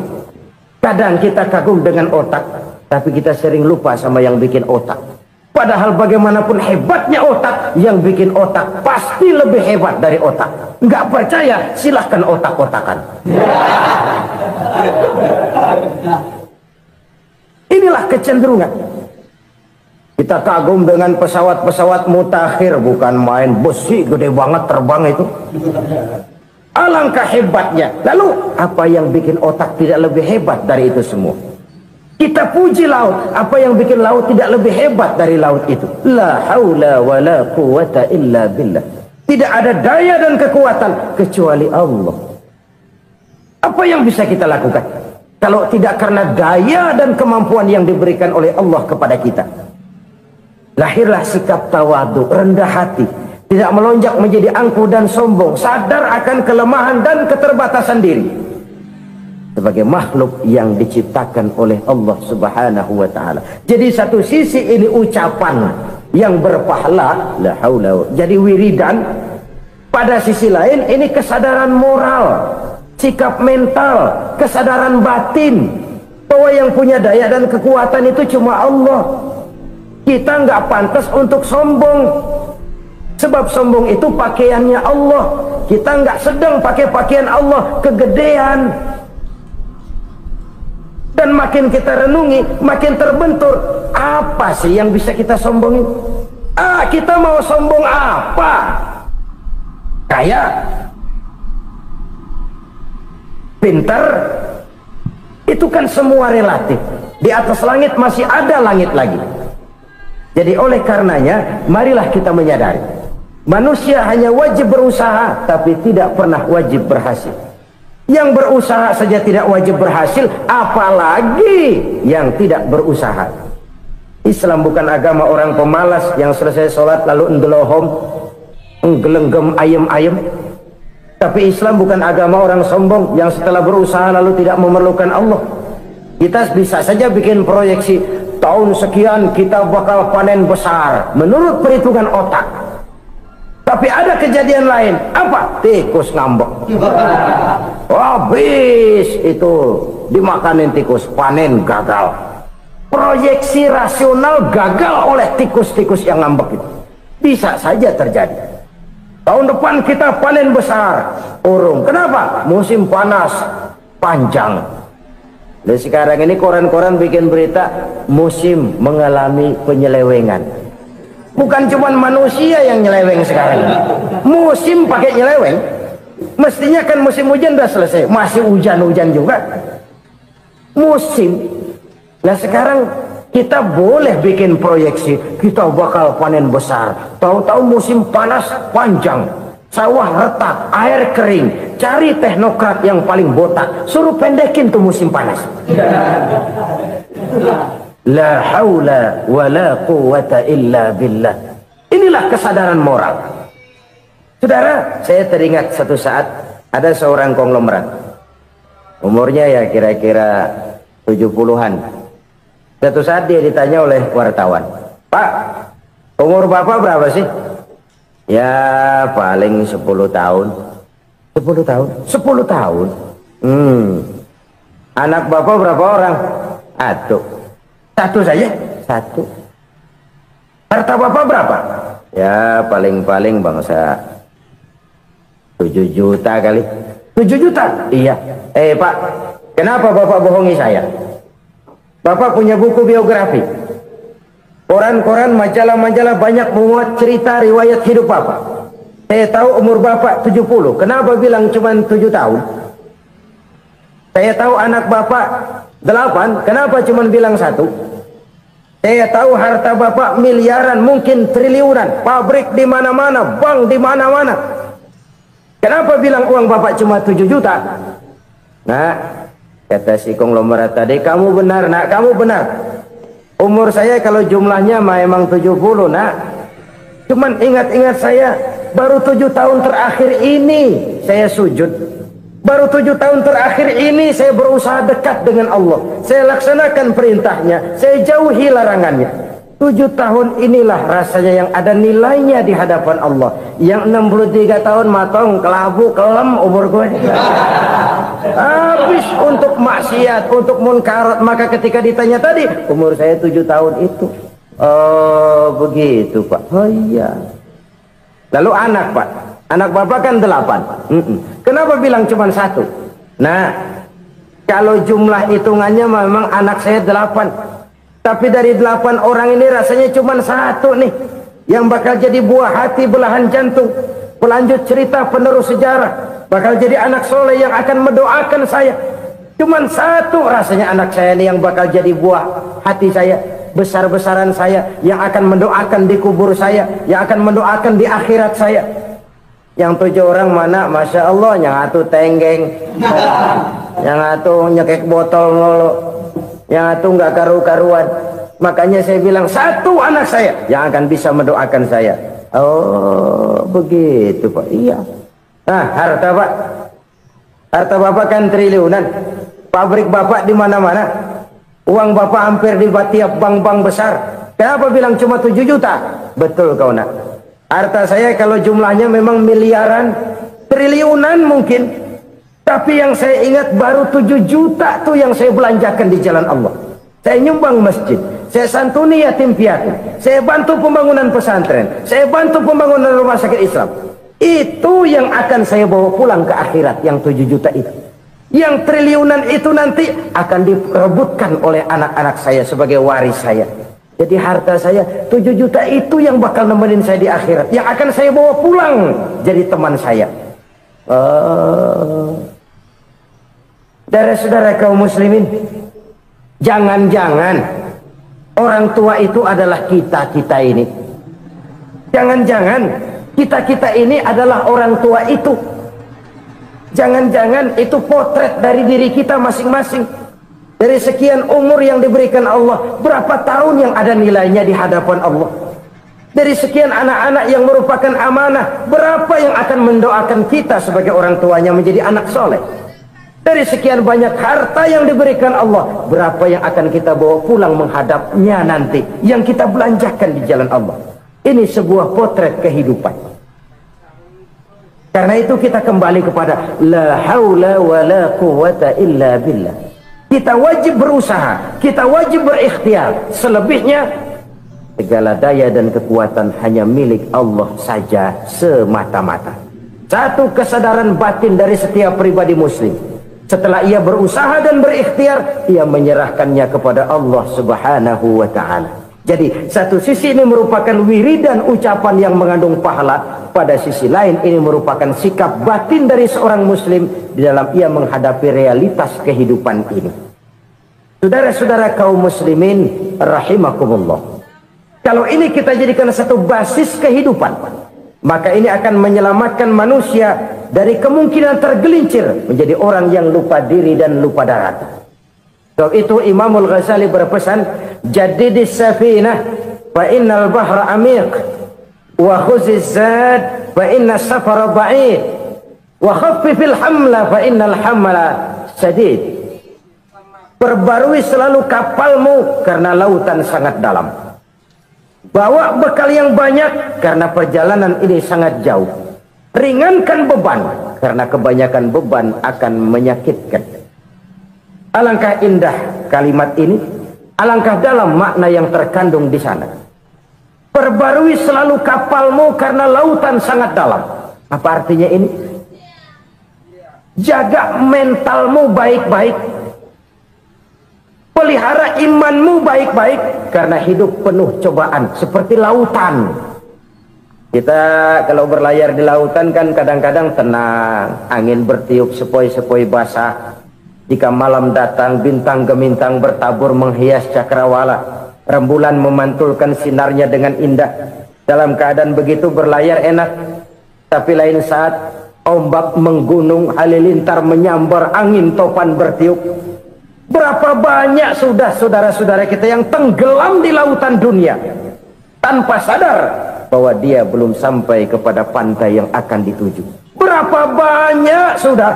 Kadang kita kagum dengan otak, tapi kita sering lupa sama yang bikin otak. Padahal bagaimanapun hebatnya otak, yang bikin otak pasti lebih hebat dari otak. Nggak percaya, silahkan otak-otakan. Inilah kecenderungan. Kita kagum dengan pesawat-pesawat mutakhir, bukan main, besi gede banget terbang itu. Alangkah hebatnya. Lalu apa yang bikin otak tidak lebih hebat dari itu semua? Kita puji laut, apa yang bikin laut tidak lebih hebat dari laut itu? La haula wala quwata illa billah. Tidak ada daya dan kekuatan kecuali Allah. Apa yang bisa kita lakukan kalau tidak karena daya dan kemampuan yang diberikan oleh Allah kepada kita? Lahirlah sikap tawadu, rendah hati, tidak melonjak menjadi angkuh dan sombong, sadar akan kelemahan dan keterbatasan diri sebagai makhluk yang diciptakan oleh Allah Subhanahu wa taala. Jadi satu sisi ini ucapan yang berpahala, la haula, jadi wiridan. Pada sisi lain ini kesadaran moral, sikap mental, kesadaran batin bahwa yang punya daya dan kekuatan itu cuma Allah. Kita nggak pantas untuk sombong, sebab sombong itu pakaiannya Allah. Kita nggak sedang pakai pakaian Allah, kegedean. Dan makin kita renungi, makin terbentur. Apa sih yang bisa kita sombongin? Kita mau sombong apa? Kaya, pintar, itu kan semua relatif. Di atas langit masih ada langit lagi. Jadi oleh karenanya, marilah kita menyadari, manusia hanya wajib berusaha, tapi tidak pernah wajib berhasil. Yang berusaha saja tidak wajib berhasil, apalagi yang tidak berusaha. Islam bukan agama orang pemalas yang selesai sholat lalu endelohom, enggelenggem ayem-ayem. Tapi Islam bukan agama orang sombong yang setelah berusaha lalu tidak memerlukan Allah. Kita bisa saja bikin proyeksi, tahun sekian kita bakal panen besar menurut perhitungan otak. Tapi ada kejadian lain. Apa? Tikus ngambek. Habis itu dimakanin tikus, panen gagal. Proyeksi rasional gagal oleh tikus-tikus yang ngambek itu. Bisa saja terjadi. Tahun depan kita panen besar, urung. Kenapa? Musim panas panjang. Dan sekarang ini koran-koran bikin berita musim mengalami penyelewengan. Bukan cuma manusia yang nyeleweng sekarang. Musim pakai nyeleweng. Mestinya kan musim hujan udah selesai, masih hujan-hujan juga. Musim. Nah sekarang kita boleh bikin proyeksi, kita bakal panen besar. Tahu-tahu musim panas panjang. Sawah retak, air kering, cari teknokrat yang paling botak, suruh pendekin tuh musim panas. La haula wa la quwata illa billah. Inilah kesadaran moral. Saudara, saya teringat satu saat ada seorang konglomerat. Umurnya ya kira-kira 70-an. Satu saat dia ditanya oleh wartawan, "Pak, umur Bapak berapa sih?" "Ya paling 10 tahun." 10 tahun? 10 tahun? Anak Bapak berapa orang? Satu saja? Satu. Harta Bapak berapa? Ya paling-paling bangsa 7 juta kali. 7 juta? Iya. Pak, kenapa Bapak bohongi saya? Bapak punya buku biografi. Koran-koran, majalah-majalah banyak memuat cerita riwayat hidup Bapak. Saya tahu umur Bapak 70. Kenapa bilang cuma 7 tahun? Saya tahu anak Bapak 8. Kenapa cuma bilang 1? Saya tahu harta Bapak miliaran, mungkin triliunan. Pabrik di mana-mana, bank di mana-mana. Kenapa bilang uang Bapak cuma 7 juta? Nah, kata si konglomerat tadi, "Kamu benar, Nak, kamu benar. Umur saya kalau jumlahnya memang 70, Nak. Cuman ingat-ingat saya, baru 7 tahun terakhir ini saya sujud. Baru 7 tahun terakhir ini saya berusaha dekat dengan Allah. Saya laksanakan perintahnya, saya jauhi larangannya. 7 tahun inilah rasanya yang ada nilainya di hadapan Allah. Yang 63 tahun matong, kelabu, kelem umur gue. Habis untuk maksiat, untuk munkarat. Maka ketika ditanya tadi, umur saya 7 tahun itu. Oh begitu Pak. Oh iya. Lalu anak Pak, anak Bapak kan 8. Kenapa bilang cuma 1? Nah, kalau jumlah hitungannya memang anak saya 8. Tapi dari 8 orang ini rasanya cuma 1 nih yang bakal jadi buah hati, belahan jantung, pelanjut cerita, penerus sejarah, bakal jadi anak soleh yang akan mendoakan saya. Cuma 1 rasanya anak saya ini yang bakal jadi buah hati saya, besar-besaran saya, yang akan mendoakan di kubur saya, yang akan mendoakan di akhirat saya. Yang 7 orang mana? Masya Allah, yang atu tenggeng, yang atu nyekek botol mulu, yang atu nggak karu-karuan. Makanya saya bilang 1 anak saya yang akan bisa mendoakan saya. Oh begitu Pak. Iya. Nah, harta Pak, harta Bapak kan triliunan. Pabrik Bapak di mana-mana. Uang Bapak hampir di tiap bank-bank besar. Kenapa bilang cuma 7 juta? Betul kau Nak. Harta saya kalau jumlahnya memang miliaran, triliunan mungkin. Tapi yang saya ingat baru 7 juta tuh yang saya belanjakan di jalan Allah. Saya nyumbang masjid, saya santuni yatim piatu, saya bantu pembangunan pesantren, saya bantu pembangunan rumah sakit Islam. Itu yang akan saya bawa pulang ke akhirat, yang 7 juta itu. Yang triliunan itu nanti akan diperebutkan oleh anak-anak saya sebagai waris saya. Jadi harta saya 7 juta itu yang bakal nemenin saya di akhirat, yang akan saya bawa pulang jadi teman saya. Saudara-saudara kaum muslimin, jangan-jangan orang tua itu adalah kita-kita ini. Jangan-jangan kita-kita ini adalah orang tua itu. Jangan-jangan itu potret dari diri kita masing-masing. Dari sekian umur yang diberikan Allah, berapa tahun yang ada nilainya di hadapan Allah? Dari sekian anak-anak yang merupakan amanah, berapa yang akan mendoakan kita sebagai orang tuanya menjadi anak soleh? Dari sekian banyak harta yang diberikan Allah, berapa yang akan kita bawa pulang menghadapnya nanti, yang kita belanjakan di jalan Allah? Ini sebuah potret kehidupan. Karena itu kita kembali kepada la haula wa la quwata illa billah. Kita wajib berusaha, kita wajib berikhtiar. Selebihnya segala daya dan kekuatan hanya milik Allah saja semata-mata. Satu kesadaran batin dari setiap pribadi muslim. Setelah ia berusaha dan berikhtiar, ia menyerahkannya kepada Allah Subhanahu wa ta'ala. Jadi satu sisi ini merupakan wiridan ucapan yang mengandung pahala, pada sisi lain ini merupakan sikap batin dari seorang muslim di dalam ia menghadapi realitas kehidupan ini. Saudara-saudara kaum muslimin rahimakumullah, kalau ini kita jadikan satu basis kehidupan, Maka ini akan menyelamatkan manusia dari kemungkinan tergelincir menjadi orang yang lupa diri dan lupa darat. Sebab itu Imamul Ghazali berpesan, jadidis safinah fa innal bahra amiq wa khuziz zad fa inna safara ba'id wa khaffifil hamla fa innal hamla sadid. Perbarui selalu kapalmu karena lautan sangat dalam. Bawa bekal yang banyak karena perjalanan ini sangat jauh. Ringankan beban karena kebanyakan beban akan menyakitkan. Alangkah indah kalimat ini, alangkah dalam makna yang terkandung di sana. Perbarui selalu kapalmu karena lautan sangat dalam. Apa artinya ini? Jaga mentalmu baik-baik. Pelihara imanmu baik-baik karena hidup penuh cobaan seperti lautan. Kita kalau berlayar di lautan kan kadang-kadang tenang, angin bertiup sepoi-sepoi basah. Jika malam datang, bintang gemintang bertabur menghias cakrawala. Rembulan memantulkan sinarnya dengan indah. Dalam keadaan begitu berlayar enak. Tapi lain saat ombak menggunung, halilintar menyambar, angin topan bertiup. Berapa banyak sudah saudara-saudara kita yang tenggelam di lautan dunia tanpa sadar bahwa dia belum sampai kepada pantai yang akan dituju. Berapa banyak sudah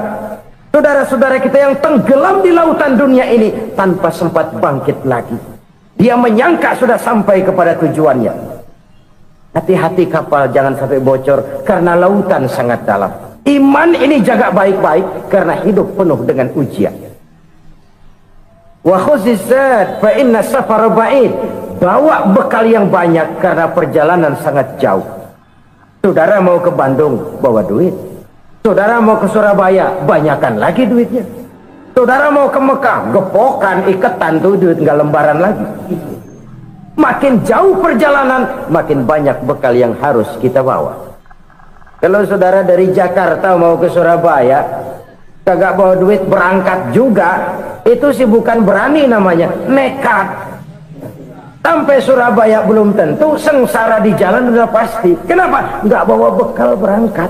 saudara-saudara kita yang tenggelam di lautan dunia ini tanpa sempat bangkit lagi. Dia menyangka sudah sampai kepada tujuannya. Hati-hati kapal jangan sampai bocor karena lautan sangat dalam. Iman ini jaga baik-baik karena hidup penuh dengan ujian. Wa khuzizat fa inna safar ba'id. Bawa bekal yang banyak karena perjalanan sangat jauh. Saudara mau ke Bandung, bawa duit. Saudara mau ke Surabaya, banyakan lagi duitnya. Saudara mau ke Mekah, gepokan, iketan tuh duit nggak lembaran lagi. Makin jauh perjalanan, makin banyak bekal yang harus kita bawa. Kalau saudara dari Jakarta mau ke Surabaya, kagak bawa duit berangkat juga, itu sih bukan berani namanya, nekat. Sampai Surabaya belum tentu, sengsara di jalan udah pasti. Kenapa? Nggak bawa bekal berangkat.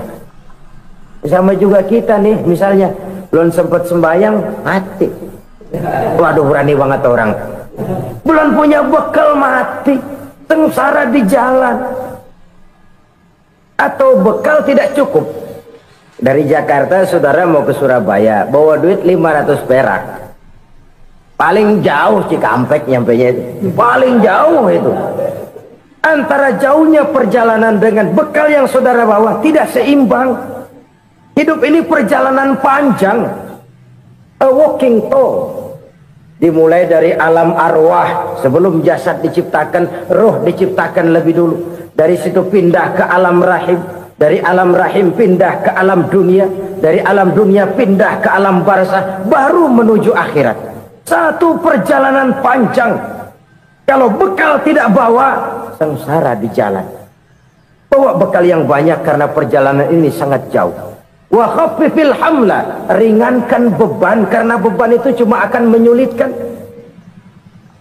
Sama juga kita nih, misalnya belum sempat sembahyang, mati. Waduh, berani banget orang. Belum punya bekal, mati. Sengsara di jalan. Atau bekal tidak cukup. Dari Jakarta saudara mau ke Surabaya, bawa duit 500 perak. Paling jauh Cikampek nyampenya itu. Paling jauh itu. Antara jauhnya perjalanan dengan bekal yang saudara bawa tidak seimbang. Hidup ini perjalanan panjang. A walking tour. Dimulai dari alam arwah. Sebelum jasad diciptakan, roh diciptakan lebih dulu. Dari situ pindah ke alam rahim. Dari alam rahim pindah ke alam dunia. Dari alam dunia pindah ke alam barzah. Baru menuju akhirat. Satu perjalanan panjang. Kalau bekal tidak bawa, sengsara di jalan. Bawa bekal yang banyak karena perjalanan ini sangat jauh. Wa khaffifil hamla, ringankan beban karena beban itu cuma akan menyulitkan.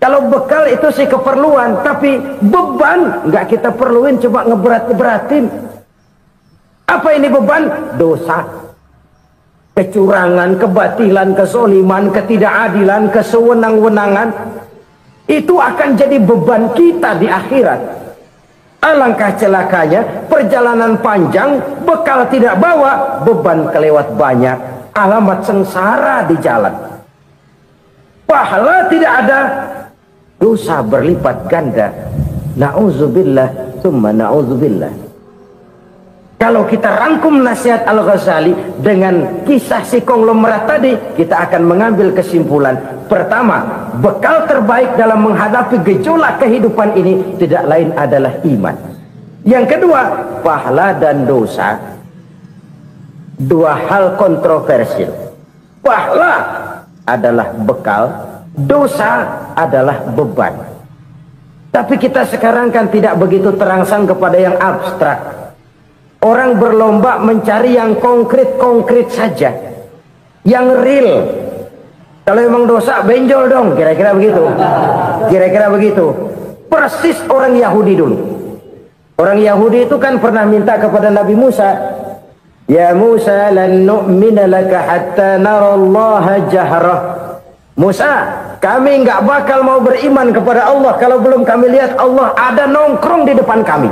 Kalau bekal itu sih keperluan, tapi beban nggak kita perluin, cuma ngeberat-beratin. Apa ini beban? Dosa. Kecurangan, kebatilan, kesoliman, ketidakadilan, kesewenang-wenangan. Itu akan jadi beban kita di akhirat. Alangkah celakanya, perjalanan panjang, bekal tidak bawa, beban kelewat banyak, alamat sengsara di jalan. Pahala tidak ada, dosa berlipat ganda. Na'udzubillah, summa na'udzubillah. Kalau kita rangkum nasihat Al-Ghazali dengan kisah si konglomerat tadi, kita akan mengambil kesimpulan. Pertama, bekal terbaik dalam menghadapi gejolak kehidupan ini tidak lain adalah iman. Yang kedua, pahala dan dosa. Dua hal kontroversial. Pahala adalah bekal, dosa adalah beban. Tapi kita sekarang kan tidak begitu terangsang kepada yang abstrak. Orang berlomba mencari yang konkret-konkret saja, yang real. Kalau emang dosa, benjol dong, kira-kira begitu. Kira-kira begitu. Persis orang Yahudi dulu. Orang Yahudi itu kan pernah minta kepada Nabi Musa, ya Musa lan nu'mina laka hatta narallaha jahrah. Musa, kami nggak bakal mau beriman kepada Allah kalau belum kami lihat Allah ada nongkrong di depan kami.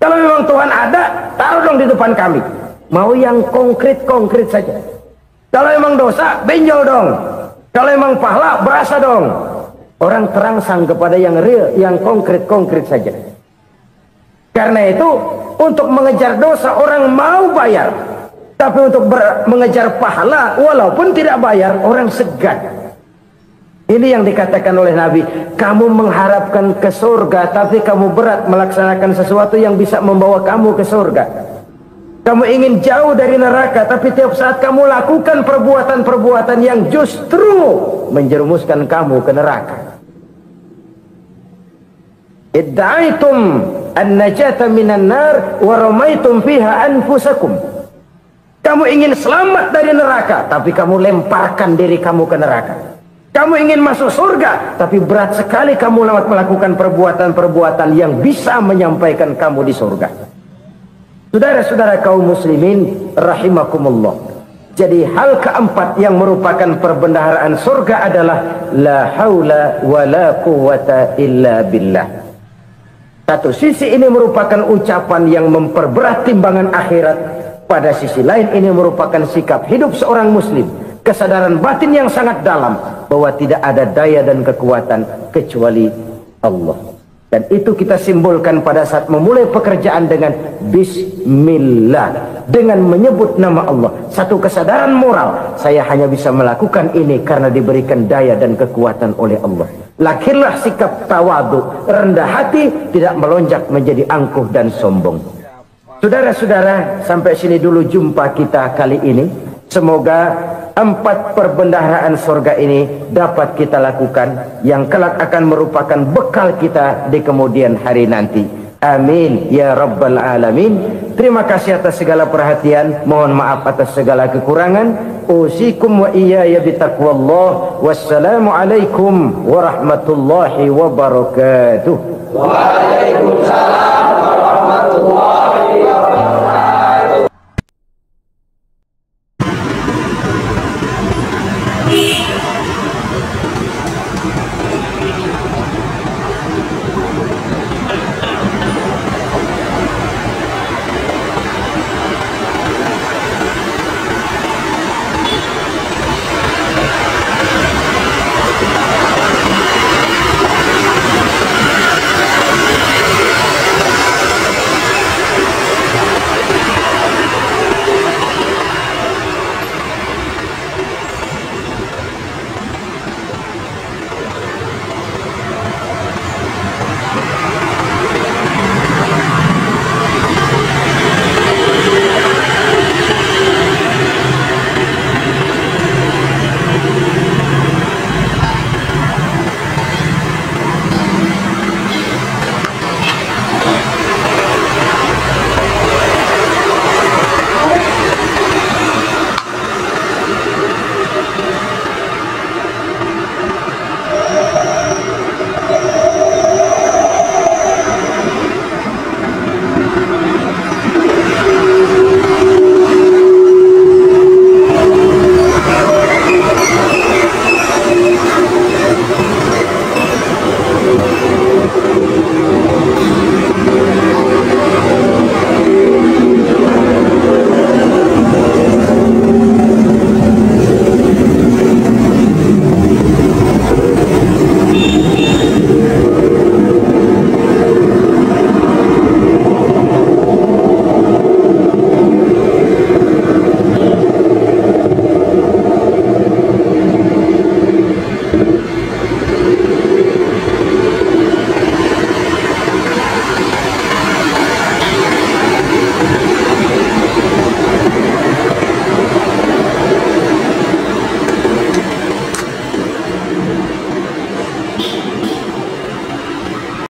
Kalau memang Tuhan ada, taruh dong di depan kami. Mau yang konkret-konkret saja. Kalau memang dosa, benjol dong. Kalau memang pahala, berasa dong. Orang terangsang kepada yang real, yang konkret-konkret saja. Karena itu, untuk mengejar dosa orang mau bayar. Tapi untuk mengejar pahala, walaupun tidak bayar, orang segan. Ini yang dikatakan oleh Nabi, kamu mengharapkan ke surga, tapi kamu berat melaksanakan sesuatu yang bisa membawa kamu ke surga. Kamu ingin jauh dari neraka, tapi tiap saat kamu lakukan perbuatan-perbuatan yang justru menjerumuskan kamu ke neraka. Idda'aitum an-najata minan nar wa ramaitum fiha anfusakum. Kamu ingin selamat dari neraka, tapi kamu lemparkan diri kamu ke neraka. Kamu ingin masuk surga, tapi berat sekali kamu melakukan perbuatan-perbuatan yang bisa menyampaikan kamu di surga. Saudara-saudara kaum muslimin rahimakumullah. Jadi hal keempat yang merupakan perbendaharaan surga adalah la haula wa la quwwata illa billah. Satu sisi ini merupakan ucapan yang memperberat timbangan akhirat. Pada sisi lain ini merupakan sikap hidup seorang muslim, kesadaran batin yang sangat dalam bahwa tidak ada daya dan kekuatan kecuali Allah. Dan itu kita simbolkan pada saat memulai pekerjaan dengan Bismillah, dengan menyebut nama Allah. Satu kesadaran moral, saya hanya bisa melakukan ini karena diberikan daya dan kekuatan oleh Allah. Lahirlah sikap tawadu, rendah hati, tidak melonjak menjadi angkuh dan sombong. Saudara-saudara, sampai sini dulu jumpa kita kali ini. Semoga 4 perbendaharaan surga ini dapat kita lakukan, yang kelak akan merupakan bekal kita di kemudian hari nanti. Amin ya rabbal alamin. Terima kasih atas segala perhatian, mohon maaf atas segala kekurangan. Usikum wa iyaya bitaqwallah. Wassalamualaikum warahmatullahi wabarakatuh. Waalaikumsalam warahmatullahi